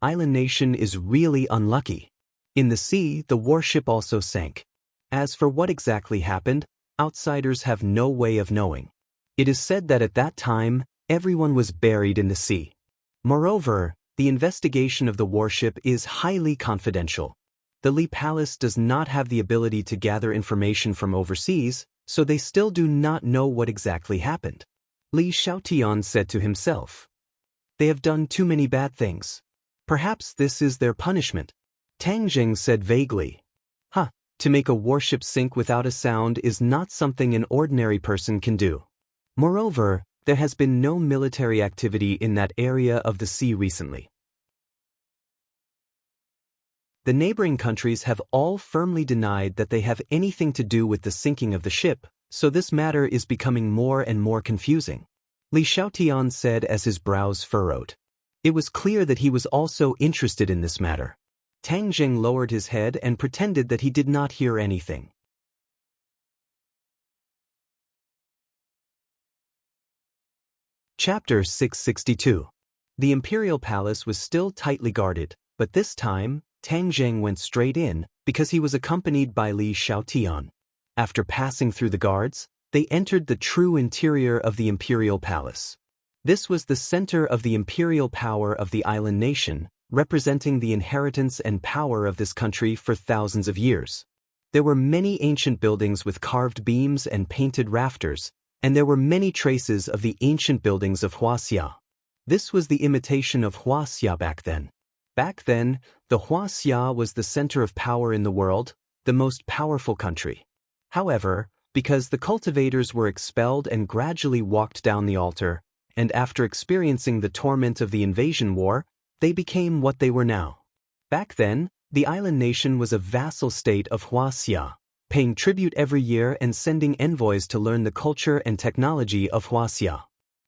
Island nation is really unlucky. In the sea, the warship also sank. As for what exactly happened, outsiders have no way of knowing. It is said that at that time, everyone was buried in the sea. Moreover, the investigation of the warship is highly confidential. The Li Palace does not have the ability to gather information from overseas, so they still do not know what exactly happened. Li Xiaotian said to himself. They have done too many bad things. Perhaps this is their punishment. Tang Jing said vaguely. To make a warship sink without a sound is not something an ordinary person can do. Moreover, there has been no military activity in that area of the sea recently. The neighboring countries have all firmly denied that they have anything to do with the sinking of the ship, so this matter is becoming more and more confusing. Li Xiaotian said as his brows furrowed. It was clear that he was also interested in this matter. Tang Jing lowered his head and pretended that he did not hear anything. Chapter 662. The imperial palace was still tightly guarded, but this time, Tang Jing went straight in because he was accompanied by Li Xiaotian. After passing through the guards, they entered the true interior of the imperial palace. This was the center of the imperial power of the island nation, representing the inheritance and power of this country for thousands of years. There were many ancient buildings with carved beams and painted rafters, and there were many traces of the ancient buildings of Huaxia. This was the imitation of Huaxia back then. Back then, the Huaxia was the center of power in the world, the most powerful country. However, because the cultivators were expelled and gradually walked down the altar, and after experiencing the torment of the invasion war, they became what they were now. Back then, the island nation was a vassal state of Huaxia, paying tribute every year and sending envoys to learn the culture and technology of Huaxia.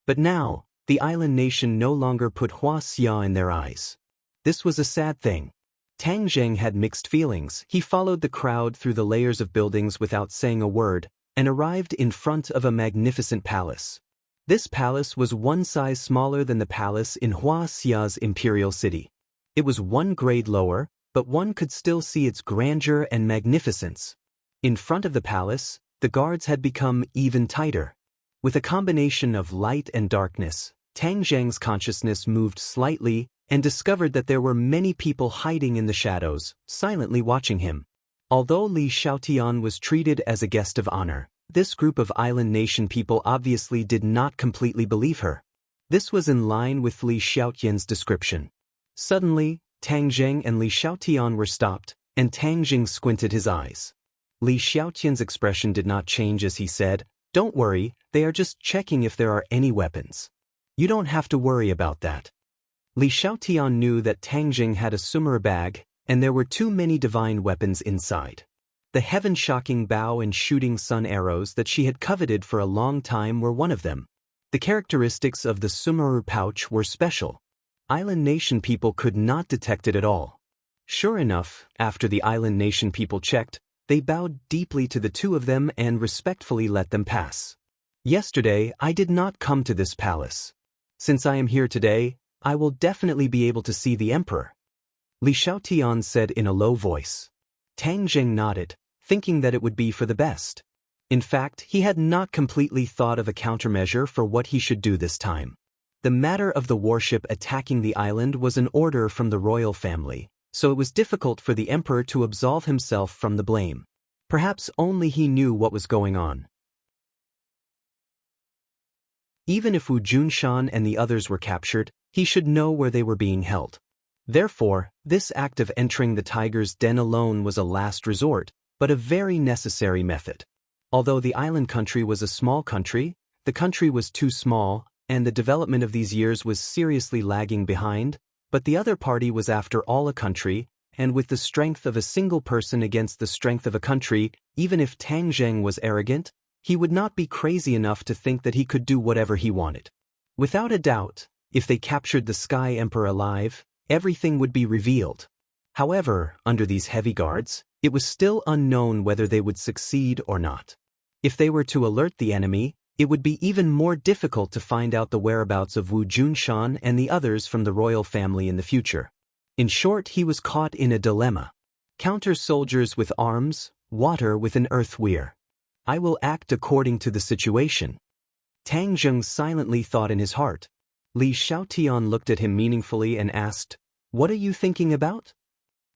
But now, the island nation no longer put Huaxia in their eyes. This was a sad thing. Tang Zheng had mixed feelings. He followed the crowd through the layers of buildings without saying a word, and arrived in front of a magnificent palace. This palace was one size smaller than the palace in Huaxia's imperial city. It was one grade lower, but one could still see its grandeur and magnificence. In front of the palace, the guards had become even tighter. With a combination of light and darkness, Tang Zheng's consciousness moved slightly and discovered that there were many people hiding in the shadows, silently watching him. Although Li Xiaotian was treated as a guest of honor, this group of island nation people obviously did not completely believe her. This was in line with Li Xiaotian's description. Suddenly, Tang Zheng and Li Xiaotian were stopped, and Tang Jing squinted his eyes. Li Xiaotian's expression did not change as he said, "Don't worry, they are just checking if there are any weapons." You don't have to worry about that. Li Xiaotian knew that Tang Jing had a sumer bag, and there were too many divine weapons inside. The heaven-shocking bow and shooting sun arrows that she had coveted for a long time were one of them. The characteristics of the sumeru pouch were special. Island nation people could not detect it at all. Sure enough, after the island nation people checked, they bowed deeply to the two of them and respectfully let them pass. Yesterday, I did not come to this palace. Since I am here today, I will definitely be able to see the emperor. Li Xiaotian said in a low voice. Tang Jing nodded, thinking that it would be for the best. In fact, he had not completely thought of a countermeasure for what he should do this time. The matter of the warship attacking the island was an order from the royal family, so it was difficult for the emperor to absolve himself from the blame. Perhaps only he knew what was going on. Even if Wu Junshan and the others were captured, he should know where they were being held. Therefore, this act of entering the tiger's den alone was a last resort, but a very necessary method. Although the island country was a small country, the country was too small, and the development of these years was seriously lagging behind, but the other party was after all a country, and with the strength of a single person against the strength of a country, even if Tang Jing was arrogant, he would not be crazy enough to think that he could do whatever he wanted. Without a doubt, if they captured the Sky Emperor alive, everything would be revealed. However, under these heavy guards, it was still unknown whether they would succeed or not. If they were to alert the enemy, it would be even more difficult to find out the whereabouts of Wu Junshan and the others from the royal family in the future. In short, he was caught in a dilemma. Counter soldiers with arms, water with an earth weir. I will act according to the situation. Tang Jing silently thought in his heart. Li Xiaotian looked at him meaningfully and asked, "What are you thinking about?"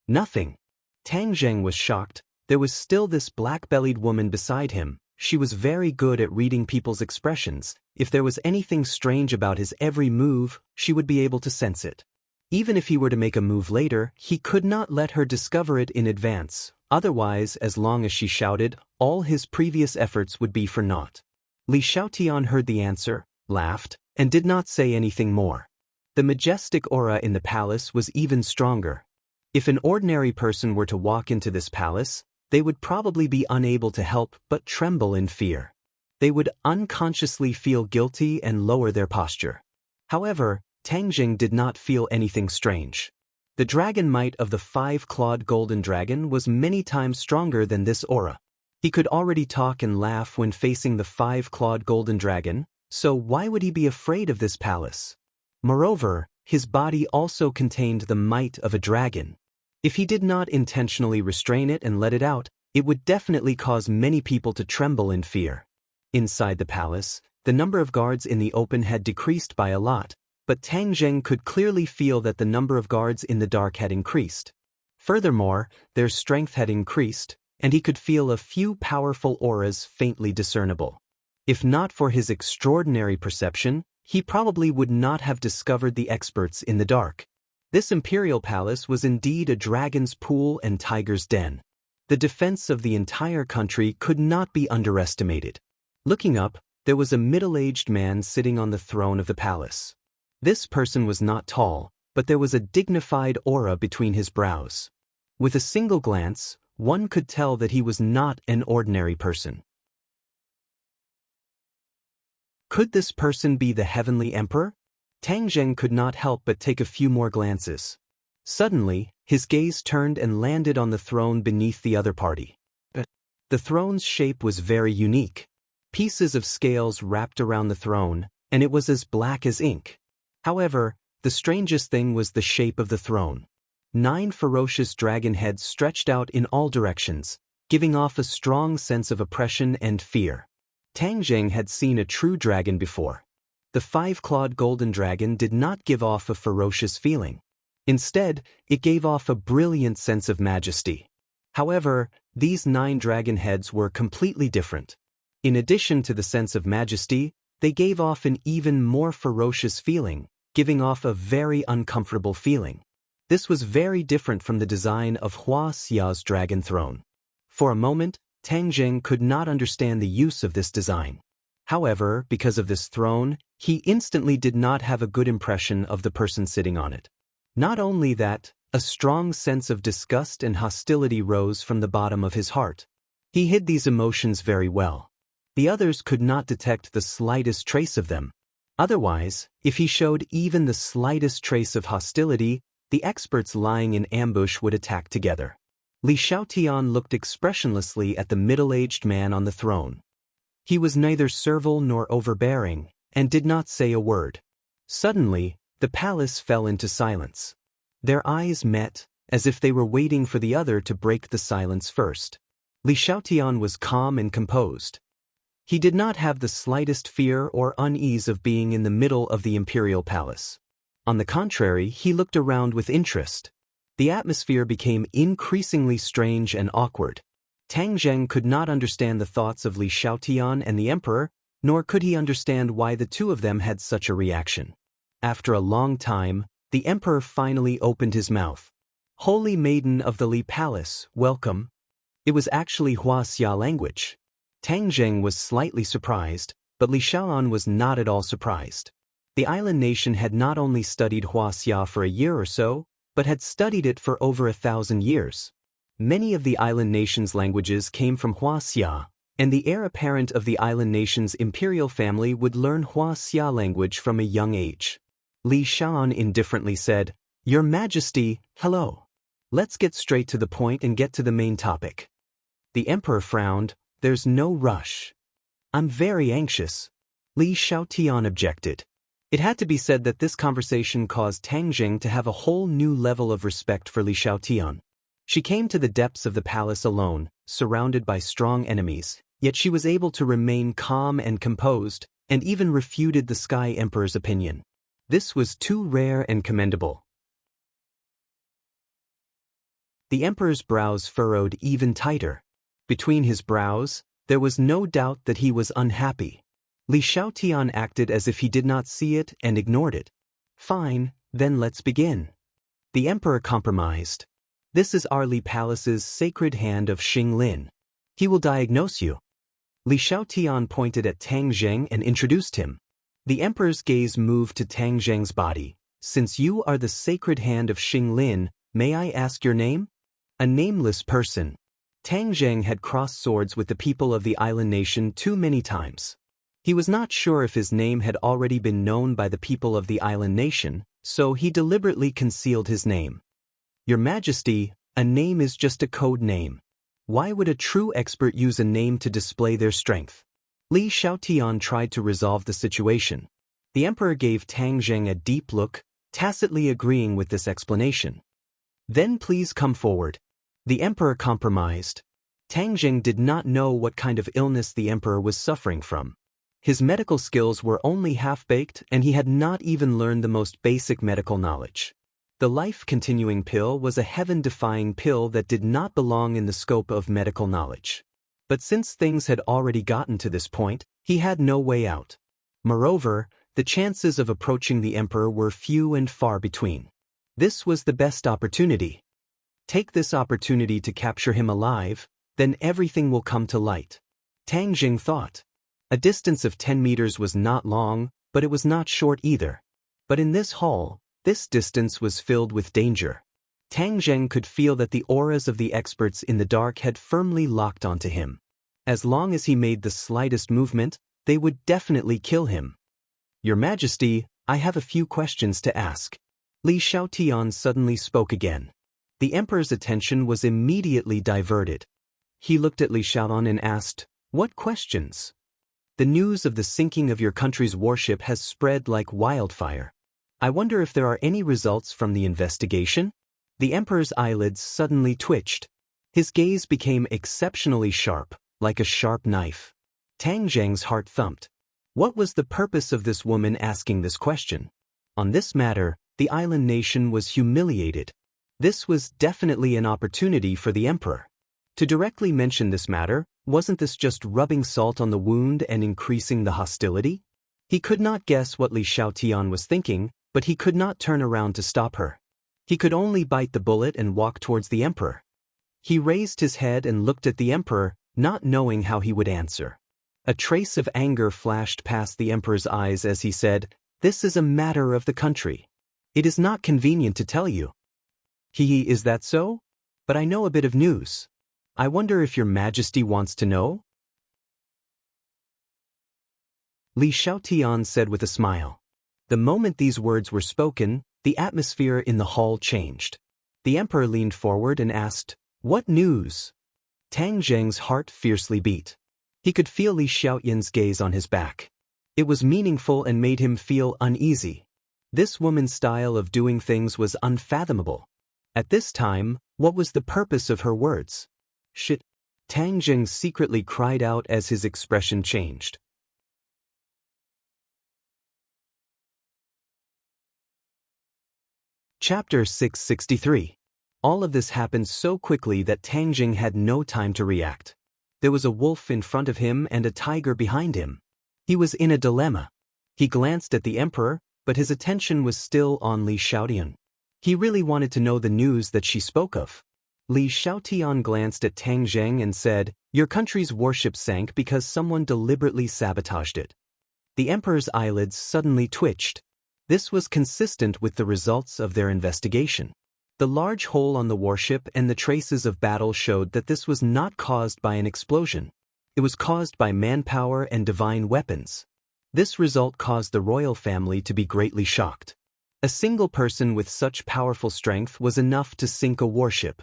"Nothing." Tang Jing was shocked. There was still this black-bellied woman beside him. She was very good at reading people's expressions. If there was anything strange about his every move, she would be able to sense it. Even if he were to make a move later, he could not let her discover it in advance. Otherwise, as long as she shouted, all his previous efforts would be for naught. Li Xiaotian heard the answer, laughed, and did not say anything more. The majestic aura in the palace was even stronger. If an ordinary person were to walk into this palace, they would probably be unable to help but tremble in fear. They would unconsciously feel guilty and lower their posture. However, Tang Jing did not feel anything strange. The dragon might of the 5-clawed golden dragon was many times stronger than this aura. He could already talk and laugh when facing the 5-clawed golden dragon, so why would he be afraid of this palace? Moreover, his body also contained the might of a dragon. If he did not intentionally restrain it and let it out, it would definitely cause many people to tremble in fear. Inside the palace, the number of guards in the open had decreased by a lot, but Tang Jing could clearly feel that the number of guards in the dark had increased. Furthermore, their strength had increased, and he could feel a few powerful auras faintly discernible. If not for his extraordinary perception, he probably would not have discovered the experts in the dark. This imperial palace was indeed a dragon's pool and tiger's den. The defense of the entire country could not be underestimated. Looking up, there was a middle-aged man sitting on the throne of the palace. This person was not tall, but there was a dignified aura between his brows. With a single glance, one could tell that he was not an ordinary person. Could this person be the heavenly emperor? Tang Jing could not help but take a few more glances. Suddenly, his gaze turned and landed on the throne beneath the other party. The throne's shape was very unique. Pieces of scales wrapped around the throne, and it was as black as ink. However, the strangest thing was the shape of the throne. 9 ferocious dragon heads stretched out in all directions, giving off a strong sense of oppression and fear. Tang Jing had seen a true dragon before. The 5-clawed golden dragon did not give off a ferocious feeling. Instead, it gave off a brilliant sense of majesty. However, these 9 dragon heads were completely different. In addition to the sense of majesty, they gave off an even more ferocious feeling, giving off a very uncomfortable feeling. This was very different from the design of Hua Xia's dragon throne. For a moment, Tang Jing could not understand the use of this design. However, because of this throne, he instantly did not have a good impression of the person sitting on it. Not only that, a strong sense of disgust and hostility rose from the bottom of his heart. He hid these emotions very well. The others could not detect the slightest trace of them. Otherwise, if he showed even the slightest trace of hostility, the experts lying in ambush would attack together. Li Xiaotian looked expressionlessly at the middle-aged man on the throne. He was neither servile nor overbearing, and did not say a word. Suddenly, the palace fell into silence. Their eyes met, as if they were waiting for the other to break the silence first. Li Xiaotian was calm and composed. He did not have the slightest fear or unease of being in the middle of the imperial palace. On the contrary, he looked around with interest. The atmosphere became increasingly strange and awkward. Tang Zheng could not understand the thoughts of Li Xiaotian and the emperor, nor could he understand why the two of them had such a reaction. After a long time, the emperor finally opened his mouth. "Holy Maiden of the Li Palace, welcome." It was actually Huaxia language. Tang Zheng was slightly surprised, but Li Xiaoan was not at all surprised. The island nation had not only studied Huaxia for a year or so, but had studied it for over 1,000 years. Many of the island nation's languages came from Huaxia, and the heir apparent of the island nation's imperial family would learn Huaxia language from a young age. Li Xiaoan indifferently said, "Your Majesty, hello. Let's get straight to the point and get to the main topic." The emperor frowned. "There's no rush. I'm very anxious." Li Xiaotian objected. It had to be said that this conversation caused Tang Zheng to have a whole new level of respect for Li Xiaotian. She came to the depths of the palace alone, surrounded by strong enemies, yet she was able to remain calm and composed, and even refuted the Sky Emperor's opinion. This was too rare and commendable. The emperor's brows furrowed even tighter. Between his brows, there was no doubt that he was unhappy. Li Xiaotian acted as if he did not see it and ignored it. "Fine, then let's begin." The emperor compromised. "This is our Li Palace's sacred hand of Xinglin. He will diagnose you." Li Xiaotian pointed at Tang Zheng and introduced him. The emperor's gaze moved to Tang Zheng's body. "Since you are the sacred hand of Xinglin, may I ask your name?" "A nameless person." Tang Zheng had crossed swords with the people of the island nation too many times. He was not sure if his name had already been known by the people of the island nation, so he deliberately concealed his name. "Your Majesty, a name is just a code name. Why would a true expert use a name to display their strength?" Li Xiaotian tried to resolve the situation. The emperor gave Tang Zheng a deep look, tacitly agreeing with this explanation. "Then please come forward." The emperor compromised. Tang Zheng did not know what kind of illness the emperor was suffering from. His medical skills were only half-baked, and he had not even learned the most basic medical knowledge. The life-continuing pill was a heaven-defying pill that did not belong in the scope of medical knowledge. But since things had already gotten to this point, he had no way out. Moreover, the chances of approaching the emperor were few and far between. This was the best opportunity. Take this opportunity to capture him alive, then everything will come to light. Tang Zheng thought. A distance of 10 meters was not long, but it was not short either. But in this hall, this distance was filled with danger. Tang Zheng could feel that the auras of the experts in the dark had firmly locked onto him. As long as he made the slightest movement, they would definitely kill him. "Your Majesty, I have a few questions to ask." Li Xiaotian suddenly spoke again. The emperor's attention was immediately diverted. He looked at Li Xiaoan and asked, "What questions?" "The news of the sinking of your country's warship has spread like wildfire. I wonder if there are any results from the investigation?" The emperor's eyelids suddenly twitched. His gaze became exceptionally sharp, like a sharp knife. Tang Zheng's heart thumped. What was the purpose of this woman asking this question? On this matter, the island nation was humiliated. This was definitely an opportunity for the emperor. To directly mention this matter, wasn't this just rubbing salt on the wound and increasing the hostility? He could not guess what Li Xiaotian was thinking, but he could not turn around to stop her. He could only bite the bullet and walk towards the emperor. He raised his head and looked at the emperor, not knowing how he would answer. A trace of anger flashed past the emperor's eyes as he said, "This is a matter of the country. It is not convenient to tell you." Is that so? But I know a bit of news. I wonder if your majesty wants to know?" Li Xiaotian said with a smile. The moment these words were spoken, the atmosphere in the hall changed. The emperor leaned forward and asked, "What news?" Tang Zheng's heart fiercely beat. He could feel Li Xiaotian's gaze on his back. It was meaningful and made him feel uneasy. This woman's style of doing things was unfathomable. At this time, what was the purpose of her words? "Shit!" Tang Zheng secretly cried out as his expression changed. Chapter 663. All of this happened so quickly that Tang Zheng had no time to react. There was a wolf in front of him and a tiger behind him. He was in a dilemma. He glanced at the emperor, but his attention was still on Li Xiaotian. He really wanted to know the news that she spoke of. Li Xiaotian glanced at Tang Zheng and said, "Your country's warship sank because someone deliberately sabotaged it." The emperor's eyelids suddenly twitched. This was consistent with the results of their investigation. The large hole on the warship and the traces of battle showed that this was not caused by an explosion. It was caused by manpower and divine weapons. This result caused the royal family to be greatly shocked. A single person with such powerful strength was enough to sink a warship.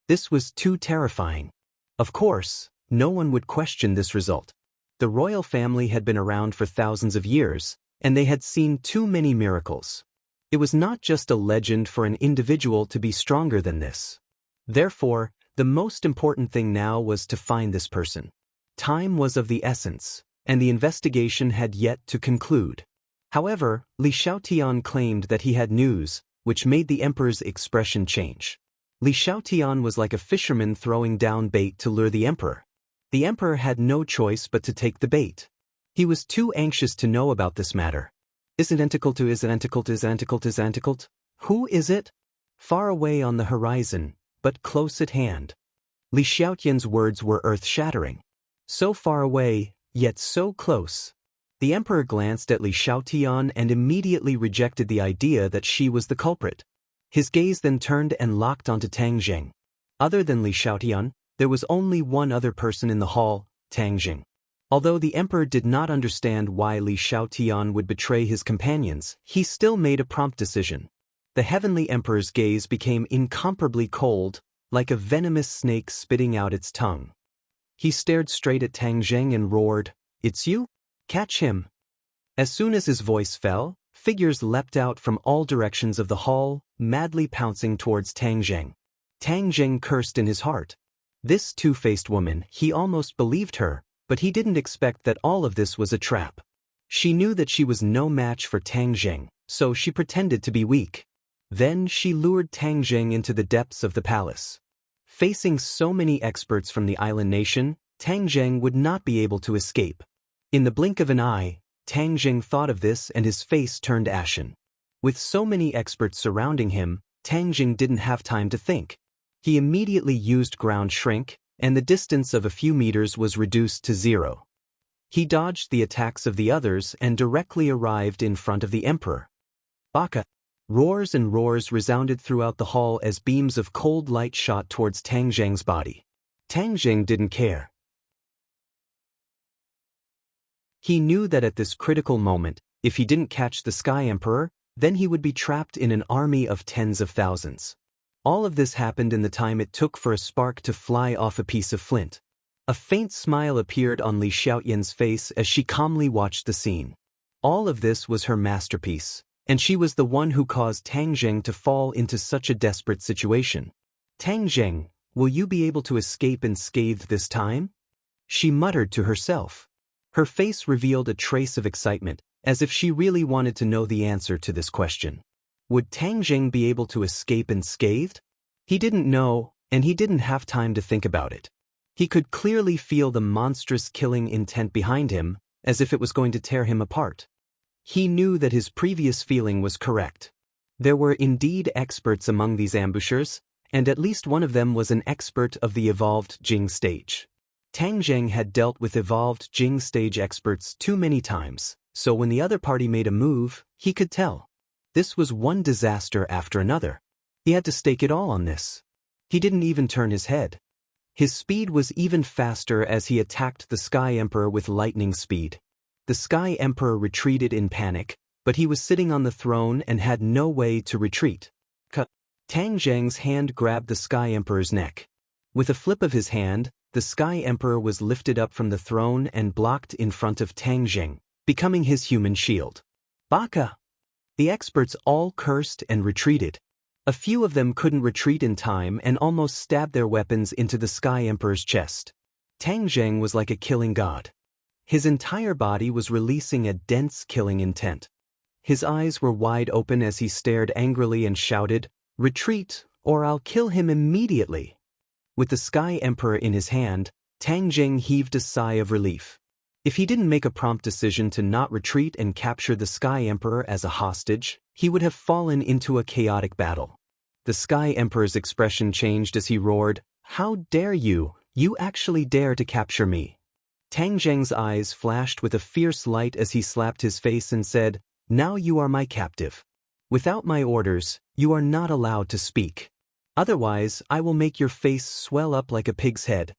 This was too terrifying. Of course, no one would question this result. The royal family had been around for thousands of years, and they had seen too many miracles. It was not just a legend for an individual to be stronger than this. Therefore, the most important thing now was to find this person. Time was of the essence, and the investigation had yet to conclude. However, Li Xiaotian claimed that he had news, which made the emperor's expression change. Li Xiaotian was like a fisherman throwing down bait to lure the emperor. The emperor had no choice but to take the bait. He was too anxious to know about this matter. Is it? Who is it? Far away on the horizon, but close at hand. Li Xiaotian's words were earth-shattering. So far away, yet so close. The emperor glanced at Li Xiaotian and immediately rejected the idea that she was the culprit. His gaze then turned and locked onto Tang Zheng. Other than Li Xiaotian, there was only one other person in the hall, Tang Zheng. Although the emperor did not understand why Li Xiaotian would betray his companions, he still made a prompt decision. The heavenly emperor's gaze became incomparably cold, like a venomous snake spitting out its tongue. He stared straight at Tang Zheng and roared, "It's you? Catch him!" As soon as his voice fell, figures leapt out from all directions of the hall, madly pouncing towards Tang Zheng. Tang Zheng cursed in his heart. This two-faced woman, he almost believed her, but he didn't expect that all of this was a trap. She knew that she was no match for Tang Zheng, so she pretended to be weak. Then she lured Tang Zheng into the depths of the palace. Facing so many experts from the island nation, Tang Zheng would not be able to escape. In the blink of an eye, Tang Zheng thought of this and his face turned ashen. With so many experts surrounding him, Tang Zheng didn't have time to think. He immediately used ground shrink, and the distance of a few meters was reduced to 0. He dodged the attacks of the others and directly arrived in front of the emperor. Baka! Roars and roars resounded throughout the hall as beams of cold light shot towards Tang Zheng's body. Tang Zheng didn't care. He knew that at this critical moment, if he didn't catch the Sky Emperor, then he would be trapped in an army of tens of thousands. All of this happened in the time it took for a spark to fly off a piece of flint. A faint smile appeared on Li Xiaotian's face as she calmly watched the scene. All of this was her masterpiece, and she was the one who caused Tang Zheng to fall into such a desperate situation. "Tang Zheng, will you be able to escape unscathed this time?" she muttered to herself. Her face revealed a trace of excitement, as if she really wanted to know the answer to this question. Would Tang Zheng be able to escape unscathed? He didn't know, and he didn't have time to think about it. He could clearly feel the monstrous killing intent behind him, as if it was going to tear him apart. He knew that his previous feeling was correct. There were indeed experts among these ambushers, and at least one of them was an expert of the evolved Jing stage. Tang Zheng had dealt with evolved Jing stage experts too many times, so when the other party made a move, he could tell. This was one disaster after another. He had to stake it all on this. He didn't even turn his head. His speed was even faster as he attacked the Sky Emperor with lightning speed. The Sky Emperor retreated in panic, but he was sitting on the throne and had no way to retreat. Tang Zheng's hand grabbed the Sky Emperor's neck. With a flip of his hand, the Sky Emperor was lifted up from the throne and blocked in front of Tang Zheng, becoming his human shield. Baka! The experts all cursed and retreated. A few of them couldn't retreat in time and almost stabbed their weapons into the Sky Emperor's chest. Tang Zheng was like a killing god. His entire body was releasing a dense killing intent. His eyes were wide open as he stared angrily and shouted, "Retreat, or I'll kill him immediately." With the Sky Emperor in his hand, Tang Zheng heaved a sigh of relief. If he didn't make a prompt decision to not retreat and capture the Sky Emperor as a hostage, he would have fallen into a chaotic battle. The Sky Emperor's expression changed as he roared, "How dare you! You actually dare to capture me!" Tang Zheng's eyes flashed with a fierce light as he slapped his face and said, "Now you are my captive. Without my orders, you are not allowed to speak. Otherwise, I will make your face swell up like a pig's head."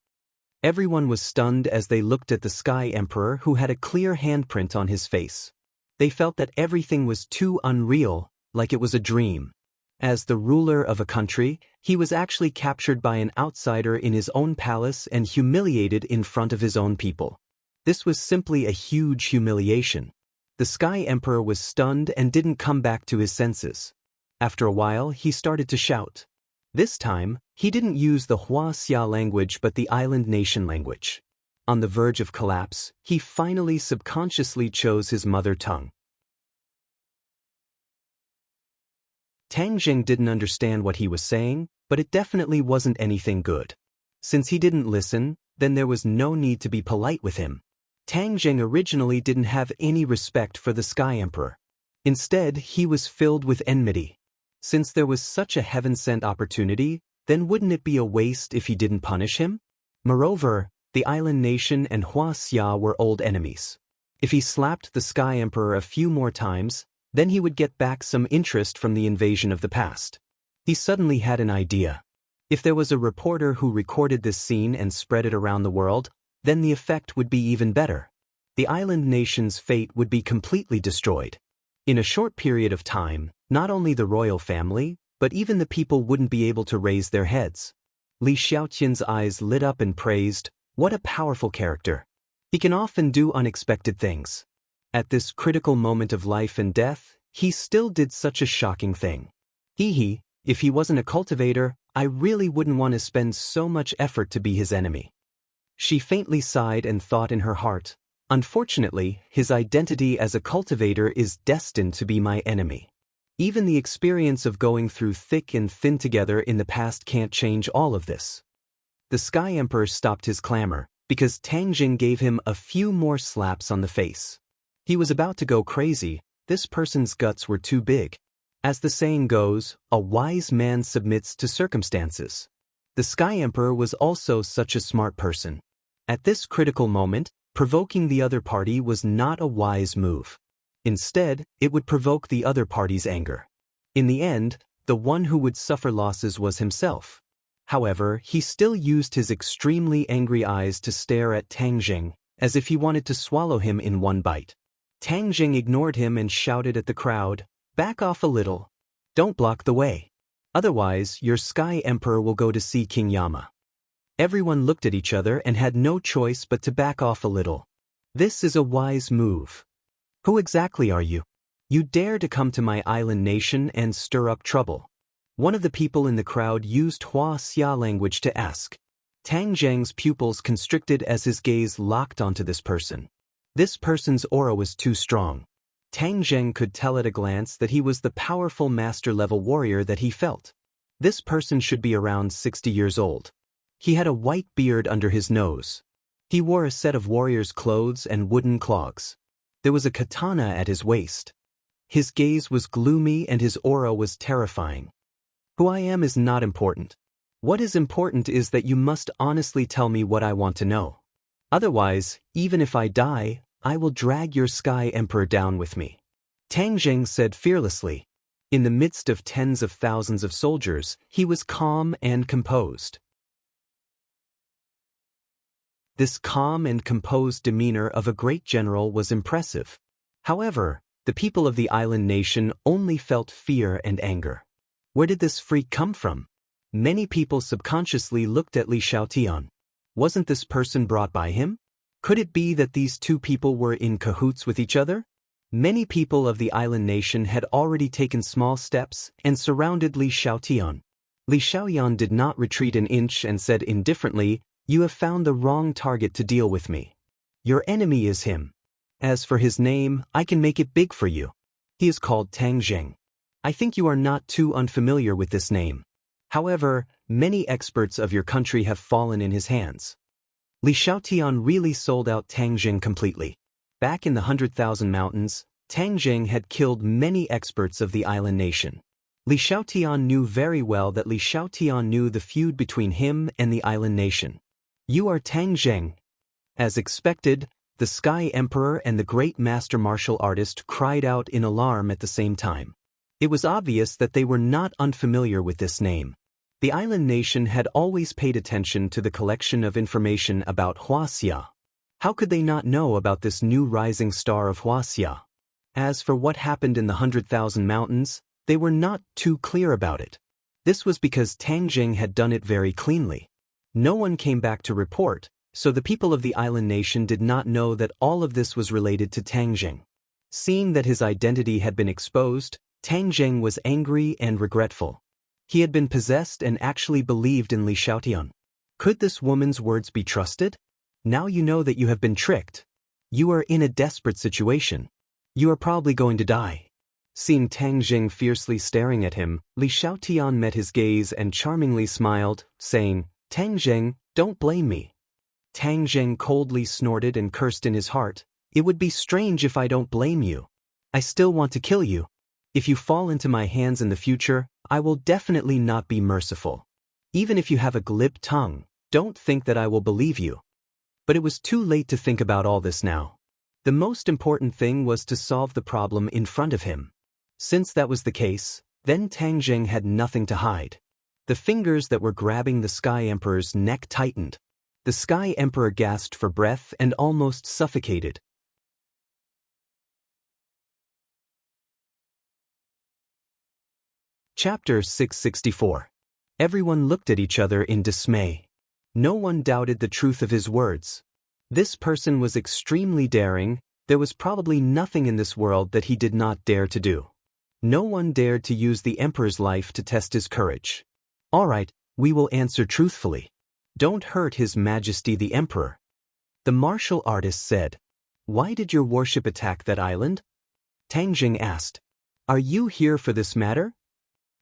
Everyone was stunned as they looked at the Sky Emperor, who had a clear handprint on his face. They felt that everything was too unreal, like it was a dream. As the ruler of a country, he was actually captured by an outsider in his own palace and humiliated in front of his own people. This was simply a huge humiliation. The Sky Emperor was stunned and didn't come back to his senses. After a while, he started to shout. This time, he didn't use the Huaxia language but the island nation language. On the verge of collapse, he finally subconsciously chose his mother tongue. Tang Zheng didn't understand what he was saying, but it definitely wasn't anything good. Since he didn't listen, then there was no need to be polite with him. Tang Zheng originally didn't have any respect for the Sky Emperor. Instead, he was filled with enmity. Since there was such a heaven-sent opportunity, then wouldn't it be a waste if he didn't punish him? Moreover, the island nation and Huaxia were old enemies. If he slapped the Sky Emperor a few more times, then he would get back some interest from the invasion of the past. He suddenly had an idea. If there was a reporter who recorded this scene and spread it around the world, then the effect would be even better. The island nation's fate would be completely destroyed. In a short period of time, not only the royal family, but even the people wouldn't be able to raise their heads. Li Xiaotian's eyes lit up and praised, "What a powerful character. He can often do unexpected things. At this critical moment of life and death, he still did such a shocking thing. If he wasn't a cultivator, I really wouldn't want to spend so much effort to be his enemy." She faintly sighed and thought in her heart, "Unfortunately, his identity as a cultivator is destined to be my enemy. Even the experience of going through thick and thin together in the past can't change all of this." The Sky Emperor stopped his clamor, because Tang Zheng gave him a few more slaps on the face. He was about to go crazy. This person's guts were too big. As the saying goes, a wise man submits to circumstances. The Sky Emperor was also such a smart person. At this critical moment, provoking the other party was not a wise move. Instead, it would provoke the other party's anger. In the end, the one who would suffer losses was himself. However, he still used his extremely angry eyes to stare at Tang Zheng, as if he wanted to swallow him in one bite. Tang Zheng ignored him and shouted at the crowd, "Back off a little. Don't block the way. Otherwise, your Sky Emperor will go to see King Yama." Everyone looked at each other and had no choice but to back off a little. This is a wise move. Who exactly are you? You dare to come to my island nation and stir up trouble. One of the people in the crowd used Huaxia language to ask. Tang Zheng's pupils constricted as his gaze locked onto this person. This person's aura was too strong. Tang Zheng could tell at a glance that he was the powerful master-level warrior that he felt. This person should be around 60 years old. He had a white beard under his nose. He wore a set of warrior's clothes and wooden clogs. There was a katana at his waist. His gaze was gloomy and his aura was terrifying. Who I am is not important. What is important is that you must honestly tell me what I want to know. Otherwise, even if I die, I will drag your Sky Emperor down with me. Tang Zheng said fearlessly. In the midst of tens of thousands of soldiers, he was calm and composed. This calm and composed demeanor of a great general was impressive. However, the people of the island nation only felt fear and anger. Where did this freak come from? Many people subconsciously looked at Li Xiaotian. Wasn't this person brought by him? Could it be that these two people were in cahoots with each other? Many people of the island nation had already taken small steps and surrounded Li Xiaotian. Li Xiaoyan did not retreat an inch and said indifferently, "You have found the wrong target to deal with me. Your enemy is him. As for his name, I can make it big for you. He is called Tang Zheng. I think you are not too unfamiliar with this name. However, many experts of your country have fallen in his hands." Li Xiaotian really sold out Tang Zheng completely. Back in the 100,000 Mountains, Tang Zheng had killed many experts of the island nation. Li Xiaotian knew very well that Li Xiaotian knew the feud between him and the island nation. "You are Tang Zheng." As expected, the Sky Emperor and the great master martial artist cried out in alarm at the same time. It was obvious that they were not unfamiliar with this name. The island nation had always paid attention to the collection of information about Huaxia. How could they not know about this new rising star of Huaxia? As for what happened in the 100,000 Mountains, they were not too clear about it. This was because Tang Zheng had done it very cleanly. No one came back to report, so the people of the island nation did not know that all of this was related to Tang Zheng. Seeing that his identity had been exposed, Tang Zheng was angry and regretful. He had been possessed and actually believed in Li Xiaotian. Could this woman's words be trusted? Now you know that you have been tricked. You are in a desperate situation. You are probably going to die. Seeing Tang Zheng fiercely staring at him, Li Xiaotian met his gaze and charmingly smiled, saying, "Tang Zheng, don't blame me." Tang Zheng coldly snorted and cursed in his heart, "It would be strange if I don't blame you. I still want to kill you. If you fall into my hands in the future, I will definitely not be merciful. Even if you have a glib tongue, don't think that I will believe you." But it was too late to think about all this now. The most important thing was to solve the problem in front of him. Since that was the case, then Tang Zheng had nothing to hide. The fingers that were grabbing the Sky Emperor's neck tightened. The Sky Emperor gasped for breath and almost suffocated. Chapter 664. Everyone looked at each other in dismay. No one doubted the truth of his words. This person was extremely daring. There was probably nothing in this world that he did not dare to do. No one dared to use the Emperor's life to test his courage. "All right, we will answer truthfully. Don't hurt His Majesty the Emperor." The martial artist said. "Why did your warship attack that island?" Tang Zheng asked. "Are you here for this matter?"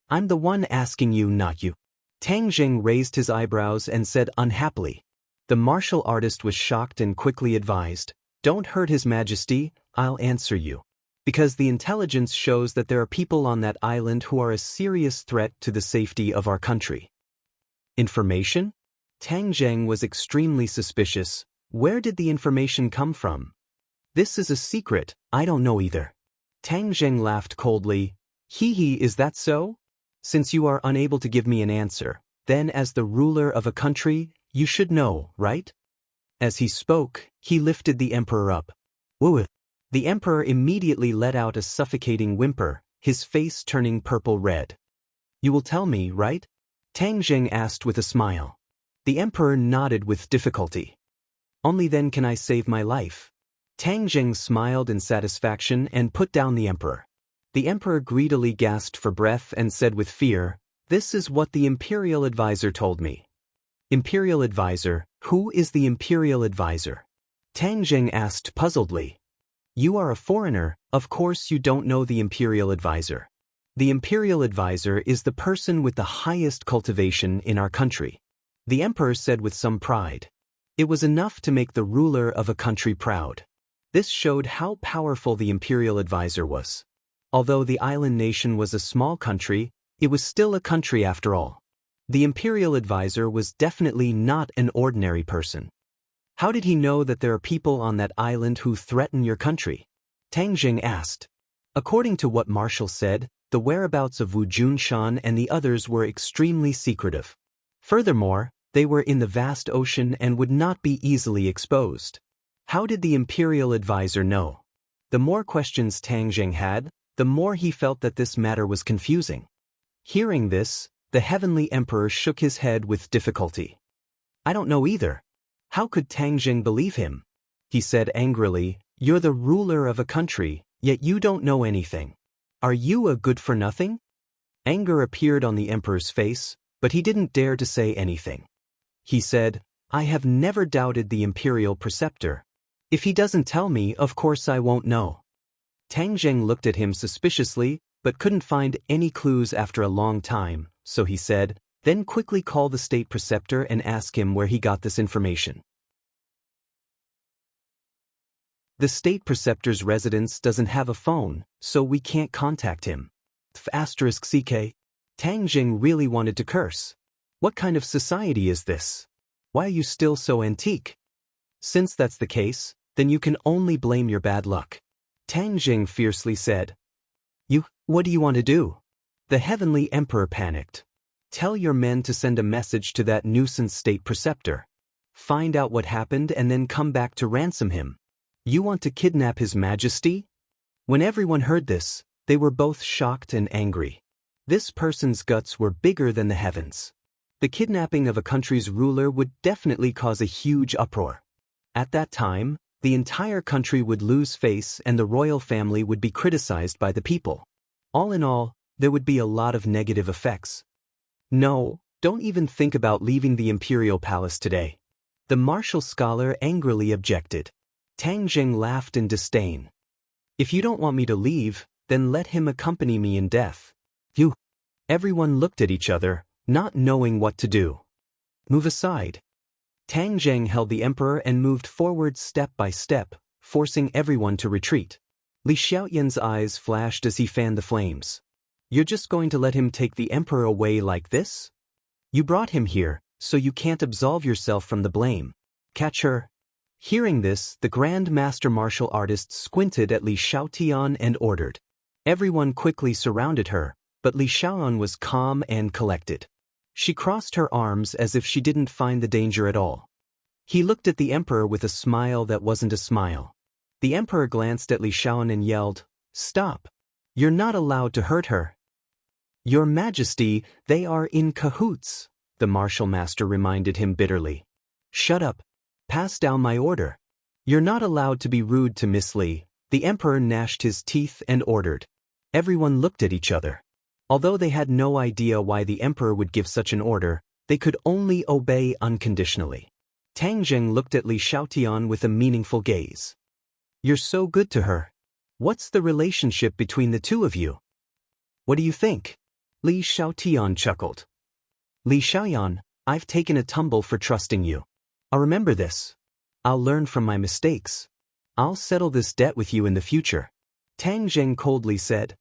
"I'm the one asking you, not you." Tang Zheng raised his eyebrows and said unhappily. The martial artist was shocked and quickly advised, "Don't hurt His Majesty, I'll answer you. Because the intelligence shows that there are people on that island who are a serious threat to the safety of our country." Information? Tang Zheng was extremely suspicious. Where did the information come from? "This is a secret, I don't know either." Tang Zheng laughed coldly. Hee, is that so? Since you are unable to give me an answer, then as the ruler of a country, you should know, right? As he spoke, he lifted the emperor up. Woo! The emperor immediately let out a suffocating whimper, his face turning purple-red. "You will tell me, right?" Tang Zheng asked with a smile. The emperor nodded with difficulty. "Only then can I save my life." Tang Zheng smiled in satisfaction and put down the emperor. The emperor greedily gasped for breath and said with fear, "This is what the imperial advisor told me." Imperial advisor? Who is the imperial advisor? Tang Zheng asked puzzledly. "You are a foreigner, of course you don't know the imperial advisor. The imperial advisor is the person with the highest cultivation in our country." The emperor said with some pride. It was enough to make the ruler of a country proud. This showed how powerful the imperial advisor was. Although the island nation was a small country, it was still a country after all. The imperial advisor was definitely not an ordinary person. How did he know that there are people on that island who threaten your country? Tang Jing asked. According to what Marshall said, the whereabouts of Wu Junshan and the others were extremely secretive. Furthermore, they were in the vast ocean and would not be easily exposed. How did the imperial advisor know? The more questions Tang Jing had, the more he felt that this matter was confusing. Hearing this, the heavenly emperor shook his head with difficulty. I don't know either. How could Tang Jing believe him? He said angrily, you're the ruler of a country, yet you don't know anything. Are you a good-for-nothing? Anger appeared on the emperor's face, but he didn't dare to say anything. He said, I have never doubted the imperial preceptor. If he doesn't tell me, of course I won't know. Tang Jing looked at him suspiciously, but couldn't find any clues after a long time, so he said, then quickly call the state preceptor and ask him where he got this information. The state preceptor's residence doesn't have a phone, so we can't contact him. *CK. Tang Jing really wanted to curse. What kind of society is this? Why are you still so antique? Since that's the case, then you can only blame your bad luck. Tang Jing fiercely said. What do you want to do? The heavenly emperor panicked. Tell your men to send a message to that nuisance state preceptor. Find out what happened and then come back to ransom him. You want to kidnap His Majesty? When everyone heard this, they were both shocked and angry. This person's guts were bigger than the heavens. The kidnapping of a country's ruler would definitely cause a huge uproar. At that time, the entire country would lose face and the royal family would be criticized by the people. All in all, there would be a lot of negative effects. No, don't even think about leaving the imperial palace today. The martial scholar angrily objected. Tang Jing laughed in disdain. If you don't want me to leave, then let him accompany me in death. Everyone looked at each other, not knowing what to do. Move aside. Tang Jing held the emperor and moved forward step by step, forcing everyone to retreat. Li Xiaoyan's eyes flashed as he fanned the flames. You're just going to let him take the emperor away like this? You brought him here, so you can't absolve yourself from the blame. Catch her. Hearing this, the Grand Master Martial Artist squinted at Li Xiaotian and ordered. Everyone quickly surrounded her, but Li Xiaoyan was calm and collected. She crossed her arms as if she didn't find the danger at all. He looked at the emperor with a smile that wasn't a smile. The emperor glanced at Li Xiaoyan and yelled, Stop! You're not allowed to hurt her. Your Majesty, they are in cahoots, the martial master reminded him bitterly. Shut up. Pass down my order. You're not allowed to be rude to Miss Li, the emperor gnashed his teeth and ordered. Everyone looked at each other. Although they had no idea why the emperor would give such an order, they could only obey unconditionally. Tang Jing looked at Li Xiaotian with a meaningful gaze. You're so good to her. What's the relationship between the two of you? What do you think? Li Xiaotian chuckled. Li Xiaoyan, I've taken a tumble for trusting you. I'll remember this. I'll learn from my mistakes. I'll settle this debt with you in the future. Tang Jing coldly said.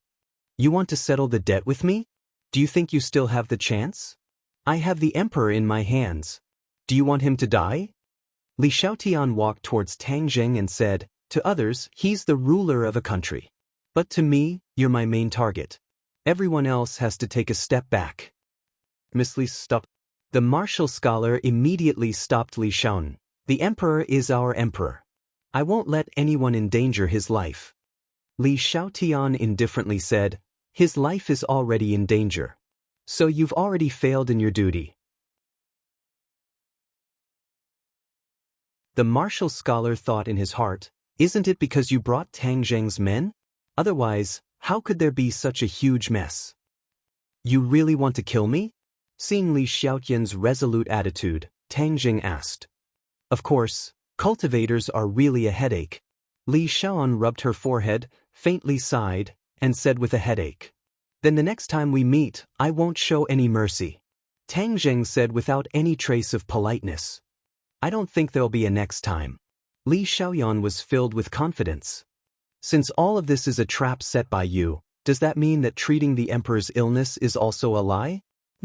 You want to settle the debt with me? Do you think you still have the chance? I have the emperor in my hands. Do you want him to die? Li Xiaotian walked towards Tang Jing and said, To others, he's the ruler of a country. But to me, you're my main target. Everyone else has to take a step back. Miss Li stopped. The martial scholar immediately stopped Li Xiaoyan. The emperor is our emperor. I won't let anyone endanger his life. Li Xiaotian indifferently said, His life is already in danger. So you've already failed in your duty. The martial scholar thought in his heart, Isn't it because you brought Tang Jing's men? Otherwise, how could there be such a huge mess? You really want to kill me? Seeing Li Xiaotian's resolute attitude, Tang Jing asked. Of course, cultivators are really a headache. Li Xiaoyan rubbed her forehead, faintly sighed, and said with a headache. Then the next time we meet, I won't show any mercy. Tang Jing said without any trace of politeness. I don't think there'll be a next time. Li Xiaoyan was filled with confidence. Since all of this is a trap set by you, does that mean that treating the emperor's illness is also a lie?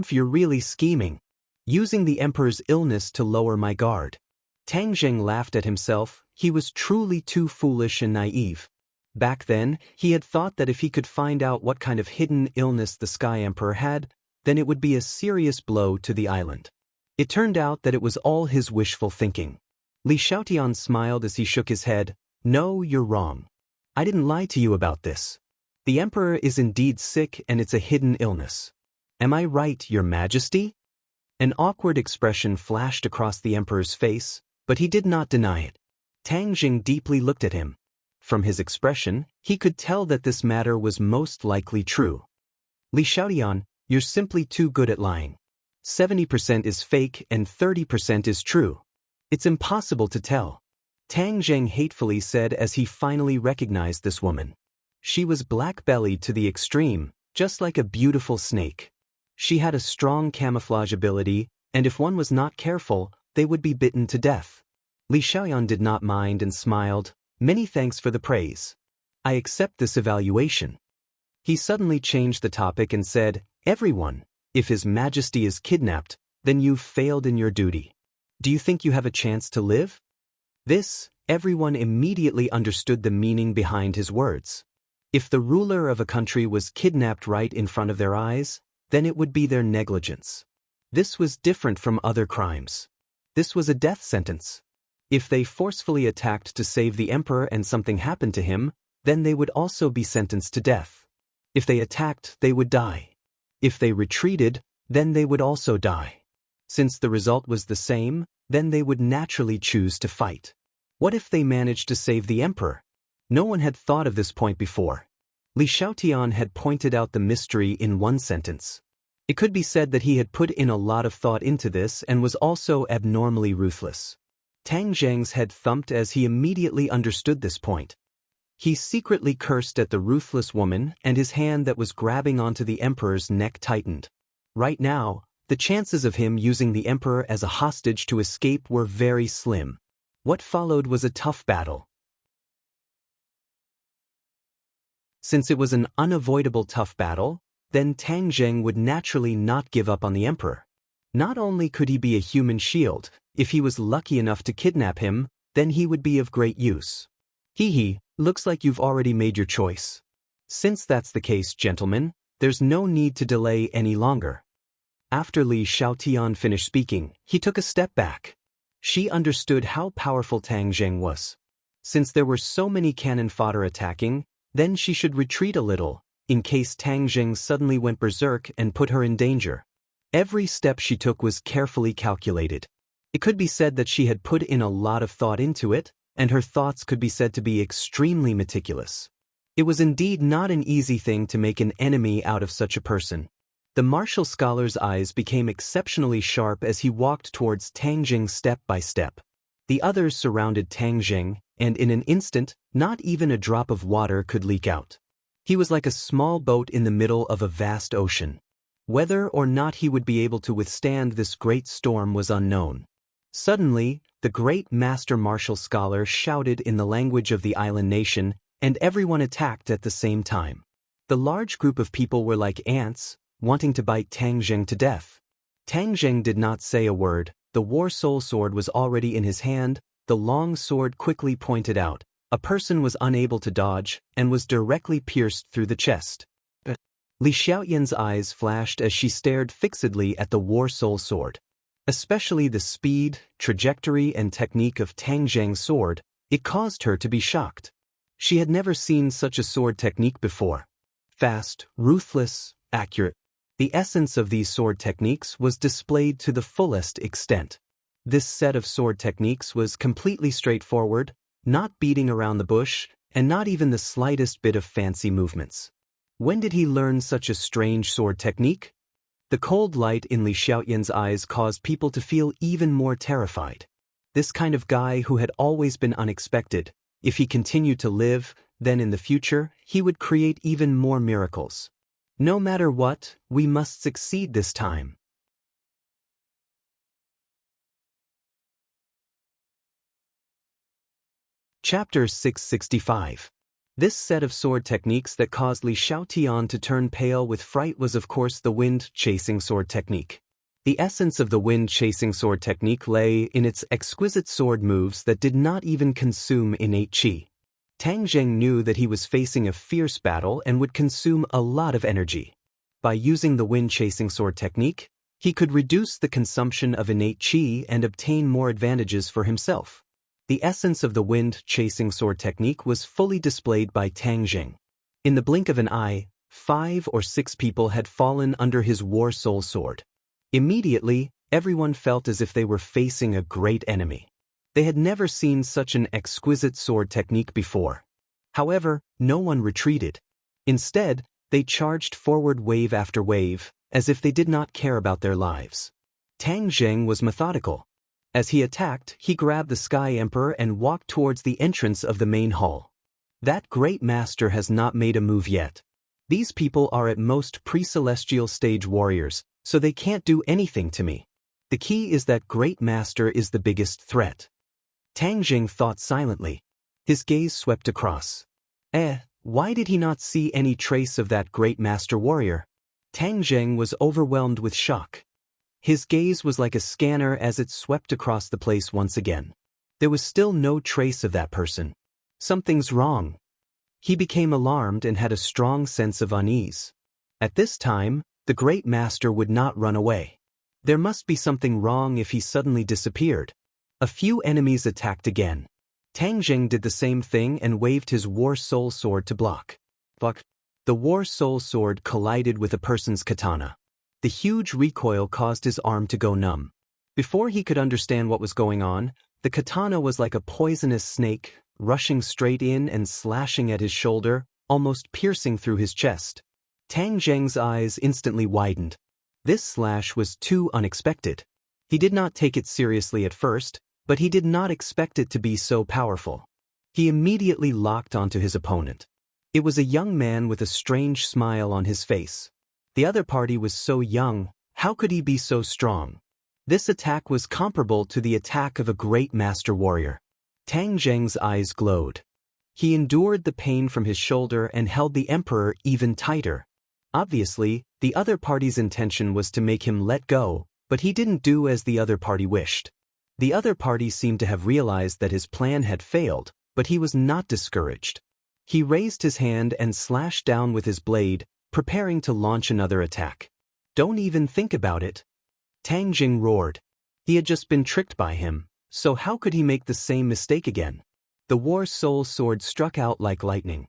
You're really scheming. Using the emperor's illness to lower my guard. Tang Zheng laughed at himself. He was truly too foolish and naive. Back then, he had thought that if he could find out what kind of hidden illness the Sky Emperor had, then it would be a serious blow to the island. It turned out that it was all his wishful thinking. Li Xiaotian smiled as he shook his head. No, you're wrong. I didn't lie to you about this. The emperor is indeed sick and it's a hidden illness. Am I right, your majesty? An awkward expression flashed across the emperor's face, but he did not deny it. Tang Jing deeply looked at him. From his expression, he could tell that this matter was most likely true. Li Xiaotian, you're simply too good at lying. 70% is fake and 30% is true. It's impossible to tell. Tang Zheng hatefully said as he finally recognized this woman. She was black-bellied to the extreme, just like a beautiful snake. She had a strong camouflage ability, and if one was not careful, they would be bitten to death. Li Xiaoyan did not mind and smiled. Many thanks for the praise. I accept this evaluation. He suddenly changed the topic and said, Everyone, if His Majesty is kidnapped, then you've failed in your duty. Do you think you have a chance to live? Everyone immediately understood the meaning behind his words. If the ruler of a country was kidnapped right in front of their eyes, then it would be their negligence. This was different from other crimes. This was a death sentence. If they forcefully attacked to save the emperor and something happened to him, then they would also be sentenced to death. If they attacked, they would die. If they retreated, then they would also die. Since the result was the same, then they would naturally choose to fight. What if they managed to save the emperor? No one had thought of this point before. Li Xiaotian had pointed out the mystery in one sentence. It could be said that he had put in a lot of thought into this and was also abnormally ruthless. Tang Zheng's head thumped as he immediately understood this point. He secretly cursed at the ruthless woman, and his hand that was grabbing onto the emperor's neck tightened. Right now, the chances of him using the emperor as a hostage to escape were very slim. What followed was a tough battle. Since it was an unavoidable tough battle, then Tang Zheng would naturally not give up on the emperor. Not only could he be a human shield, if he was lucky enough to kidnap him, then he would be of great use. Looks like you've already made your choice. Since that's the case, gentlemen, there's no need to delay any longer. After Li Xiaotian finished speaking, he took a step back. She understood how powerful Tang Zheng was. Since there were so many cannon fodder attacking, then she should retreat a little, in case Tang Zheng suddenly went berserk and put her in danger. Every step she took was carefully calculated. It could be said that she had put in a lot of thought into it, and her thoughts could be said to be extremely meticulous. It was indeed not an easy thing to make an enemy out of such a person. The martial scholar's eyes became exceptionally sharp as he walked towards Tang Zheng step by step. The others surrounded Tang Zheng, and in an instant, not even a drop of water could leak out. He was like a small boat in the middle of a vast ocean. Whether or not he would be able to withstand this great storm was unknown. Suddenly, the great master martial scholar shouted in the language of the island nation, and everyone attacked at the same time. The large group of people were like ants, wanting to bite Tang Zheng to death. Tang Zheng did not say a word. The war soul sword was already in his hand. The long sword quickly pointed out. A person was unable to dodge, and was directly pierced through the chest. Li Xiaoyan's eyes flashed as she stared fixedly at the war soul sword. Especially the speed, trajectory and technique of Tang Zheng's sword, it caused her to be shocked. She had never seen such a sword technique before. Fast, ruthless, accurate. The essence of these sword techniques was displayed to the fullest extent. This set of sword techniques was completely straightforward, not beating around the bush, and not even the slightest bit of fancy movements. When did he learn such a strange sword technique? The cold light in Li Xiaoyan's eyes caused people to feel even more terrified. This kind of guy who had always been unexpected, if he continued to live, then in the future, he would create even more miracles. No matter what, we must succeed this time. Chapter 665. This set of sword techniques that caused Li Xiaotian to turn pale with fright was of course the wind-chasing sword technique. The essence of the wind-chasing sword technique lay in its exquisite sword moves that did not even consume innate qi. Tang Zheng knew that he was facing a fierce battle and would consume a lot of energy. By using the wind-chasing sword technique, he could reduce the consumption of innate qi and obtain more advantages for himself. The essence of the wind-chasing sword technique was fully displayed by Tang Zheng. In the blink of an eye, 5 or 6 people had fallen under his war soul sword. Immediately, everyone felt as if they were facing a great enemy. They had never seen such an exquisite sword technique before. However, no one retreated. Instead, they charged forward wave after wave, as if they did not care about their lives. Tang Zheng was methodical. As he attacked, he grabbed the Sky Emperor and walked towards the entrance of the main hall. That great master has not made a move yet. These people are at most pre-celestial stage warriors, so they can't do anything to me. The key is that great master is the biggest threat. Tang Zheng thought silently. His gaze swept across. Why did he not see any trace of that great master warrior? Tang Zheng was overwhelmed with shock. His gaze was like a scanner as it swept across the place once again. There was still no trace of that person. Something's wrong. He became alarmed and had a strong sense of unease. At this time, the great master would not run away. There must be something wrong if he suddenly disappeared. A few enemies attacked again. Tang Zheng did the same thing and waved his war soul sword to block. The war soul sword collided with a person's katana. The huge recoil caused his arm to go numb. Before he could understand what was going on, the katana was like a poisonous snake, rushing straight in and slashing at his shoulder, almost piercing through his chest. Tang Zheng's eyes instantly widened. This slash was too unexpected. He did not take it seriously at first, but he did not expect it to be so powerful. He immediately locked onto his opponent. It was a young man with a strange smile on his face. The other party was so young, how could he be so strong? This attack was comparable to the attack of a great master warrior. Tang Zheng's eyes glowed. He endured the pain from his shoulder and held the emperor even tighter. Obviously, the other party's intention was to make him let go, but he didn't do as the other party wished. The other party seemed to have realized that his plan had failed, but he was not discouraged. He raised his hand and slashed down with his blade, preparing to launch another attack. Don't even think about it. Tang Zheng roared. He had just been tricked by him, so how could he make the same mistake again? The war soul sword struck out like lightning.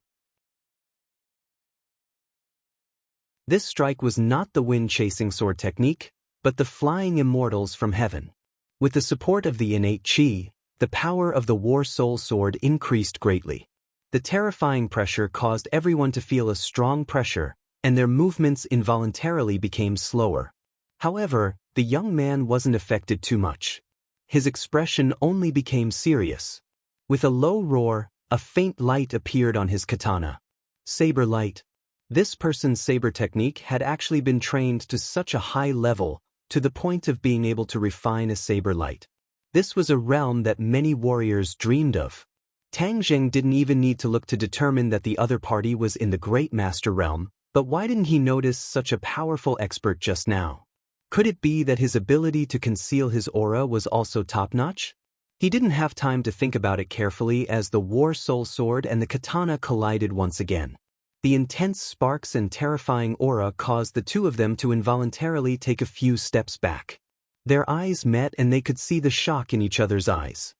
This strike was not the wind-chasing sword technique, but the flying immortals from heaven. With the support of the innate qi, the power of the war soul sword increased greatly. The terrifying pressure caused everyone to feel a strong pressure, and their movements involuntarily became slower. However, the young man wasn't affected too much. His expression only became serious. With a low roar, a faint light appeared on his katana. Saber light. This person's saber technique had actually been trained to such a high level, to the point of being able to refine a saber light. This was a realm that many warriors dreamed of. Tang Zheng didn't even need to look to determine that the other party was in the Great Master realm, but why didn't he notice such a powerful expert just now? Could it be that his ability to conceal his aura was also top-notch? He didn't have time to think about it carefully as the war soul sword and the katana collided once again. The intense sparks and terrifying aura caused the two of them to involuntarily take a few steps back. Their eyes met and they could see the shock in each other's eyes.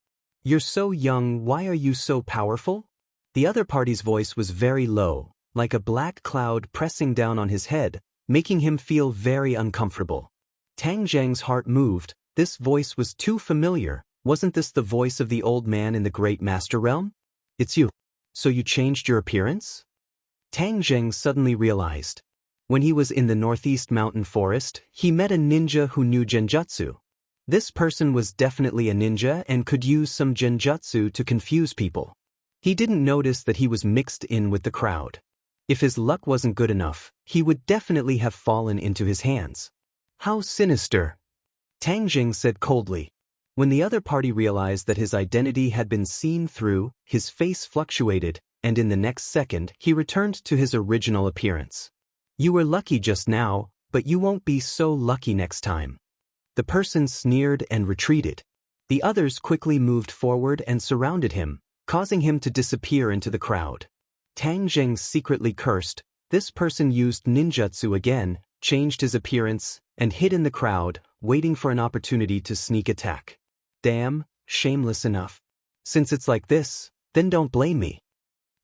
"You're so young, why are you so powerful?" The other party's voice was very low, like a black cloud pressing down on his head, making him feel very uncomfortable. Tang Zheng's heart moved. This voice was too familiar. Wasn't this the voice of the old man in the Great Master realm? "It's you. So you changed your appearance?" Tang Zheng suddenly realized. When he was in the northeast mountain forest, he met a ninja who knew genjutsu. This person was definitely a ninja and could use some genjutsu to confuse people. He didn't notice that he was mixed in with the crowd. If his luck wasn't good enough, he would definitely have fallen into his hands. "How sinister," Tang Zheng said coldly. When the other party realized that his identity had been seen through, his face fluctuated, and in the next second he returned to his original appearance. "You were lucky just now, but you won't be so lucky next time." The person sneered and retreated. The others quickly moved forward and surrounded him, causing him to disappear into the crowd. Tang Zheng secretly cursed. This person used ninjutsu again, changed his appearance, and hid in the crowd, waiting for an opportunity to sneak attack. Damn, shameless enough. Since it's like this, then don't blame me.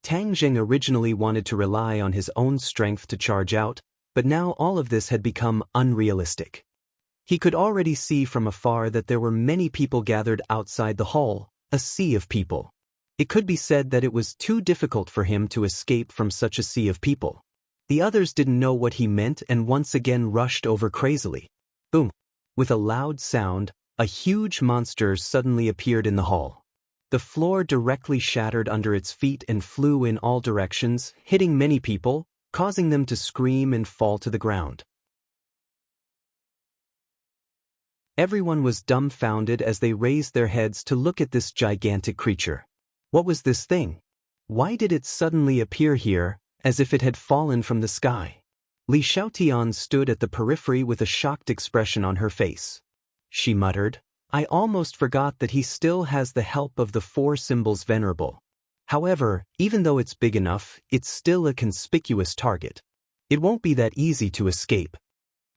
Tang Zheng originally wanted to rely on his own strength to charge out, but now all of this had become unrealistic. He could already see from afar that there were many people gathered outside the hall, a sea of people. It could be said that it was too difficult for him to escape from such a sea of people. The others didn't know what he meant and once again rushed over crazily. Boom! With a loud sound, a huge monster suddenly appeared in the hall. The floor directly shattered under its feet and flew in all directions, hitting many people, causing them to scream and fall to the ground. Everyone was dumbfounded as they raised their heads to look at this gigantic creature. What was this thing? Why did it suddenly appear here, as if it had fallen from the sky? Li Xiaotian stood at the periphery with a shocked expression on her face. She muttered, "I almost forgot that he still has the help of the four symbols venerable. However, even though it's big enough, it's still a conspicuous target. It won't be that easy to escape."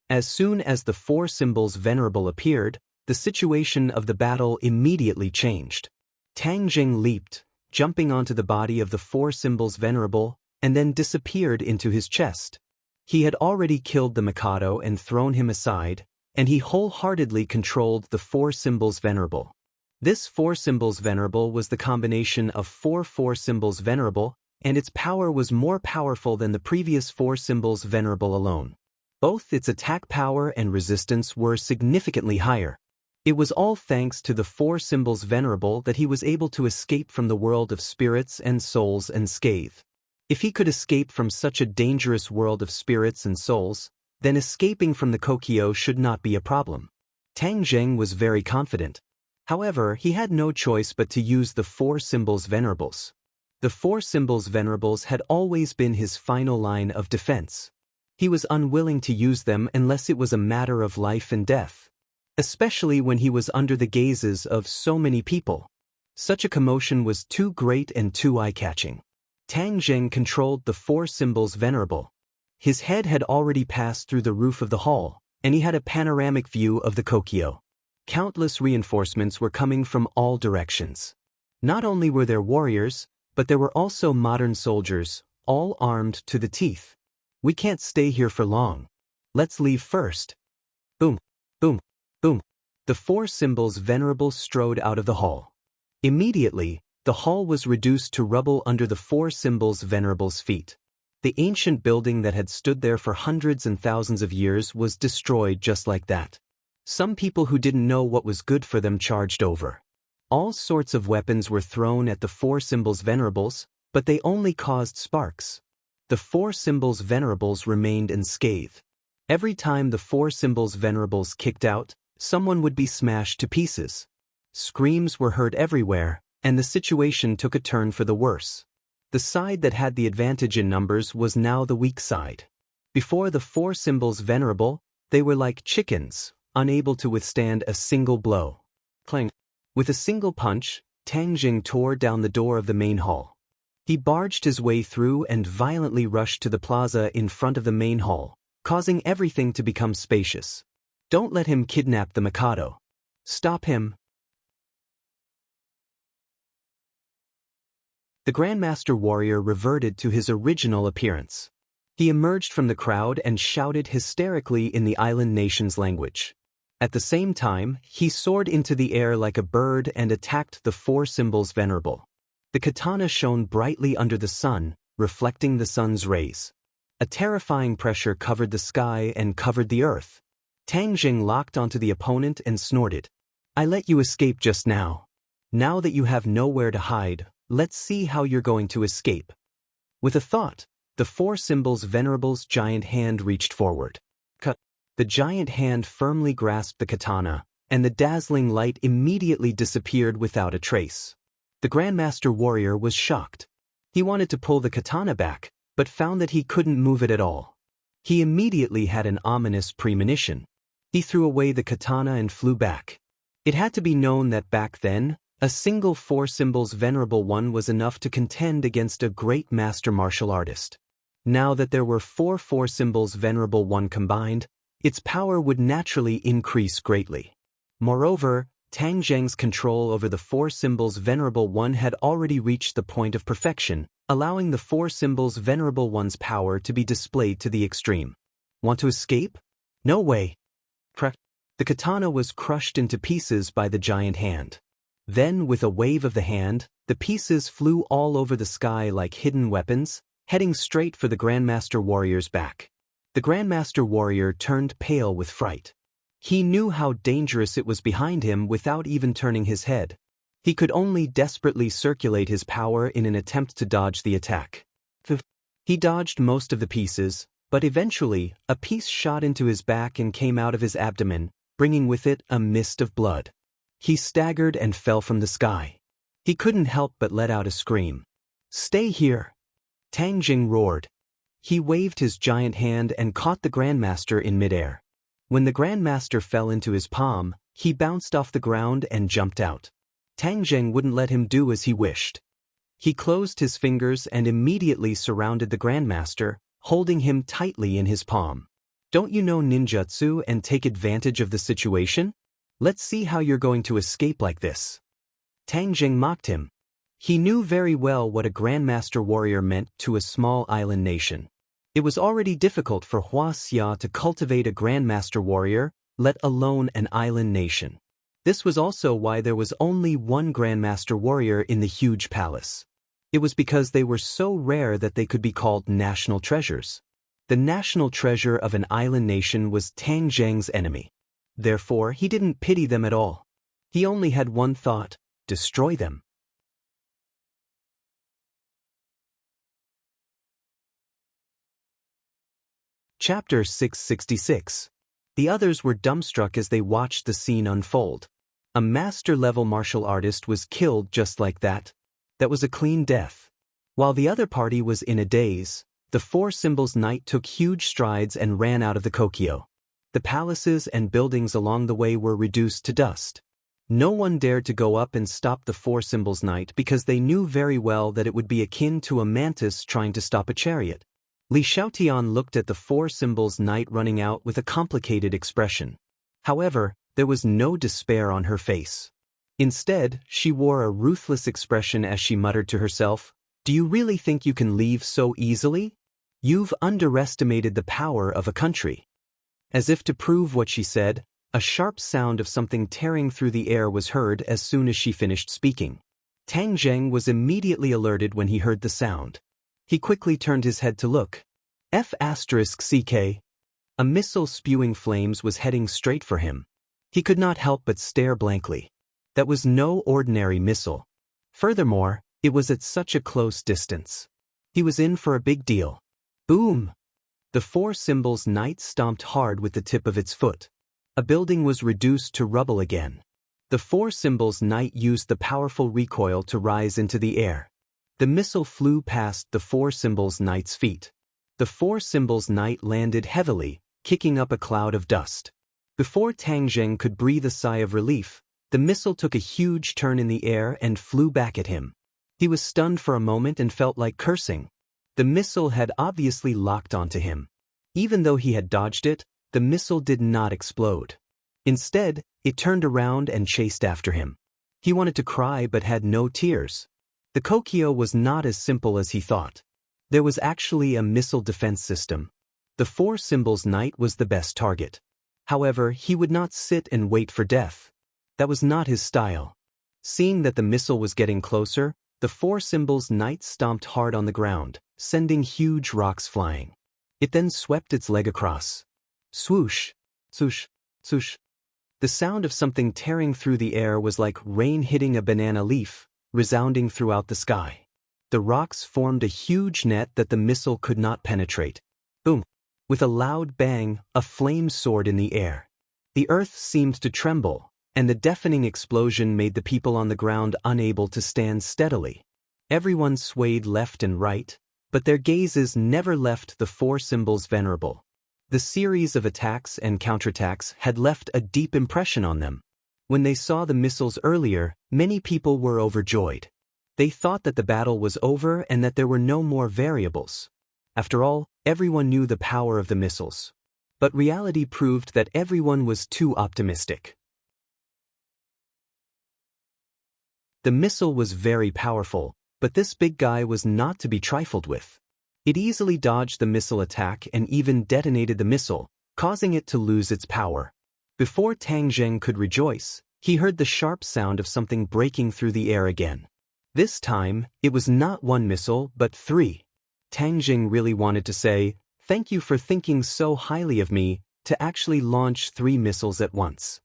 As soon as the four symbols venerable appeared, the situation of the battle immediately changed. Tang Zheng leaped, jumping onto the body of the four symbols venerable, and then disappeared into his chest. He had already killed the Mikado and thrown him aside, and he wholeheartedly controlled the four symbols venerable. This four symbols venerable was the combination of four symbols venerable, and its power was more powerful than the previous four symbols venerable alone. Both its attack power and resistance were significantly higher. It was all thanks to the four symbols venerable that he was able to escape from the world of spirits and souls unscathed. If he could escape from such a dangerous world of spirits and souls, then escaping from the Kokyo should not be a problem. Tang Zheng was very confident. However, he had no choice but to use the four symbols venerables. The four symbols venerables had always been his final line of defense. He was unwilling to use them unless it was a matter of life and death, especially when he was under the gazes of so many people. Such a commotion was too great and too eye-catching. Tang Zheng controlled the four symbols venerable. His head had already passed through the roof of the hall, and he had a panoramic view of the Kokyo. Countless reinforcements were coming from all directions. Not only were there warriors, but there were also modern soldiers, all armed to the teeth. "We can't stay here for long. Let's leave first." Boom, boom, boom. The four symbols venerable strode out of the hall. Immediately, the hall was reduced to rubble under the four symbols venerable's feet. The ancient building that had stood there for hundreds and thousands of years was destroyed just like that. Some people who didn't know what was good for them charged over. All sorts of weapons were thrown at the four symbols venerables, but they only caused sparks. The four symbols venerables remained unscathed. Every time the four symbols venerables kicked out, someone would be smashed to pieces. Screams were heard everywhere, and the situation took a turn for the worse. The side that had the advantage in numbers was now the weak side. Before the four symbols venerable, they were like chickens, unable to withstand a single blow. Clang! With a single punch, Tang Zheng tore down the door of the main hall. He barged his way through and violently rushed to the plaza in front of the main hall, causing everything to become spacious. "Don't let him kidnap the Mikado. Stop him." The Grandmaster Warrior reverted to his original appearance. He emerged from the crowd and shouted hysterically in the island nation's language. At the same time, he soared into the air like a bird and attacked the four symbols venerable. The katana shone brightly under the sun, reflecting the sun's rays. A terrifying pressure covered the sky and covered the earth. Tang Zheng locked onto the opponent and snorted. "I let you escape just now. Now that you have nowhere to hide, let's see how you're going to escape." With a thought, the four symbols venerable's giant hand reached forward. The giant hand firmly grasped the katana, and the dazzling light immediately disappeared without a trace. The Grandmaster Warrior was shocked. He wanted to pull the katana back, but found that he couldn't move it at all. He immediately had an ominous premonition. He threw away the katana and flew back. It had to be known that back then, a single four symbols Venerable One was enough to contend against a great master martial artist. Now that there were four symbols Venerable One combined, its power would naturally increase greatly. Moreover, Tang Zheng's control over the four symbols Venerable One had already reached the point of perfection, allowing the four symbols Venerable One's power to be displayed to the extreme. Want to escape? No way. The katana was crushed into pieces by the giant hand. Then, with a wave of the hand, the pieces flew all over the sky like hidden weapons, heading straight for the Grandmaster Warrior's back. The Grandmaster Warrior turned pale with fright. He knew how dangerous it was behind him without even turning his head. He could only desperately circulate his power in an attempt to dodge the attack. He dodged most of the pieces, but eventually, a piece shot into his back and came out of his abdomen, bringing with it a mist of blood. He staggered and fell from the sky. He couldn't help but let out a scream. "Stay here!" Tang Jing roared. He waved his giant hand and caught the Grandmaster in midair. When the Grandmaster fell into his palm, he bounced off the ground and jumped out. Tang Jing wouldn't let him do as he wished. He closed his fingers and immediately surrounded the Grandmaster, holding him tightly in his palm. "Don't you know ninjutsu and take advantage of the situation? Let's see how you're going to escape like this." Tang Jing mocked him. He knew very well what a Grandmaster Warrior meant to a small island nation. It was already difficult for Hua Xia to cultivate a Grandmaster Warrior, let alone an island nation. This was also why there was only one Grandmaster Warrior in the huge palace. It was because they were so rare that they could be called national treasures. The national treasure of an island nation was Tang Zheng's enemy. Therefore, he didn't pity them at all. He only had one thought: destroy them. Chapter 666. The others were dumbstruck as they watched the scene unfold. A master-level martial artist was killed just like that. That was a clean death. While the other party was in a daze, the four symbols knight took huge strides and ran out of the Kokyo. The palaces and buildings along the way were reduced to dust. No one dared to go up and stop the four symbols knight because they knew very well that it would be akin to a mantis trying to stop a chariot. Li Xiaotian looked at the four symbols knight running out with a complicated expression. However, there was no despair on her face. Instead, she wore a ruthless expression as she muttered to herself, "Do you really think you can leave so easily? You've underestimated the power of a country." As if to prove what she said, a sharp sound of something tearing through the air was heard as soon as she finished speaking. Tang Zheng was immediately alerted when he heard the sound. He quickly turned his head to look. F***CK. A missile spewing flames was heading straight for him. He could not help but stare blankly. That was no ordinary missile. Furthermore, it was at such a close distance. He was in for a big deal. Boom! The four symbols knight stomped hard with the tip of its foot. A building was reduced to rubble again. The four symbols knight used the powerful recoil to rise into the air. The missile flew past the four symbols knight's feet. The four symbols knight landed heavily, kicking up a cloud of dust. Before Tang Zheng could breathe a sigh of relief, the missile took a huge turn in the air and flew back at him. He was stunned for a moment and felt like cursing. The missile had obviously locked onto him. Even though he had dodged it, the missile did not explode. Instead, it turned around and chased after him. He wanted to cry but had no tears. The Kokyo was not as simple as he thought. There was actually a missile defense system. The four symbols knight was the best target. However, he would not sit and wait for death. That was not his style. Seeing that the missile was getting closer, the four symbols knight stomped hard on the ground, sending huge rocks flying. It then swept its leg across. Swoosh, swoosh, swoosh. The sound of something tearing through the air was like rain hitting a banana leaf, resounding throughout the sky. The rocks formed a huge net that the missile could not penetrate. Boom! With a loud bang, a flame soared in the air. The earth seemed to tremble, and the deafening explosion made the people on the ground unable to stand steadily. Everyone swayed left and right, but their gazes never left the four symbols venerable. The series of attacks and counterattacks had left a deep impression on them. When they saw the missiles earlier, many people were overjoyed. They thought that the battle was over and that there were no more variables. After all, everyone knew the power of the missiles. But reality proved that everyone was too optimistic. The missile was very powerful, but this big guy was not to be trifled with. It easily dodged the missile attack and even detonated the missile, causing it to lose its power. Before Tang Zheng could rejoice, he heard the sharp sound of something breaking through the air again. This time, it was not one missile, but 3. Tang Zheng really wanted to say, "Thank you for thinking so highly of me," to actually launch 3 missiles at once.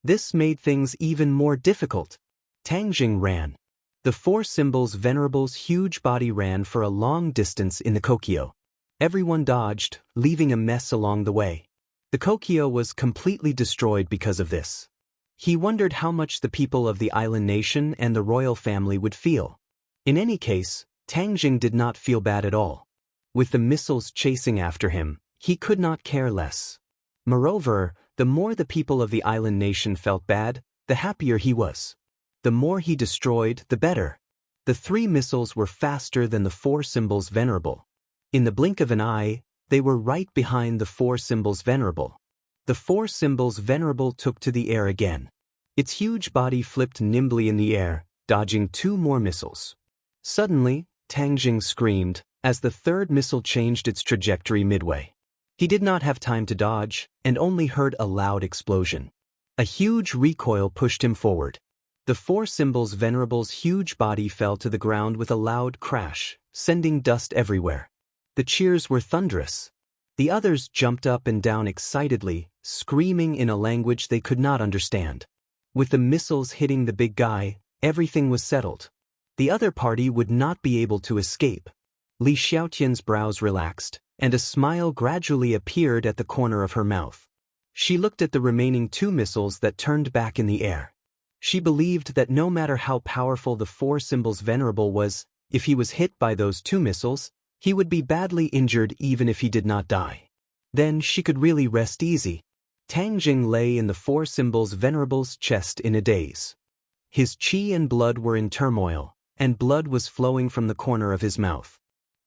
This made things even more difficult. Tang Zheng ran. The four symbols venerable's huge body ran for a long distance in the Kokyo. Everyone dodged, leaving a mess along the way. The Kokyo was completely destroyed because of this. He wondered how much the people of the island nation and the royal family would feel. In any case, Tang Zheng did not feel bad at all. With the missiles chasing after him, he could not care less. Moreover, the more the people of the island nation felt bad, the happier he was. The more he destroyed, the better. The 3 missiles were faster than the 4 symbols venerable. In the blink of an eye, they were right behind the 4 symbols venerable. The 4 symbols venerable took to the air again. Its huge body flipped nimbly in the air, dodging 2 more missiles. Suddenly, Tang Zheng screamed, as the 3rd missile changed its trajectory midway. He did not have time to dodge, and only heard a loud explosion. A huge recoil pushed him forward. The 4 symbols venerable's huge body fell to the ground with a loud crash, sending dust everywhere. The cheers were thunderous. The others jumped up and down excitedly, screaming in a language they could not understand. With the missiles hitting the big guy, everything was settled. The other party would not be able to escape. Li Xiaotian's brows relaxed, and a smile gradually appeared at the corner of her mouth. She looked at the remaining 2 missiles that turned back in the air. She believed that no matter how powerful the 4 symbols venerable was, if he was hit by those 2 missiles, he would be badly injured even if he did not die. Then she could really rest easy. Tang Zheng lay in the 4 symbols venerable's chest in a daze. His qi and blood were in turmoil, and blood was flowing from the corner of his mouth.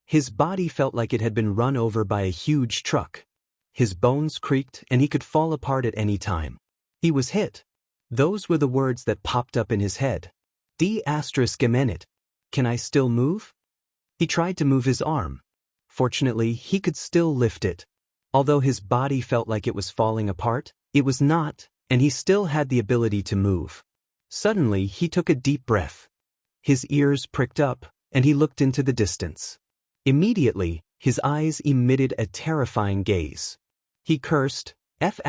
His body felt like it had been run over by a huge truck. His bones creaked and he could fall apart at any time. He was hit. Those were the words that popped up in his head. D****, can I still move? He tried to move his arm. Fortunately, he could still lift it. Although his body felt like it was falling apart, it was not, and he still had the ability to move. Suddenly, he took a deep breath. His ears pricked up, and he looked into the distance. Immediately, his eyes emitted a terrifying gaze. He cursed, F***,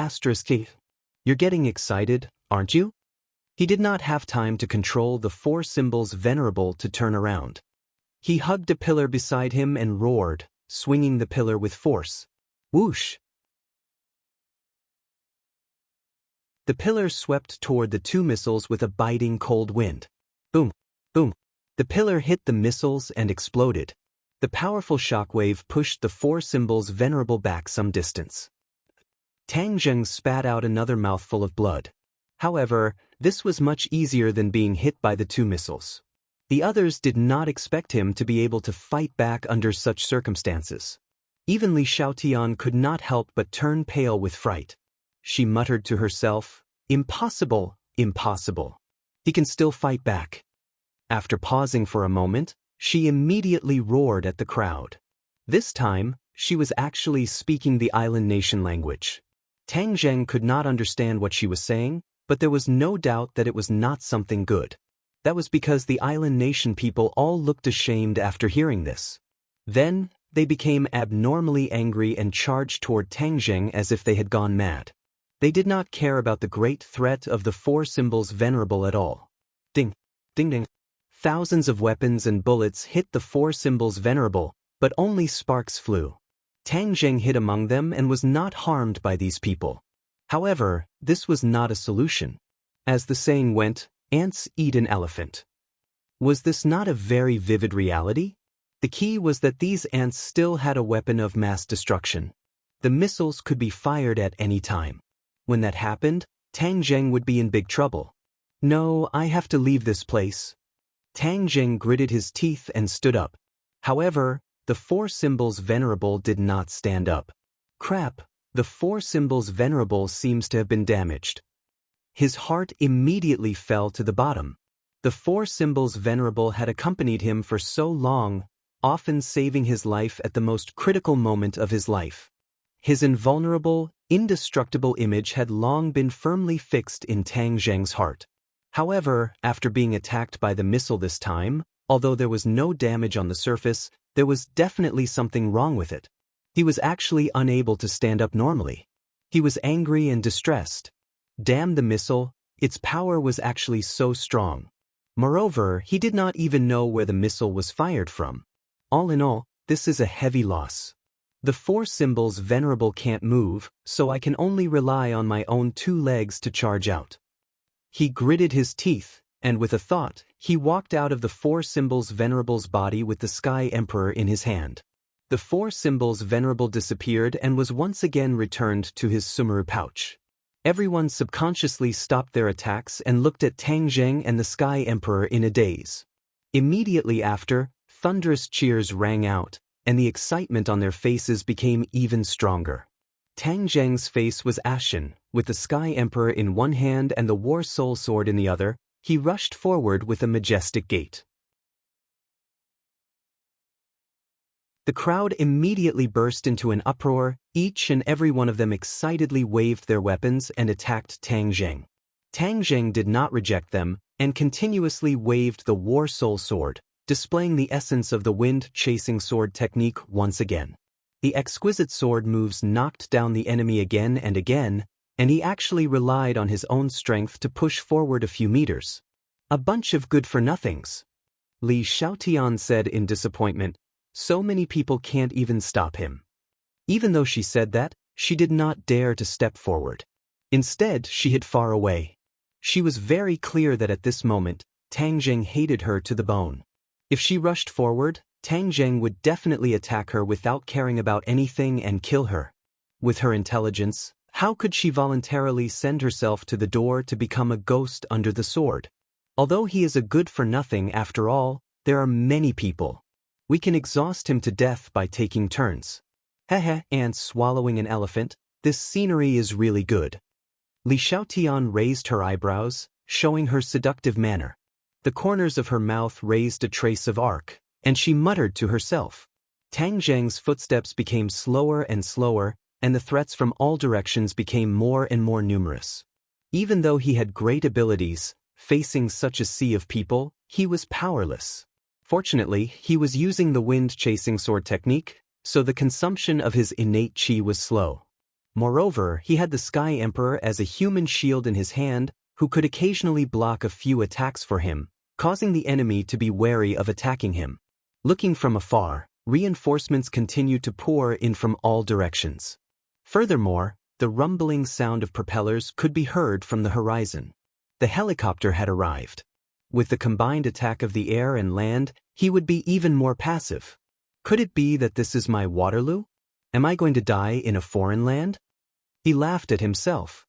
you're getting excited, aren't you? He did not have time to control the 4 symbols venerable to turn around. He hugged a pillar beside him and roared, swinging the pillar with force. Whoosh! The pillar swept toward the 2 missiles with a biting cold wind. Boom! Boom! The pillar hit the missiles and exploded. The powerful shockwave pushed the 4 symbols venerable back some distance. Tang Zheng spat out another mouthful of blood. However, this was much easier than being hit by the 2 missiles. The others did not expect him to be able to fight back under such circumstances. Even Li Xiaotian could not help but turn pale with fright. She muttered to herself, "Impossible, impossible. He can still fight back." After pausing for a moment, she immediately roared at the crowd. This time, she was actually speaking the island nation language. Tang Zheng could not understand what she was saying, but there was no doubt that it was not something good. That was because the island nation people all looked ashamed after hearing this. Then, they became abnormally angry and charged toward Tang Zheng as if they had gone mad. They did not care about the great threat of the 4 symbols venerable at all. Ding! Ding ding! Thousands of weapons and bullets hit the 4 symbols venerable, but only sparks flew. Tang Zheng hid among them and was not harmed by these people. However, this was not a solution. As the saying went, ants eat an elephant. Was this not a very vivid reality? The key was that these ants still had a weapon of mass destruction. The missiles could be fired at any time. When that happened, Tang Zheng would be in big trouble. No, I have to leave this place. Tang Zheng gritted his teeth and stood up. However, the four symbols venerable did not stand up. Crap, the four symbols venerable seems to have been damaged. His heart immediately fell to the bottom. The four symbols venerable had accompanied him for so long, often saving his life at the most critical moment of his life. His invulnerable, indestructible image had long been firmly fixed in Tang Zheng's heart. However, after being attacked by the missile this time, although there was no damage on the surface, there was definitely something wrong with it. He was actually unable to stand up normally. He was angry and distressed. Damn the missile, its power was actually so strong. Moreover, he did not even know where the missile was fired from. All in all, this is a heavy loss. The four symbols venerable can't move, so I can only rely on my own two legs to charge out. He gritted his teeth, and with a thought, he walked out of the four symbols venerable's body with the Sky Emperor in his hand. The four symbols venerable disappeared and was once again returned to his Sumeru pouch. Everyone subconsciously stopped their attacks and looked at Tang Zheng and the Sky Emperor in a daze. Immediately after, thunderous cheers rang out, and the excitement on their faces became even stronger. Tang Zheng's face was ashen, with the Sky Emperor in one hand and the War Soul Sword in the other. He rushed forward with a majestic gait. The crowd immediately burst into an uproar. Each and every one of them excitedly waved their weapons and attacked Tang Zheng. Tang Zheng did not reject them, and continuously waved the War Soul Sword, displaying the essence of the wind-chasing sword technique once again. The exquisite sword moves knocked down the enemy again and again, and he actually relied on his own strength to push forward a few meters. A bunch of good-for-nothings. Li Xiaotian said in disappointment, so many people can't even stop him. Even though she said that, she did not dare to step forward. Instead, she hid far away. She was very clear that at this moment, Tang Zheng hated her to the bone. If she rushed forward, Tang Zheng would definitely attack her without caring about anything and kill her. With her intelligence, how could she voluntarily send herself to the door to become a ghost under the sword? Although he is a good-for-nothing after all, there are many people. We can exhaust him to death by taking turns. Heh, and swallowing an elephant, this scenery is really good. Li Xiaotian raised her eyebrows, showing her seductive manner. The corners of her mouth raised a trace of arc, and she muttered to herself. Tang Zheng's footsteps became slower and slower, and the threats from all directions became more and more numerous. Even though he had great abilities, facing such a sea of people, he was powerless. Fortunately, he was using the wind-chasing sword technique, so the consumption of his innate chi was slow. Moreover, he had the Sky Emperor as a human shield in his hand, who could occasionally block a few attacks for him, causing the enemy to be wary of attacking him. Looking from afar, reinforcements continued to pour in from all directions. Furthermore, the rumbling sound of propellers could be heard from the horizon. The helicopter had arrived. With the combined attack of the air and land, he would be even more passive. Could it be that this is my Waterloo? Am I going to die in a foreign land? He laughed at himself.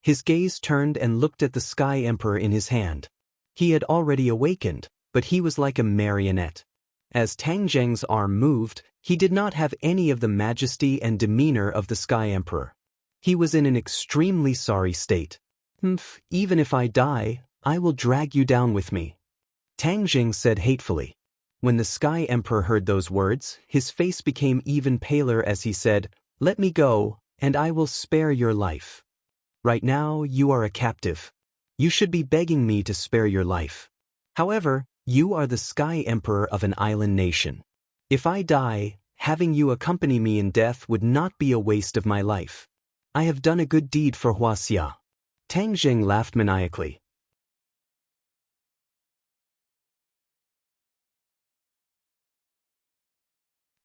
His gaze turned and looked at the Sky Emperor in his hand. He had already awakened, but he was like a marionette. As Tang Zheng's arm moved, he did not have any of the majesty and demeanor of the Sky Emperor. He was in an extremely sorry state. Even if I die, I will drag you down with me. Tang Zheng said hatefully. When the Sky Emperor heard those words, his face became even paler as he said, "Let me go, and I will spare your life. Right now, you are a captive. You should be begging me to spare your life. However, you are the Sky Emperor of an island nation. If I die, having you accompany me in death would not be a waste of my life. I have done a good deed for Huaxia." Tang Zheng laughed maniacally.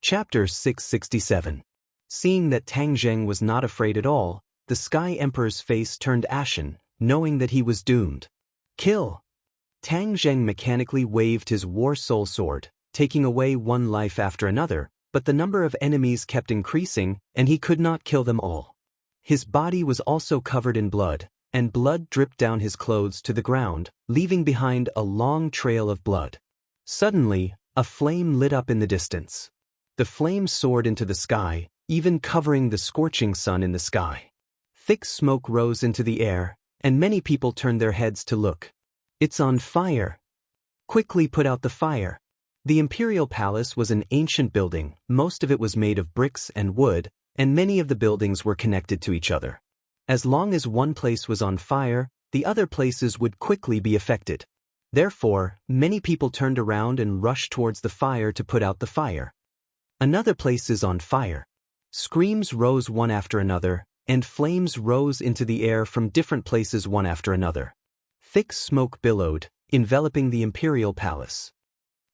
Chapter 667. Seeing that Tang Zheng was not afraid at all, the Sky Emperor's face turned ashen, knowing that he was doomed. Kill! Tang Zheng mechanically waved his war soul sword, taking away one life after another, but the number of enemies kept increasing, and he could not kill them all. His body was also covered in blood, and blood dripped down his clothes to the ground, leaving behind a long trail of blood. Suddenly, a flame lit up in the distance. The flame soared into the sky, even covering the scorching sun in the sky. Thick smoke rose into the air, and many people turned their heads to look. "It's on fire! Quickly put out the fire!" The imperial palace was an ancient building. Most of it was made of bricks and wood, and many of the buildings were connected to each other. As long as one place was on fire, the other places would quickly be affected. Therefore, many people turned around and rushed towards the fire to put out the fire. Another place is on fire. Screams rose one after another, and flames rose into the air from different places one after another. Thick smoke billowed, enveloping the imperial palace.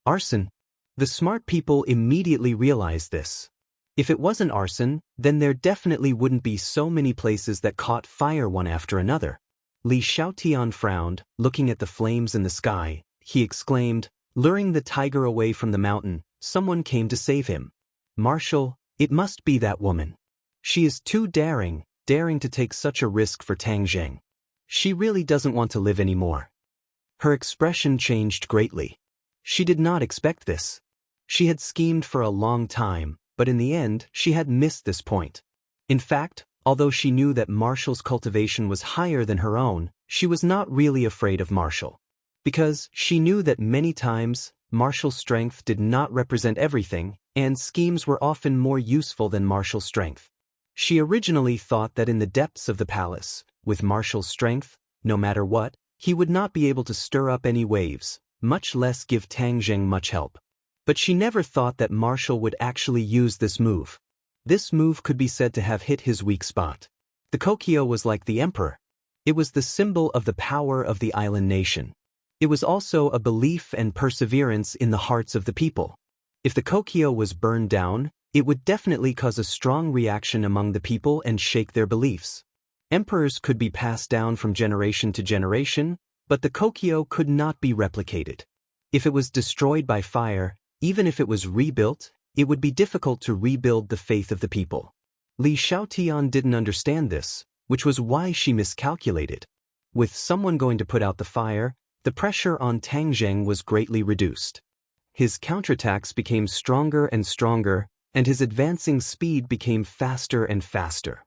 Arson. The smart people immediately realized this. If it wasn't arson, then there definitely wouldn't be so many places that caught fire one after another. Li Xiaotian frowned, looking at the flames in the sky. He exclaimed, luring the tiger away from the mountain. Someone came to save him. "Marshal, it must be that woman. She is too daring to take such a risk for Tang Zheng. She really doesn't want to live anymore." Her expression changed greatly. She did not expect this. She had schemed for a long time, but in the end, she had missed this point. In fact, although she knew that Marshal's cultivation was higher than her own, she was not really afraid of Marshal. Because she knew that many times, Marshal's strength did not represent everything, and schemes were often more useful than Marshal's strength. She originally thought that in the depths of the palace, with Marshal's strength, no matter what, he would not be able to stir up any waves, much less give Tang Zheng much help. But she never thought that Marshal would actually use this move. This move could be said to have hit his weak spot. The Kokyo was like the emperor. It was the symbol of the power of the island nation. It was also a belief and perseverance in the hearts of the people. If the Kokyo was burned down, it would definitely cause a strong reaction among the people and shake their beliefs. Emperors could be passed down from generation to generation, but the Kokyo could not be replicated. If it was destroyed by fire, even if it was rebuilt, it would be difficult to rebuild the faith of the people. Li Xiaotian didn't understand this, which was why she miscalculated. With someone going to put out the fire, the pressure on Tang Zheng was greatly reduced. His counterattacks became stronger and stronger, and his advancing speed became faster and faster.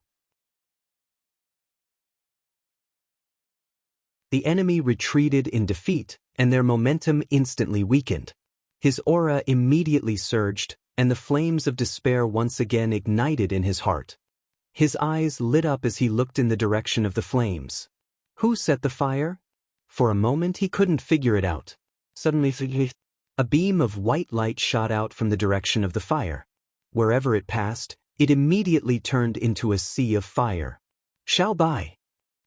The enemy retreated in defeat, and their momentum instantly weakened. His aura immediately surged, and the flames of despair once again ignited in his heart. His eyes lit up as he looked in the direction of the flames. Who set the fire? For a moment he couldn't figure it out. Suddenly, a beam of white light shot out from the direction of the fire. Wherever it passed, it immediately turned into a sea of fire. "Xiao Bai!"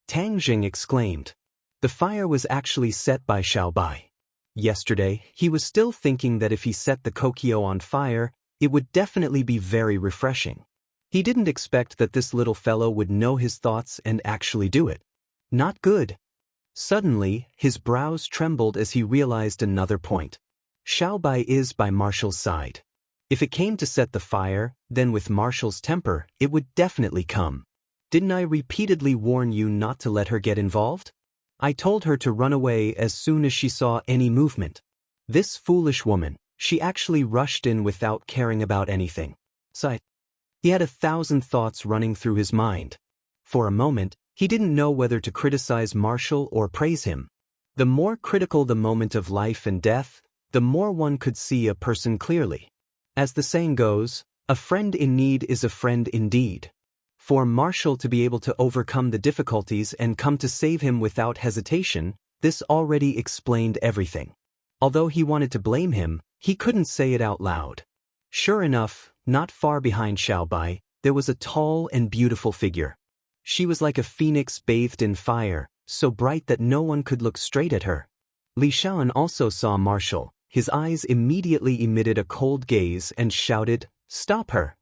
Tang Zheng exclaimed. The fire was actually set by Xiao Bai. Yesterday, he was still thinking that if he set the Kokyo on fire, it would definitely be very refreshing. He didn't expect that this little fellow would know his thoughts and actually do it. Not good. Suddenly, his brows trembled as he realized another point. Xiao Bai is by Marshal's side. If it came to set the fire, then with Marshal's temper, it would definitely come. Didn't I repeatedly warn you not to let her get involved? I told her to run away as soon as she saw any movement. This foolish woman, she actually rushed in without caring about anything. Sigh. He had 1,000 thoughts running through his mind. For a moment, he didn't know whether to criticize Marshal or praise him. The more critical the moment of life and death, the more one could see a person clearly. As the saying goes, a friend in need is a friend indeed. For Marshal to be able to overcome the difficulties and come to save him without hesitation, this already explained everything. Although he wanted to blame him, he couldn't say it out loud. Sure enough, not far behind Xiao Bai, there was a tall and beautiful figure. She was like a phoenix bathed in fire, so bright that no one could look straight at her. Li Xiaoan also saw Marshal. His eyes immediately emitted a cold gaze and shouted, "Stop her!"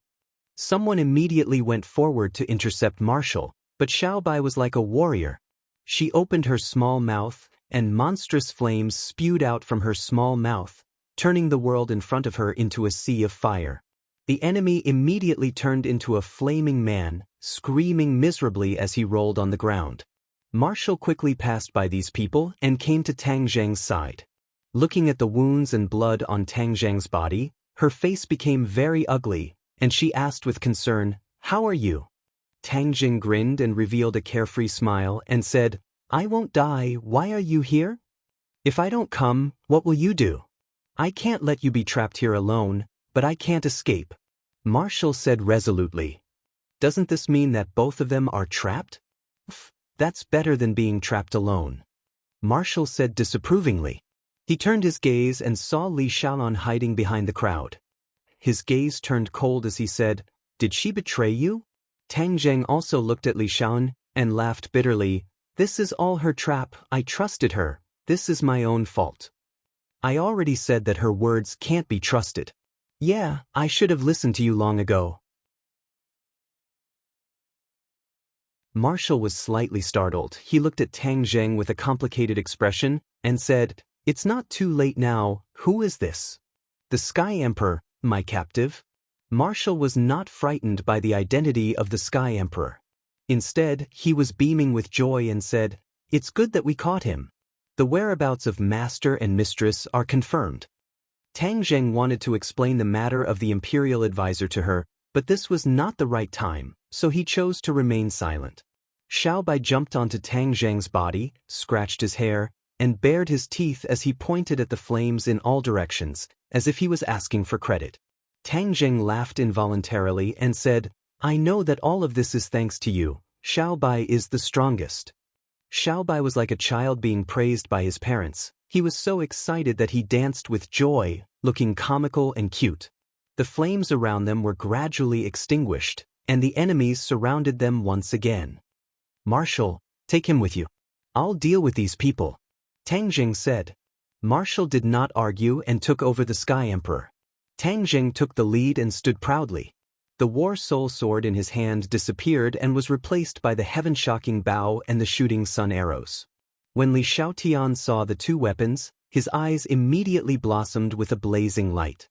Someone immediately went forward to intercept Marshal, but Xiao Bai was like a warrior. She opened her small mouth, and monstrous flames spewed out from her small mouth, turning the world in front of her into a sea of fire. The enemy immediately turned into a flaming man, screaming miserably as he rolled on the ground. Marshall quickly passed by these people and came to Tang Zheng's side. Looking at the wounds and blood on Tang Zheng's body, her face became very ugly, and she asked with concern, "How are you?" Tang Zheng grinned and revealed a carefree smile and said, "I won't die. Why are you here? If I don't come, what will you do? I can't let you be trapped here alone, but I can't escape." Marshall said resolutely, "Doesn't this mean that both of them are trapped? That's better than being trapped alone." Marshall said disapprovingly. He turned his gaze and saw Li Xiaolan hiding behind the crowd. His gaze turned cold as he said, "Did she betray you?" Tang Zheng also looked at Li Xiaolan and laughed bitterly. "This is all her trap. I trusted her. This is my own fault. I already said that her words can't be trusted. Yeah, I should have listened to you long ago." Marshall was slightly startled. He looked at Tang Zheng with a complicated expression and said, "It's not too late now. Who is this?" "The Sky Emperor, my captive." Marshall was not frightened by the identity of the Sky Emperor. Instead, he was beaming with joy and said, "It's good that we caught him. The whereabouts of Master and Mistress are confirmed." Tang Zheng wanted to explain the matter of the Imperial Advisor to her, but this was not the right time, so he chose to remain silent. Xiaobai jumped onto Tang Zheng's body, scratched his hair, and bared his teeth as he pointed at the flames in all directions, as if he was asking for credit. Tang Zheng laughed involuntarily and said, "I know that all of this is thanks to you. Xiaobai is the strongest." Xiaobai was like a child being praised by his parents. He was so excited that he danced with joy, looking comical and cute. The flames around them were gradually extinguished, and the enemies surrounded them once again. "Marshall, take him with you. I'll deal with these people," Tang Zheng said. Marshall did not argue and took over the Sky Emperor. Tang Zheng took the lead and stood proudly. The War Soul Sword in his hand disappeared and was replaced by the heaven-shocking bow and the shooting sun arrows. When Li Xiaotian saw the two weapons, his eyes immediately blossomed with a blazing light.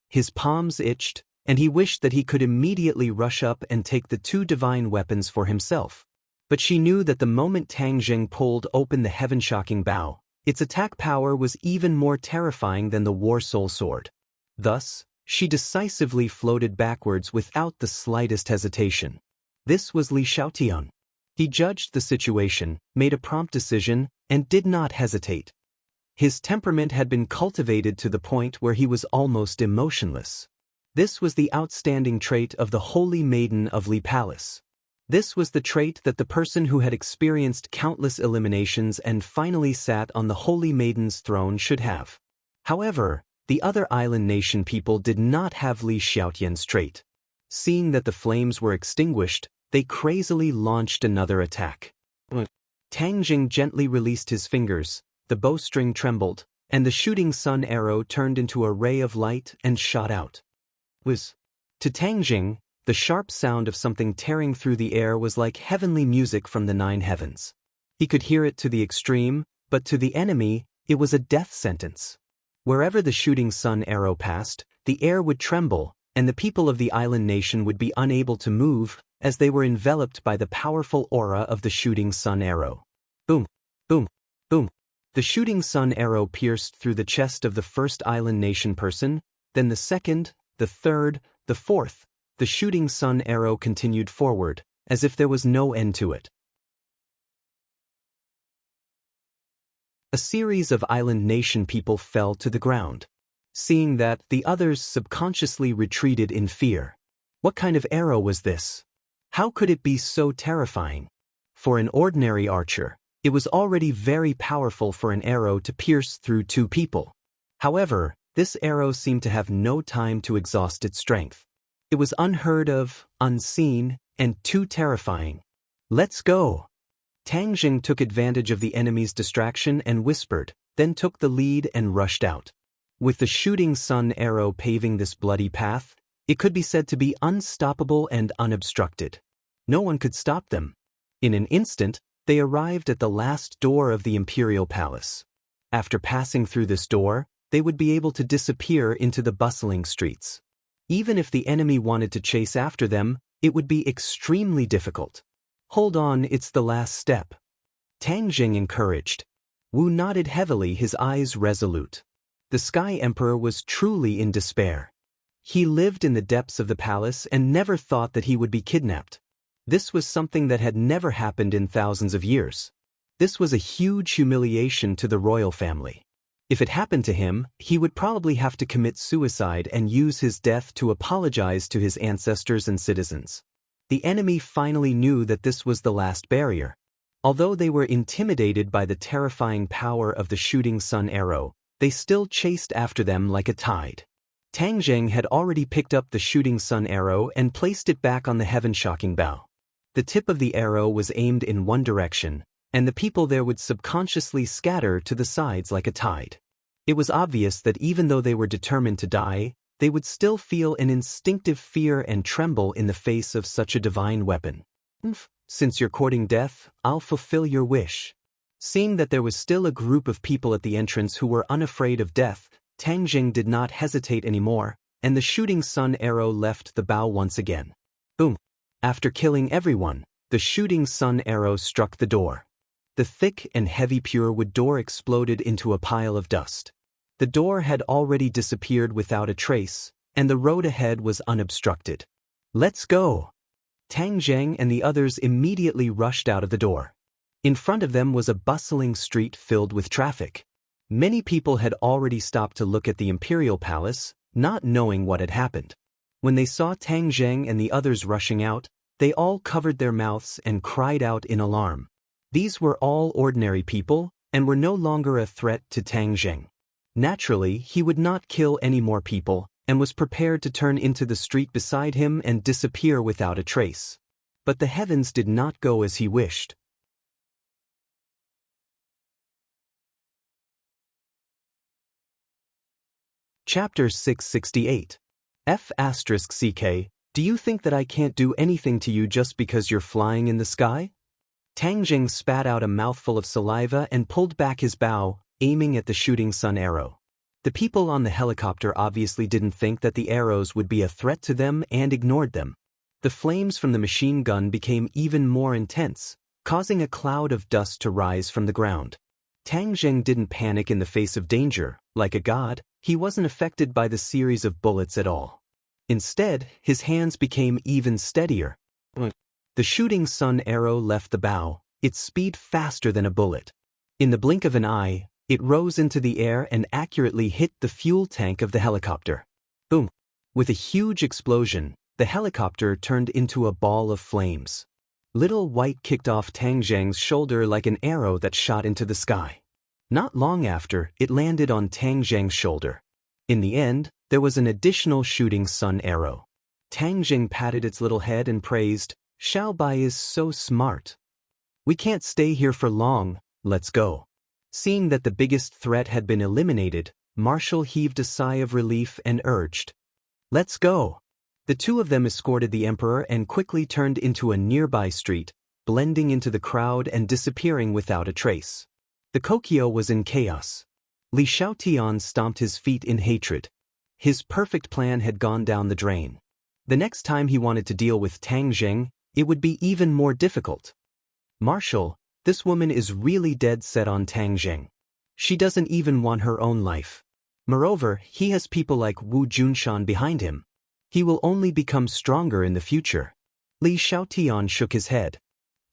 His palms itched, and he wished that he could immediately rush up and take the two divine weapons for himself. But she knew that the moment Tang Zheng pulled open the heaven-shocking bow, its attack power was even more terrifying than the War Soul Sword. Thus, she decisively floated backwards without the slightest hesitation. This was Li Xiaotian. He judged the situation, made a prompt decision, and did not hesitate. His temperament had been cultivated to the point where he was almost emotionless. This was the outstanding trait of the Holy Maiden of Li Palace. This was the trait that the person who had experienced countless eliminations and finally sat on the Holy Maiden's throne should have. However, the other island nation people did not have Li Xiaotian's trait. Seeing that the flames were extinguished, they crazily launched another attack. Tang Zheng gently released his fingers, the bowstring trembled, and the shooting sun arrow turned into a ray of light and shot out. To Tang Zheng, the sharp sound of something tearing through the air was like heavenly music from the 9 heavens. He could hear it to the extreme, but to the enemy, it was a death sentence. Wherever the shooting sun arrow passed, the air would tremble, and the people of the island nation would be unable to move, as they were enveloped by the powerful aura of the shooting sun arrow. Boom, boom, boom. The shooting sun arrow pierced through the chest of the first island nation person, then the second, the third, the fourth. The shooting sun arrow continued forward, as if there was no end to it. A series of island nation people fell to the ground. Seeing that, the others subconsciously retreated in fear. What kind of arrow was this? How could it be so terrifying? For an ordinary archer, it was already very powerful for an arrow to pierce through 2 people. However, this arrow seemed to have no time to exhaust its strength. It was unheard of, unseen, and too terrifying. "Let's go." Tang Zheng took advantage of the enemy's distraction and whispered, then took the lead and rushed out. With the shooting sun arrow paving this bloody path, it could be said to be unstoppable and unobstructed. No one could stop them. In an instant, They arrived at the last door of the imperial palace. After passing through this door, they would be able to disappear into the bustling streets. Even if the enemy wanted to chase after them, it would be extremely difficult. Hold on, it's the last step. Tang Jing encouraged. Wu nodded heavily, his eyes resolute. The Sky Emperor was truly in despair. He lived in the depths of the palace and never thought that he would be kidnapped. This was something that had never happened in thousands of years. This was a huge humiliation to the royal family. If it happened to him, he would probably have to commit suicide and use his death to apologize to his ancestors and citizens. The enemy finally knew that this was the last barrier. Although they were intimidated by the terrifying power of the shooting sun arrow, they still chased after them like a tide. Tang Jing had already picked up the shooting sun arrow and placed it back on the heaven-shocking bow. The tip of the arrow was aimed in one direction, and the people there would subconsciously scatter to the sides like a tide. It was obvious that even though they were determined to die, they would still feel an instinctive fear and tremble in the face of such a divine weapon. Since you're courting death, I'll fulfill your wish. Seeing that there was still a group of people at the entrance who were unafraid of death, Tang Jing did not hesitate anymore, and the shooting sun arrow left the bow once again. Boom! After killing everyone, the shooting sun arrow struck the door. The thick and heavy pure wood door exploded into a pile of dust. The door had already disappeared without a trace, and the road ahead was unobstructed. Let's go! Tang Jing and the others immediately rushed out of the door. In front of them was a bustling street filled with traffic. Many people had already stopped to look at the imperial palace, not knowing what had happened. When they saw Tang Jing and the others rushing out, they all covered their mouths and cried out in alarm. These were all ordinary people, and were no longer a threat to Tang Jing. Naturally, he would not kill any more people, and was prepared to turn into the street beside him and disappear without a trace. But the heavens did not go as he wished. Chapter 668. F***CK, do you think that I can't do anything to you just because you're flying in the sky? Tang Jing spat out a mouthful of saliva and pulled back his bow, aiming at the shooting sun arrow. The people on the helicopter obviously didn't think that the arrows would be a threat to them and ignored them. The flames from the machine gun became even more intense, causing a cloud of dust to rise from the ground. Tang Jing didn't panic in the face of danger. Like a god, he wasn't affected by the series of bullets at all. Instead, his hands became even steadier. The shooting sun arrow left the bow, its speed faster than a bullet. In the blink of an eye, it rose into the air and accurately hit the fuel tank of the helicopter. Boom! With a huge explosion, the helicopter turned into a ball of flames. Little White kicked off Tang Jing's shoulder like an arrow that shot into the sky. Not long after, it landed on Tang Jing's shoulder. In the end, there was an additional shooting sun arrow. Tang Jing patted its little head and praised, "Xiao Bai is so smart. We can't stay here for long, let's go." Seeing that the biggest threat had been eliminated, Marshall heaved a sigh of relief and urged, "Let's go." The two of them escorted the emperor and quickly turned into a nearby street, blending into the crowd and disappearing without a trace. The Kokyo was in chaos. Li Xiaotian stomped his feet in hatred. His perfect plan had gone down the drain. The next time he wanted to deal with Tang Jing, it would be even more difficult. "Marshal, this woman is really dead set on Tang Jing. She doesn't even want her own life. Moreover, he has people like Wu Junshan behind him. He will only become stronger in the future." Li Xiaotian shook his head.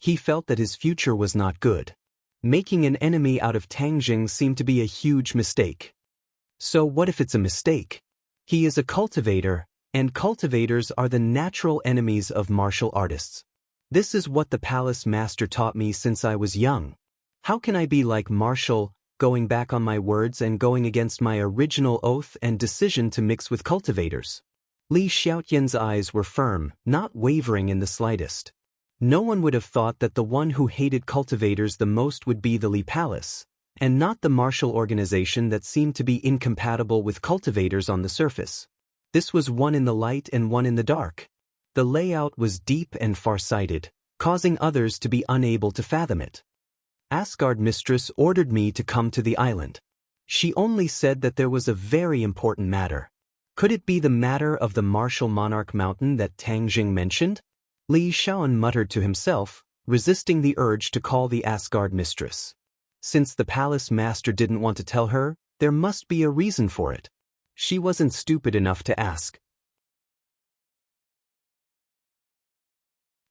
He felt that his future was not good. Making an enemy out of Tang Jing seemed to be a huge mistake. So what if it's a mistake? He is a cultivator, and cultivators are the natural enemies of martial artists. This is what the palace master taught me since I was young. How can I be like Marshall, going back on my words and going against my original oath and decision to mix with cultivators? Li Xiaotian's eyes were firm, not wavering in the slightest. No one would have thought that the one who hated cultivators the most would be the Li Palace, and not the martial organization that seemed to be incompatible with cultivators on the surface. This was one in the light and one in the dark. The layout was deep and far-sighted, causing others to be unable to fathom it. Asgard mistress ordered me to come to the island. She only said that there was a very important matter. Could it be the matter of the martial monarch mountain that Tang Jing mentioned? Li Shaoan muttered to himself, resisting the urge to call the Asgard mistress. Since the palace master didn't want to tell her, there must be a reason for it. She wasn't stupid enough to ask.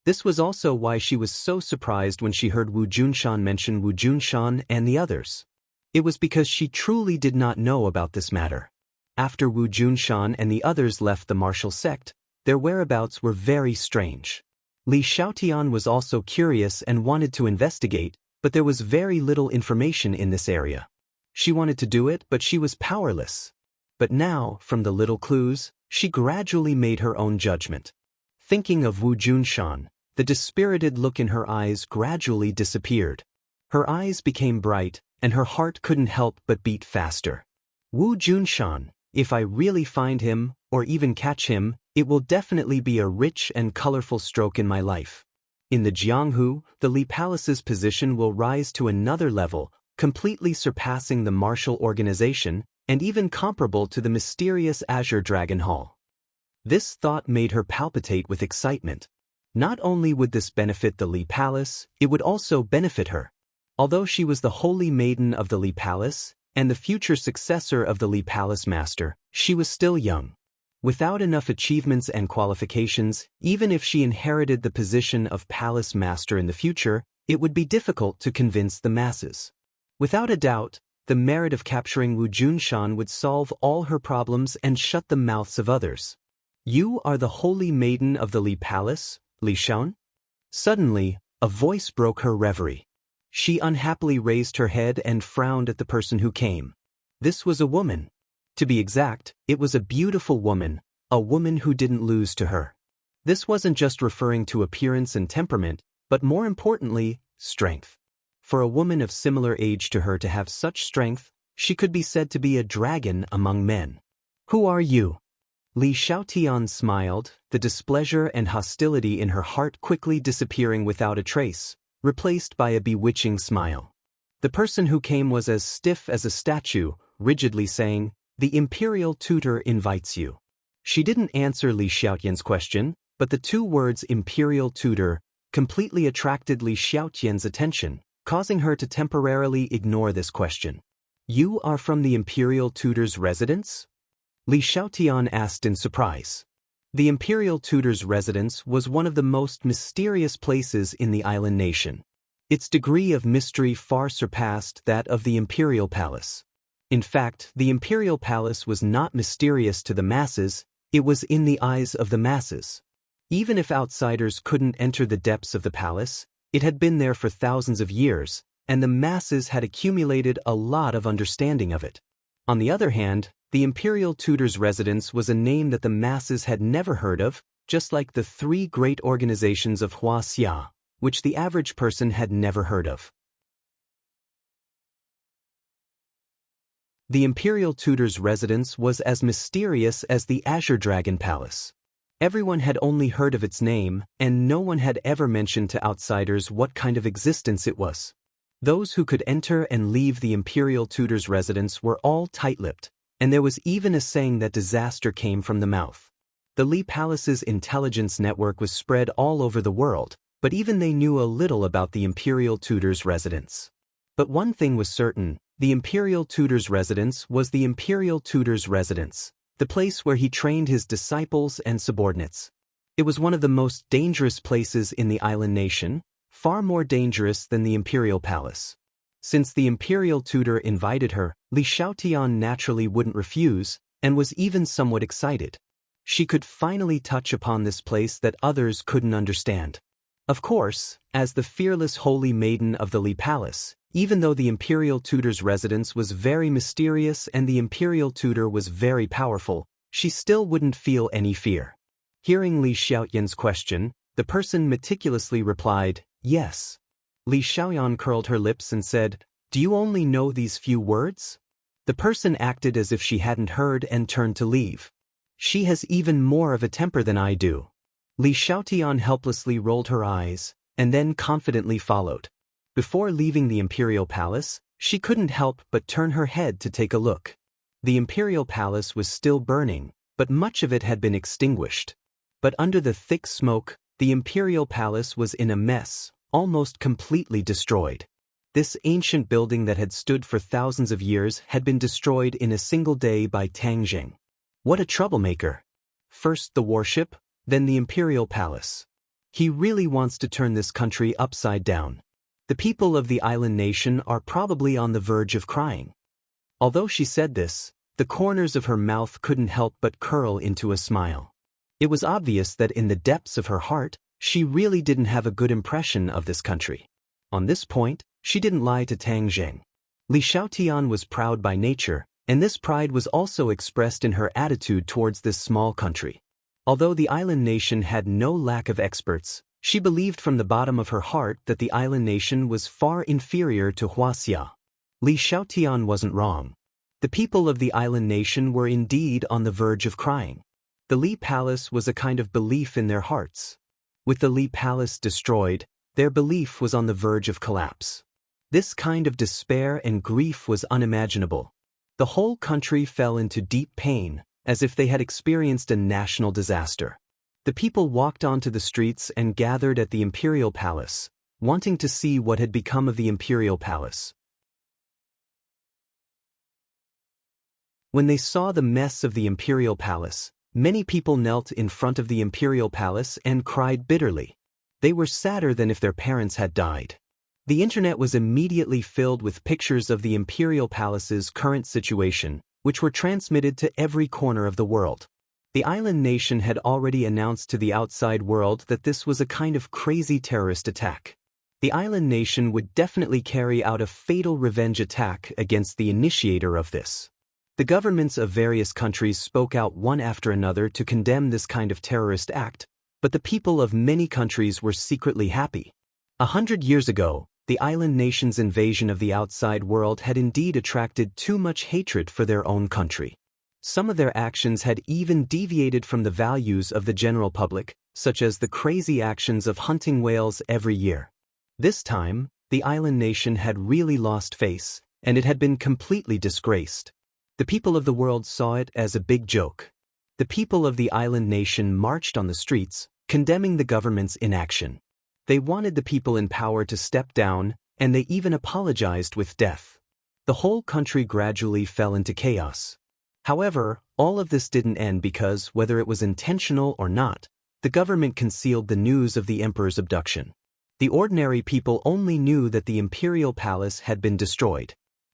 This was also why she was so surprised when she heard Wu Junshan mention Wu Junshan and the others. It was because she truly did not know about this matter. After Wu Junshan and the others left the martial sect, their whereabouts were very strange. Li Xiaotian was also curious and wanted to investigate, but there was very little information in this area. She wanted to do it, but she was powerless. But now, from the little clues, she gradually made her own judgment. Thinking of Wu Junshan, the dispirited look in her eyes gradually disappeared. Her eyes became bright, and her heart couldn't help but beat faster. Wu Junshan, if I really find him, or even catch him, it will definitely be a rich and colorful stroke in my life. In the Jianghu, the Li Palace's position will rise to another level, completely surpassing the martial organization, and even comparable to the mysterious Azure Dragon Hall. This thought made her palpitate with excitement. Not only would this benefit the Li Palace, it would also benefit her. Although she was the holy maiden of the Li Palace, and the future successor of the Li Palace master, she was still young. Without enough achievements and qualifications, even if she inherited the position of palace master in the future, it would be difficult to convince the masses. Without a doubt, the merit of capturing Wu Junshan would solve all her problems and shut the mouths of others. You are the holy maiden of the Li Palace, Li Shaoan? Suddenly, a voice broke her reverie. She unhappily raised her head and frowned at the person who came. This was a woman. To be exact, it was a beautiful woman, a woman who didn't lose to her. This wasn't just referring to appearance and temperament, but more importantly, strength. For a woman of similar age to her to have such strength, she could be said to be a dragon among men. Who are you? Li Xiaotian smiled, the displeasure and hostility in her heart quickly disappearing without a trace, replaced by a bewitching smile. The person who came was as stiff as a statue, rigidly saying, "The imperial tutor invites you." She didn't answer Li Xiaotian's question, but the two words imperial tutor completely attracted Li Xiaotian's attention, causing her to temporarily ignore this question. You are from the imperial tutor's residence? Li Xiaotian asked in surprise. The imperial tutor's residence was one of the most mysterious places in the island nation. Its degree of mystery far surpassed that of the imperial palace. In fact, the imperial palace was not mysterious to the masses, it was in the eyes of the masses. Even if outsiders couldn't enter the depths of the palace, it had been there for thousands of years, and the masses had accumulated a lot of understanding of it. On the other hand, the imperial tutor's residence was a name that the masses had never heard of, just like the three great organizations of Huaxia, which the average person had never heard of. The imperial tutor's residence was as mysterious as the Azure Dragon Palace. Everyone had only heard of its name, and no one had ever mentioned to outsiders what kind of existence it was. Those who could enter and leave the imperial tutor's residence were all tight-lipped, and there was even a saying that disaster came from the mouth. The Li Palace's intelligence network was spread all over the world, but even they knew a little about the imperial tutor's residence. But one thing was certain, the imperial tutor's residence was the imperial tutor's residence, the place where he trained his disciples and subordinates. It was one of the most dangerous places in the island nation, far more dangerous than the imperial palace. Since the imperial tutor invited her, Li Xiaotian naturally wouldn't refuse, and was even somewhat excited. She could finally touch upon this place that others couldn't understand. Of course, as the fearless holy maiden of the Li Palace, even though the imperial tutor's residence was very mysterious and the imperial tutor was very powerful, she still wouldn't feel any fear. Hearing Li Xiaotian's question, the person meticulously replied, "Yes." Li Xiaoyan curled her lips and said, "Do you only know these few words?" The person acted as if she hadn't heard and turned to leave. "She has even more of a temper than I do." Li Xiaotian helplessly rolled her eyes, and then confidently followed. Before leaving the imperial palace, she couldn't help but turn her head to take a look. The imperial palace was still burning, but much of it had been extinguished. But under the thick smoke, the imperial palace was in a mess, almost completely destroyed. This ancient building that had stood for thousands of years had been destroyed in a single day by Tang Jing. What a troublemaker! First the warship, then the imperial palace. He really wants to turn this country upside down. The people of the island nation are probably on the verge of crying. Although she said this, the corners of her mouth couldn't help but curl into a smile. It was obvious that in the depths of her heart, she really didn't have a good impression of this country. On this point, she didn't lie to Tang Jing. Li Xiaotian was proud by nature, and this pride was also expressed in her attitude towards this small country. Although the island nation had no lack of experts, she believed from the bottom of her heart that the island nation was far inferior to Huaxia. Li Xiaotian wasn't wrong. The people of the island nation were indeed on the verge of crying. The Li Palace was a kind of belief in their hearts. With the Li Palace destroyed, their belief was on the verge of collapse. This kind of despair and grief was unimaginable. The whole country fell into deep pain, as if they had experienced a national disaster. The people walked onto the streets and gathered at the imperial palace, wanting to see what had become of the imperial palace. When they saw the mess of the imperial palace, many people knelt in front of the imperial palace and cried bitterly. They were sadder than if their parents had died. The internet was immediately filled with pictures of the imperial palace's current situation, which were transmitted to every corner of the world. The island nation had already announced to the outside world that this was a kind of crazy terrorist attack. The island nation would definitely carry out a fatal revenge attack against the initiator of this. The governments of various countries spoke out one after another to condemn this kind of terrorist act, but the people of many countries were secretly happy. 100 years ago, the island nation's invasion of the outside world had indeed attracted too much hatred for their own country. Some of their actions had even deviated from the values of the general public, such as the crazy actions of hunting whales every year. This time, the island nation had really lost face, and it had been completely disgraced. The people of the world saw it as a big joke. The people of the island nation marched on the streets, condemning the government's inaction. They wanted the people in power to step down, and they even apologized with death. The whole country gradually fell into chaos. However, all of this didn't end because, whether it was intentional or not, the government concealed the news of the emperor's abduction. The ordinary people only knew that the imperial palace had been destroyed.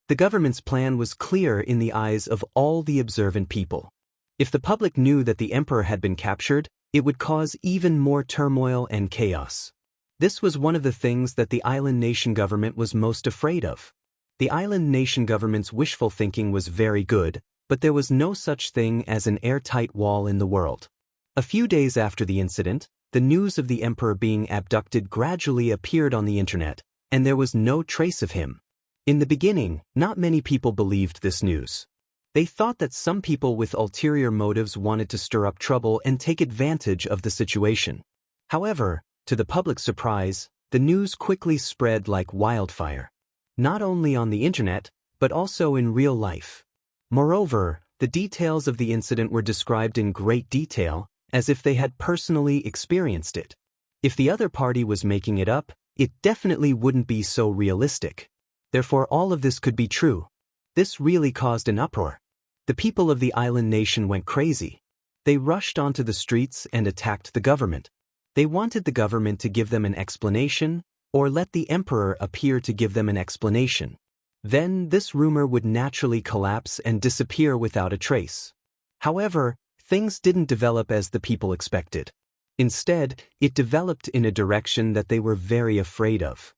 The government's plan was clear in the eyes of all the observant people. If the public knew that the emperor had been captured, it would cause even more turmoil and chaos. This was one of the things that the island nation government was most afraid of. The island nation government's wishful thinking was very good, but there was no such thing as an airtight wall in the world. A few days after the incident, the news of the emperor being abducted gradually appeared on the internet, and there was no trace of him. In the beginning, not many people believed this news. They thought that some people with ulterior motives wanted to stir up trouble and take advantage of the situation. However, to the public's surprise, the news quickly spread like wildfire. Not only on the internet, but also in real life. Moreover, the details of the incident were described in great detail, as if they had personally experienced it. If the other party was making it up, it definitely wouldn't be so realistic. Therefore, all of this could be true. This really caused an uproar. The people of the island nation went crazy. They rushed onto the streets and attacked the government. They wanted the government to give them an explanation, or let the emperor appear to give them an explanation. Then this rumor would naturally collapse and disappear without a trace. However, things didn't develop as the people expected. Instead, it developed in a direction that they were very afraid of.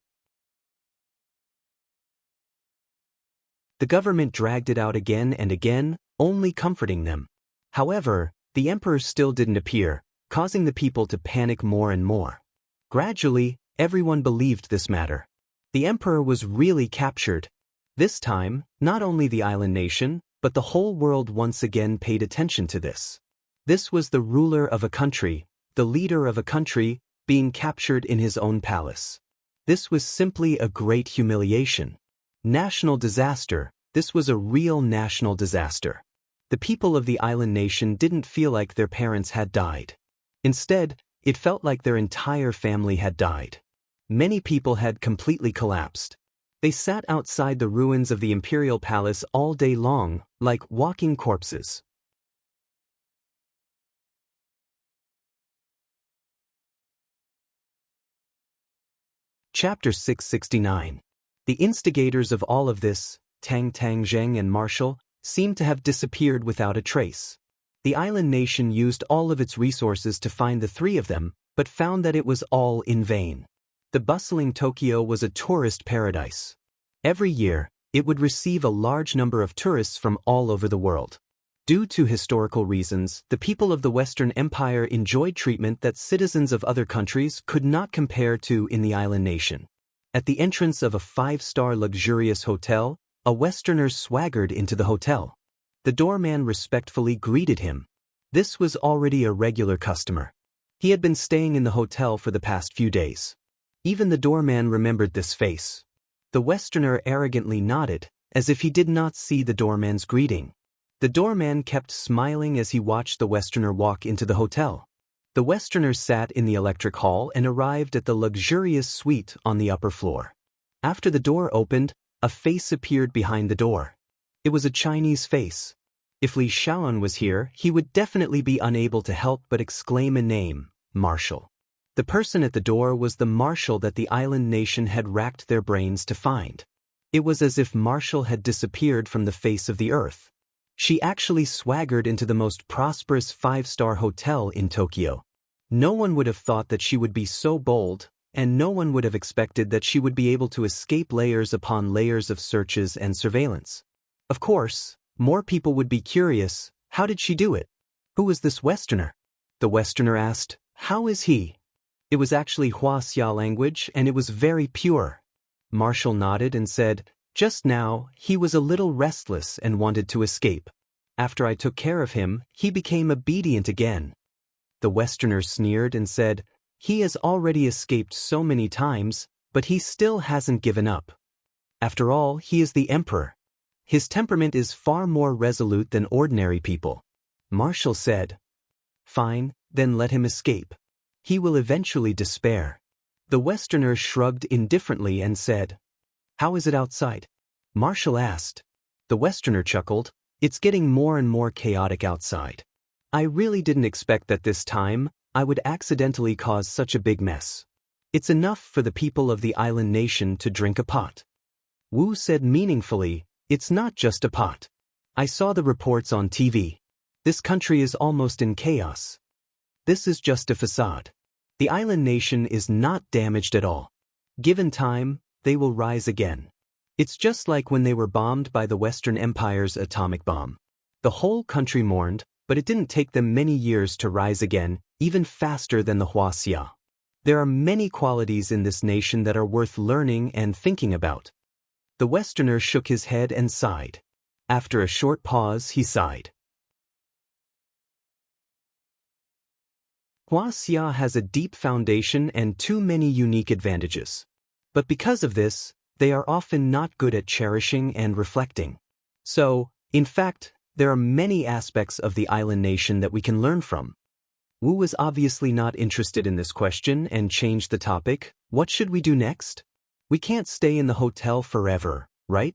The government dragged it out again and again, only comforting them. However, the emperor still didn't appear, causing the people to panic more and more. Gradually, everyone believed this matter. The emperor was really captured. This time, not only the island nation, but the whole world once again paid attention to this. This was the ruler of a country, the leader of a country, being captured in his own palace. This was simply a great humiliation. National disaster. This was a real national disaster. The people of the island nation didn't feel like their parents had died. Instead, it felt like their entire family had died. Many people had completely collapsed. They sat outside the ruins of the imperial palace all day long, like walking corpses. Chapter 669. The instigators of all of this, Tang Zheng and Marshall, seemed to have disappeared without a trace. The island nation used all of its resources to find the three of them, but found that it was all in vain. The bustling Tokyo was a tourist paradise. Every year, it would receive a large number of tourists from all over the world. Due to historical reasons, the people of the Western Empire enjoyed treatment that citizens of other countries could not compare to in the island nation. At the entrance of a 5-star luxurious hotel, a Westerner swaggered into the hotel. The doorman respectfully greeted him. This was already a regular customer. He had been staying in the hotel for the past few days. Even the doorman remembered this face. The Westerner arrogantly nodded, as if he did not see the doorman's greeting. The doorman kept smiling as he watched the Westerner walk into the hotel. The Westerner sat in the electric hall and arrived at the luxurious suite on the upper floor. After the door opened, a face appeared behind the door. It was a Chinese face. If Li Shaoan was here, he would definitely be unable to help but exclaim a name, Marshall. The person at the door was the Marshall that the island nation had racked their brains to find. It was as if Marshall had disappeared from the face of the earth. She actually swaggered into the most prosperous 5-star hotel in Tokyo. No one would have thought that she would be so bold, and no one would have expected that she would be able to escape layers upon layers of searches and surveillance. Of course, more people would be curious, how did she do it? Who was this Westerner? The Westerner asked, how is he? It was actually Huaxia language and it was very pure. Marshall nodded and said, just now, he was a little restless and wanted to escape. After I took care of him, he became obedient again. The Westerner sneered and said, he has already escaped so many times, but he still hasn't given up. After all, he is the emperor. His temperament is far more resolute than ordinary people. Marshall said, fine, then let him escape. He will eventually despair. The Westerner shrugged indifferently and said, how is it outside? Marshall asked. The Westerner chuckled, it's getting more and more chaotic outside. I really didn't expect that this time, I would accidentally cause such a big mess. It's enough for the people of the island nation to drink a pot. Wu said meaningfully, it's not just a pot. I saw the reports on TV. This country is almost in chaos. This is just a facade. The island nation is not damaged at all. Given time, they will rise again. It's just like when they were bombed by the Western Empire's atomic bomb. The whole country mourned, but it didn't take them many years to rise again, even faster than the Huaxia. There are many qualities in this nation that are worth learning and thinking about. The Westerner shook his head and sighed. After a short pause, he sighed. Huaxia has a deep foundation and too many unique advantages. But because of this, they are often not good at cherishing and reflecting. So, in fact, there are many aspects of the island nation that we can learn from. Wu was obviously not interested in this question and changed the topic. What should we do next? We can't stay in the hotel forever, right?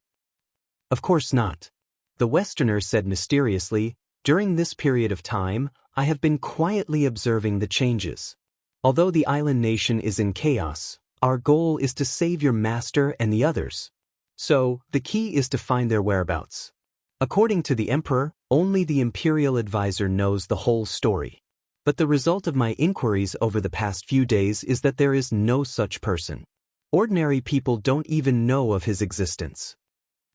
Of course not. The Westerner said mysteriously, during this period of time, I have been quietly observing the changes. Although the island nation is in chaos, our goal is to save your master and the others. So, the key is to find their whereabouts. According to the emperor, only the imperial advisor knows the whole story. But the result of my inquiries over the past few days is that there is no such person. Ordinary people don't even know of his existence.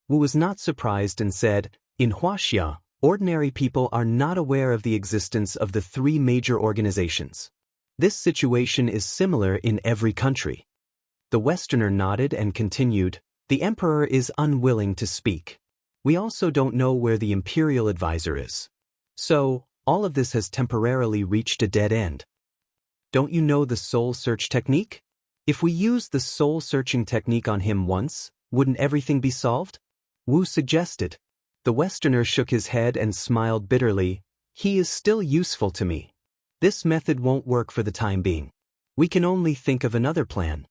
Wu was not surprised and said, in Huaxia, ordinary people are not aware of the existence of the three major organizations. This situation is similar in every country. The Westerner nodded and continued, the emperor is unwilling to speak. We also don't know where the imperial advisor is. So, all of this has temporarily reached a dead end. Don't you know the soul search technique? If we use the soul-searching technique on him once, wouldn't everything be solved? Wu suggested. The Westerner shook his head and smiled bitterly. He is still useful to me. This method won't work for the time being. We can only think of another plan.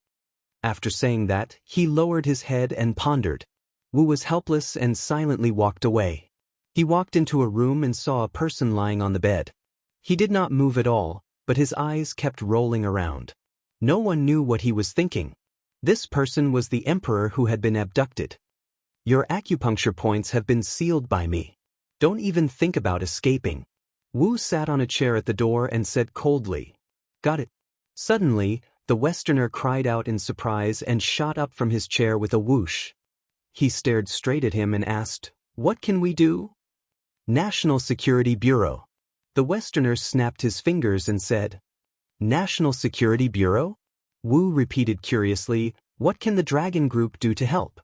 After saying that, he lowered his head and pondered. Wu was helpless and silently walked away. He walked into a room and saw a person lying on the bed. He did not move at all, but his eyes kept rolling around. No one knew what he was thinking. This person was the emperor who had been abducted. Your acupuncture points have been sealed by me. Don't even think about escaping. Wu sat on a chair at the door and said coldly, "Got it." Suddenly, the Westerner cried out in surprise and shot up from his chair with a whoosh. He stared straight at him and asked, "What can we do?" National Security Bureau. The Westerner snapped his fingers and said, "National Security Bureau?" Wu repeated curiously, "What can the Dragon Group do to help?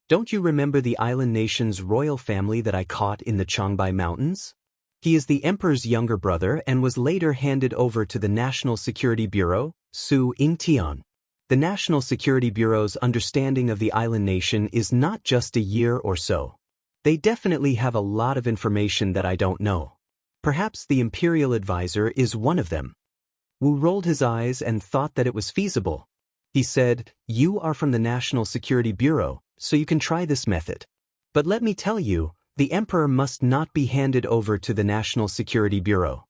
Don't you remember the island nation's royal family that I caught in the Changbai Mountains? He is the emperor's younger brother and was later handed over to the National Security Bureau, Su Yingtian. The National Security Bureau's understanding of the island nation is not just a year or so. They definitely have a lot of information that I don't know. Perhaps the Imperial Advisor is one of them." Wu rolled his eyes and thought that it was feasible. He said, "You are from the National Security Bureau, so you can try this method. But let me tell you, the emperor must not be handed over to the National Security Bureau."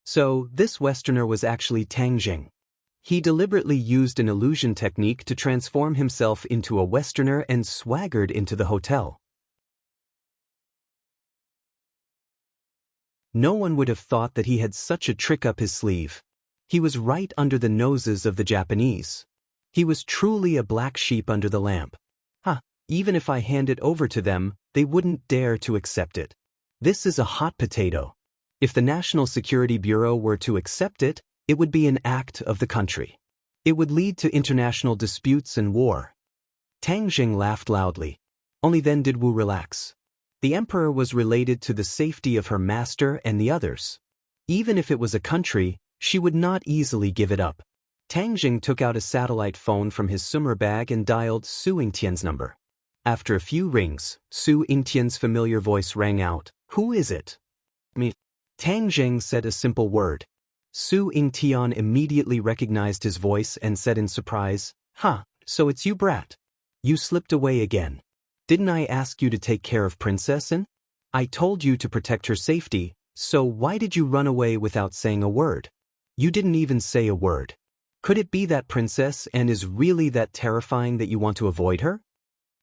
So, this Westerner was actually Tang Jing. He deliberately used an illusion technique to transform himself into a Westerner and swaggered into the hotel. No one would have thought that he had such a trick up his sleeve. He was right under the noses of the Japanese. He was truly a black sheep under the lamp. Even if I hand it over to them, they wouldn't dare to accept it. This is a hot potato. If the National Security Bureau were to accept it, it would be an act of the country. It would lead to international disputes and war. Tang Jing laughed loudly. Only then did Wu relax. The emperor was related to the safety of her master and the others. Even if it was a country, she would not easily give it up. Tang Jing took out a satellite phone from his summer bag and dialed Su Yingtian's number. After a few rings, Su Yingtian's familiar voice rang out. "Who is it?" "Me." Tang Jing said a simple word. Su Yingtian immediately recognized his voice and said in surprise, "So it's you, brat. You slipped away again. Didn't I ask you to take care of Princess An? I told you to protect her safety, so why did you run away without saying a word? You didn't even say a word. Could it be that Princess An is really that terrifying that you want to avoid her?"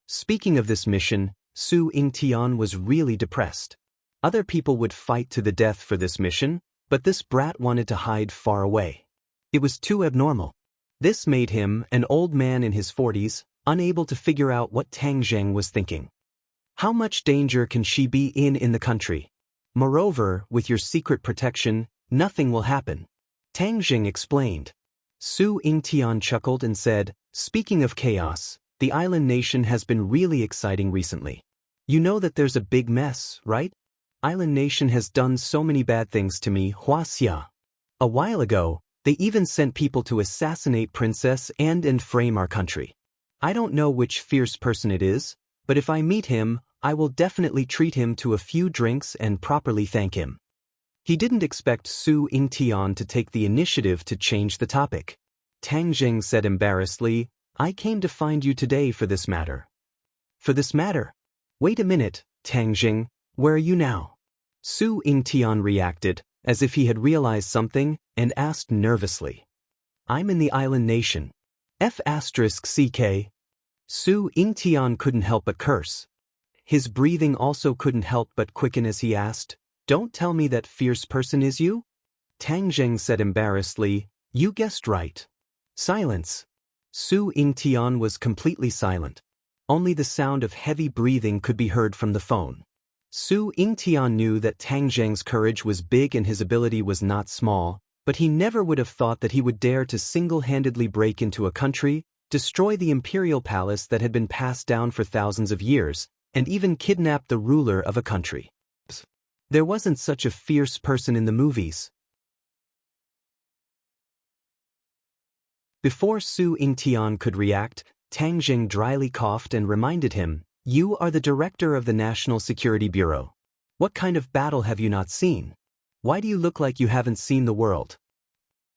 Speaking of this mission, Su Yingtian was really depressed. Other people would fight to the death for this mission, but this brat wanted to hide far away. It was too abnormal. This made him, an old man in his 40s, unable to figure out what Tang Jing was thinking. How much danger can she be in the country? Moreover, with your secret protection, nothing will happen. Tang Jing explained. Su Yingtian chuckled and said, "Speaking of chaos, the island nation has been really exciting recently. You know that there's a big mess, right? Island nation has done so many bad things to me, Huaxia. A while ago, they even sent people to assassinate Princess An and frame our country. I don't know which fierce person it is, but if I meet him, I will definitely treat him to a few drinks and properly thank him." He didn't expect Su Yingtian to take the initiative to change the topic. Tang Jing said embarrassedly, "I came to find you today for this matter." "For this matter? Wait a minute, Tang Jing, where are you now?" Su Yingtian reacted, as if he had realized something, and asked nervously. "I'm in the island nation. F***CK. Su Yingtian couldn't help but curse. His breathing also couldn't help but quicken as he asked, "Don't tell me that fierce person is you?" Tang Jing said embarrassedly, "You guessed right." Silence. Su Yingtian was completely silent. Only the sound of heavy breathing could be heard from the phone. Su Yingtian knew that Tang Jing's courage was big and his ability was not small, but he never would have thought that he would dare to single-handedly break into a country, destroy the imperial palace that had been passed down for thousands of years, and even kidnap the ruler of a country. There wasn't such a fierce person in the movies. Before Su Yingtian could react, Tang Jing dryly coughed and reminded him, "You are the director of the National Security Bureau. What kind of battle have you not seen? Why do you look like you haven't seen the world?"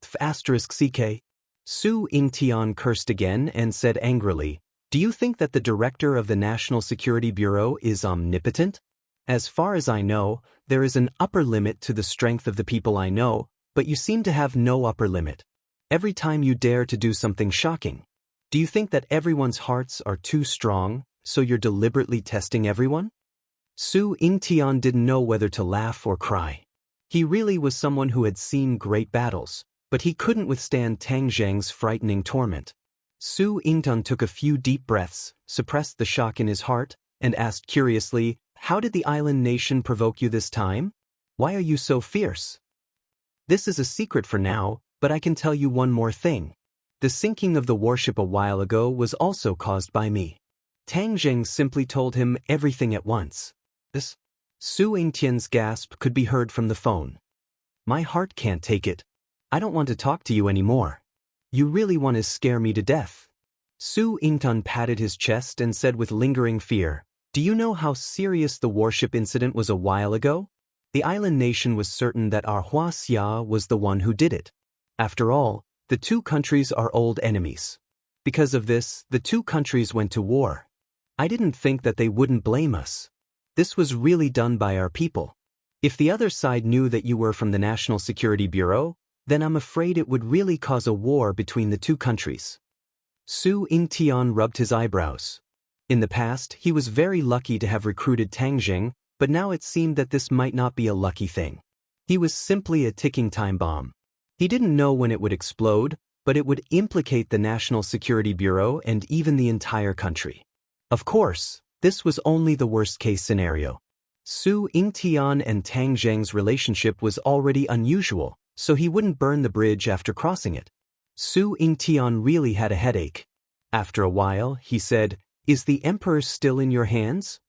*CK. Su Yingtian cursed again and said angrily, "Do you think that the director of the National Security Bureau is omnipotent? As far as I know, there is an upper limit to the strength of the people I know, but you seem to have no upper limit. Every time you dare to do something shocking. Do you think that everyone's hearts are too strong, so you're deliberately testing everyone?" Su Yingtian didn't know whether to laugh or cry. He really was someone who had seen great battles, but he couldn't withstand Tang Zheng's frightening torment. Su Yingtian took a few deep breaths, suppressed the shock in his heart, and asked curiously, "How did the island nation provoke you this time? Why are you so fierce?" "This is a secret for now, but I can tell you one more thing. The sinking of the warship a while ago was also caused by me." Tang Zheng simply told him everything at once. Su Yingtian's gasp could be heard from the phone. "My heart can't take it. I don't want to talk to you anymore. You really want to scare me to death." Su Yingtian patted his chest and said with lingering fear, "Do you know how serious the warship incident was a while ago? The island nation was certain that our Hua Xia was the one who did it. After all, the two countries are old enemies. Because of this, the two countries went to war. I didn't think that they wouldn't blame us. This was really done by our people. If the other side knew that you were from the National Security Bureau, then I'm afraid it would really cause a war between the two countries." Su Yingtian rubbed his eyebrows. In the past, he was very lucky to have recruited Tang Jing, but now it seemed that this might not be a lucky thing. He was simply a ticking time bomb. He didn't know when it would explode, but it would implicate the National Security Bureau and even the entire country. Of course, this was only the worst-case scenario. Su Yingtian and Tang Zheng's relationship was already unusual, so he wouldn't burn the bridge after crossing it. Su Yingtian really had a headache. After a while, he said, "Is the emperor still in your hands?"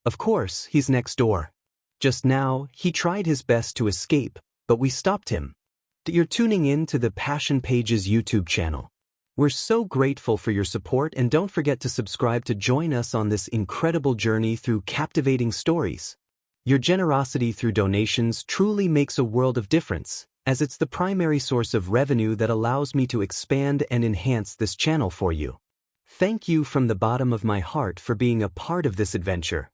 "Of course, he's next door. Just now, he tried his best to escape, but we stopped him." You're tuning in to the Passion Pages YouTube channel. We're so grateful for your support, and don't forget to subscribe to join us on this incredible journey through captivating stories. Your generosity through donations truly makes a world of difference, as it's the primary source of revenue that allows me to expand and enhance this channel for you. Thank you from the bottom of my heart for being a part of this adventure.